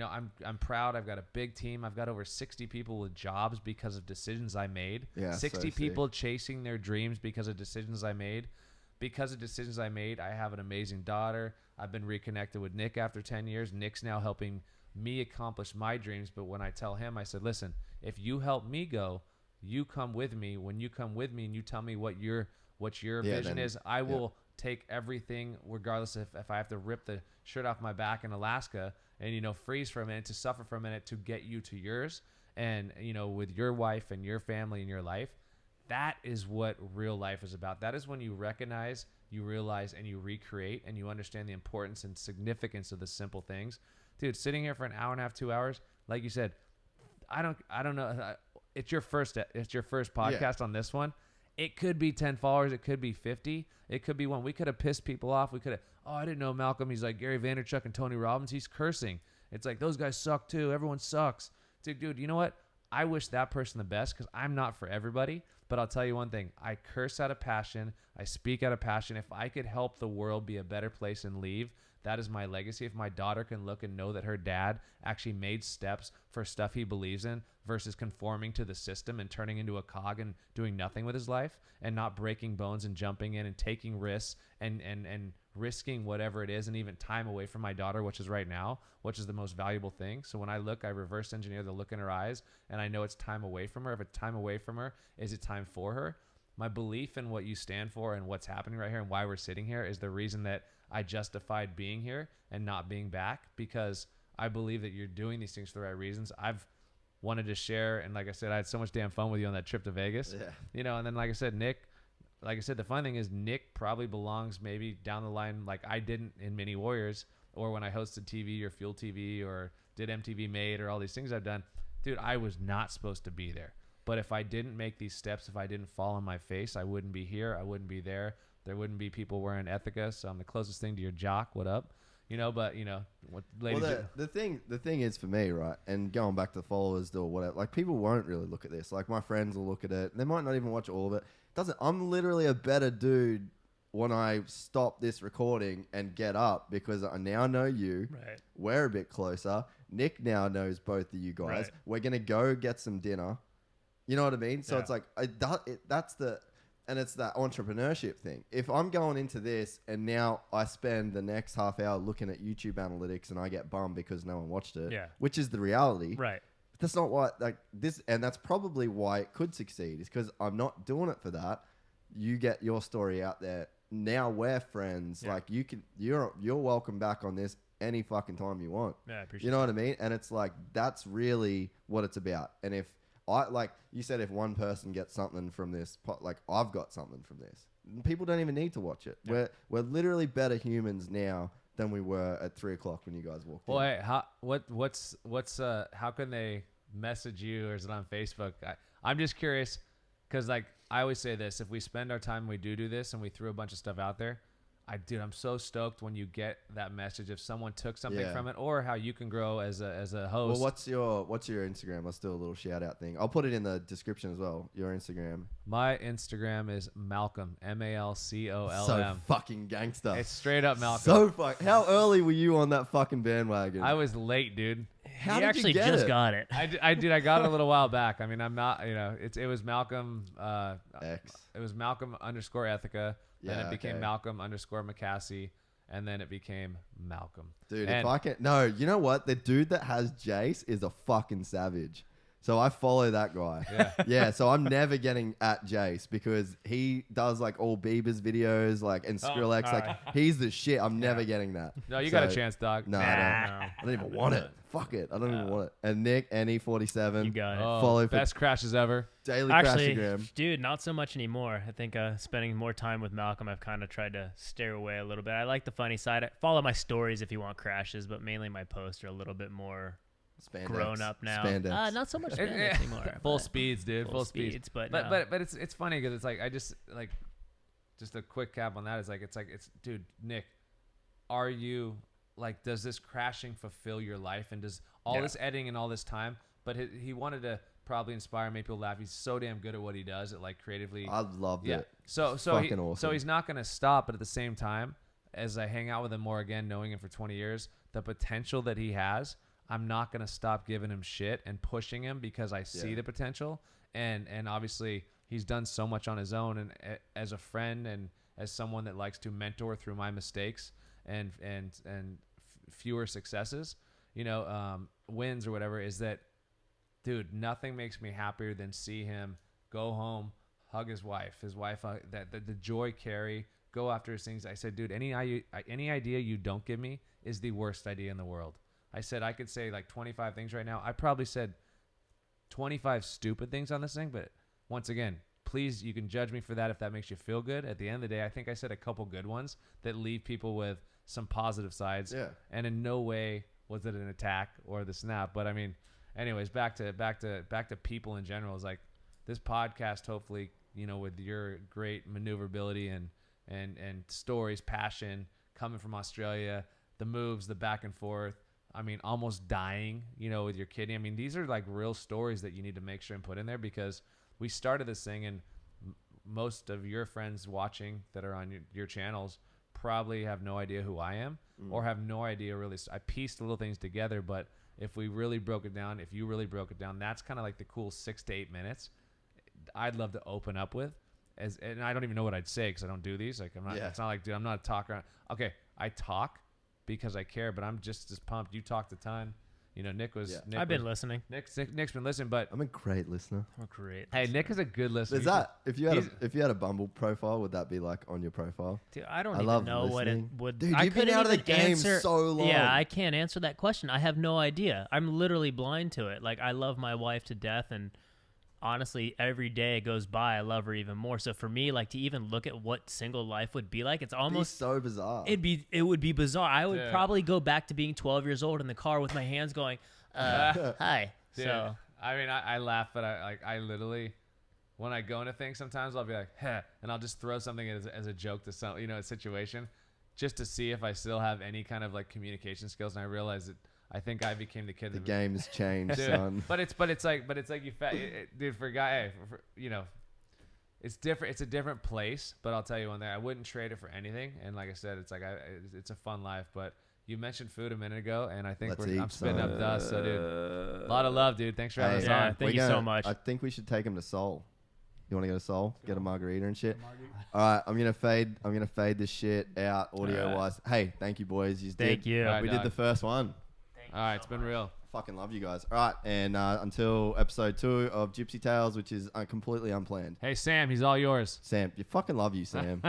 I'm proud. I've got a big team. I've got over 60 people with jobs because of decisions I made. Yeah, 60 people chasing their dreams because of decisions I made. Because of decisions I made, I have an amazing daughter. I've been reconnected with Nick after 10 years. Nick's now helping me accomplish my dreams. But when I tell him, I said, listen, if you help me go, you come with me. When you come with me and you tell me what your vision is, I will take everything, regardless if I have to rip the shirt off my back in Alaska and, freeze for a minute, to suffer for a minute, to get you to yours. And, with your wife and your family and your life, that is what real life is about. That is when you recognize, you realize, and you recreate, and you understand the importance and significance of the simple things. Dude, sitting here for an hour and a half, 2 hours, like you said, I don't know. It's your first podcast on this one. It could be 10 followers. It could be 50. It could be 1. We could have pissed people off. We could have, I didn't know Malcolm. He's like Gary Vaynerchuk and Tony Robbins. He's cursing. It's like, those guys suck too. Everyone sucks. Dude, you know what? I wish that person the best because I'm not for everybody. But I'll tell you one thing. I curse out of passion. I speak out of passion. If I could help the world be a better place and leave, that is my legacy. If my daughter can look and know that her dad actually made steps for stuff he believes in versus conforming to the system and turning into a cog and doing nothing with his life and not breaking bones and jumping in and taking risks and risking whatever it is and even time away from my daughter, which is right now, which is the most valuable thing. So when I look, I reverse engineer the look in her eyes and I know it's time away from her. If it's time away from her, is it time for her? My belief in what you stand for and what's happening right here and why we're sitting here is the reason that I justified being here and not being back, because I believe that you're doing these things for the right reasons. I've wanted to share, and like I said, I had so much damn fun with you on that trip to Vegas. Yeah. And then like I said, Nick, the fun thing is Nick probably belongs maybe down the line like I didn't in Mini Warriors or when I hosted TV or Fuel TV or did MTV Made or all these things I've done. Dude, I was not supposed to be there. But if I didn't make these steps, if I didn't fall on my face, I wouldn't be here. I wouldn't be there. There wouldn't be people wearing Ethica. So I'm the closest thing to your jock. What up? But what ladies. Well, the thing is for me, right? And going back to the followers or whatever, like people won't really look at this. Like my friends will look at it. They might not even watch all of it. I'm literally a better dude when I stop this recording and get up because I now know you. Right. We're a bit closer. Nick now knows both of you guys. Right. We're gonna go get some dinner. You know what I mean? So it's like it's that entrepreneurship thing. If I'm going into this and now I spend the next half hour looking at YouTube analytics and I get bummed because no one watched it, which is the reality. Right. That's not why and that's probably why it could succeed, is because I'm not doing it for that. You get your story out there. Now we're friends. Yeah. Like you're welcome back on this any fucking time you want. Yeah, I appreciate You know what I mean? And it's like, that's really what it's about. And if like you said, if one person gets something from this, like I've got something from this, people don't even need to watch it. Yeah. We're literally better humans now than we were at 3:00 when you guys walked in. Well, hey, how can they message you or is it on Facebook? I'm just curious because like I always say this: if we spend our time, we do this, and we threw a bunch of stuff out there. I'm so stoked when you get that message if someone took something from it, or how you can grow as a host. Well, what's your Instagram? Let's do a little shout out thing. I'll put it in the description as well. Your Instagram. My Instagram is Malcolm, Malcolm. So fucking gangster. It's straight up Malcolm. So how early were you on that fucking bandwagon? I was late, dude. How he did actually you get just it? got it. I got it a little while back. I mean, I'm not, it was Malcolm, X. it was Malcolm _ Ethica. Then Yeah, it became okay. Malcolm _ McCassy. And then it became Malcolm. Dude, and if I can... No, you know what? The dude that has Jace is a fucking savage. So I follow that guy. Yeah. Yeah, so I'm never getting at Jace because he does like all Bieber's videos and Skrillex. alright. He's the shit. I'm never getting that. No, you got a chance, dog. No, Nah. I don't even want it. Fuck it. I don't even want it. And Nick, NE47. You got it. Oh, Follow for best crashes ever. daily Actually, Crashogram. dude, not so much anymore. I think spending more time with Malcolm, I've kind of tried to steer away a little bit. I like the funny side. Follow my stories if you want crashes, but mainly my posts are a little bit more Spandex. grown up now. Spandex. Not so much spandex anymore. Full but- speeds, dude. Full speeds. speeds, but But it's funny because it's like I just like just a quick cap on that is like it's dude, Nick, are you like does this crashing fulfill your life and does all this editing and all this time? But he wanted to probably inspire, make people laugh. He's so damn good at what he does. At like creatively. I loved it. So fucking awesome. So he's not gonna stop, but at the same time, as I hang out with him more again, knowing him for 20 years, the potential that he has, I'm not gonna stop giving him shit and pushing him because I see the potential. And obviously he's done so much on his own. And as a friend and as someone that likes to mentor through my mistakes and fewer successes, wins or whatever, is that, dude, nothing makes me happier than see him go home, hug his wife, that the joy carry, go after his things. I said, dude, any idea you don't give me is the worst idea in the world. I said, I could say like 25 things right now. I probably said 25 stupid things on this thing, but once again, please, you can judge me for that if that makes you feel good. At the end of the day, I think I said a couple good ones that leave people with some positive sides. Yeah. And in no way was it an attack or the snap. But I mean, anyways, back to people in general, is like this podcast, hopefully, with your great maneuverability and stories, passion coming from Australia, the moves, the back and forth. I mean, almost dying, with your kidney. I mean, these are like real stories that you need to make sure and put in there, because we started this thing and most of your friends watching that are on your channels probably have no idea who I am or have no idea really. I pieced little things together, but if you really broke it down, that's kind of like the cool 6 to 8 minutes I'd love to open up with. And I don't even know what I'd say because I don't do these. Like, I'm not. Yeah. It's not like, dude, I'm not a talker. Okay, I talk because I care, but I'm just as pumped. You talked a ton. Nick was. Yeah. I've been listening. Nick's been listening, but I'm a great listener. I'm a great. Hey, Nick is a good listener. Is that if you had a Bumble profile, would that be like on your profile? Dude, I don't even know what it would. Dude, I you've been out of the game so long. Yeah, I can't answer that question. I have no idea. I'm literally blind to it. Like, I love my wife to death, and honestly, every day it goes by, I love her even more. So for me, like, to even look at what single life would be like, it's almost so bizarre. It would be bizarre. I would probably go back to being 12 years old in the car with my hands going, hi. Dude, so I mean, I laugh, but I literally, when I go into things, sometimes I'll be like, heh, and I'll just throw something as a joke to some, a situation, just to see if I still have any kind of like communication skills. And I realize that I think I became the kid. The game's changed, dude, son. But it's like you dude, for a guy, it's different. It's a different place. But I'll tell you one thing, I wouldn't trade it for anything. And like I said, it's like it's a fun life. But you mentioned food a minute ago, and I think I'm spitting up dust. So, dude, a lot of love, dude. Thanks for having us on. Thank you so much. I think we should take him to Seoul. You want to go to Seoul? Get a margarita and shit. All right, I'm gonna fade this shit out audio wise. Hey, thank you, boys. Thank you. We did the first one. All right, it's been real. Fucking love you guys. All right, and until episode 2 of Gypsy Tales, which is completely unplanned. Hey, Sam, he's all yours. Sam, you fucking love you, Sam.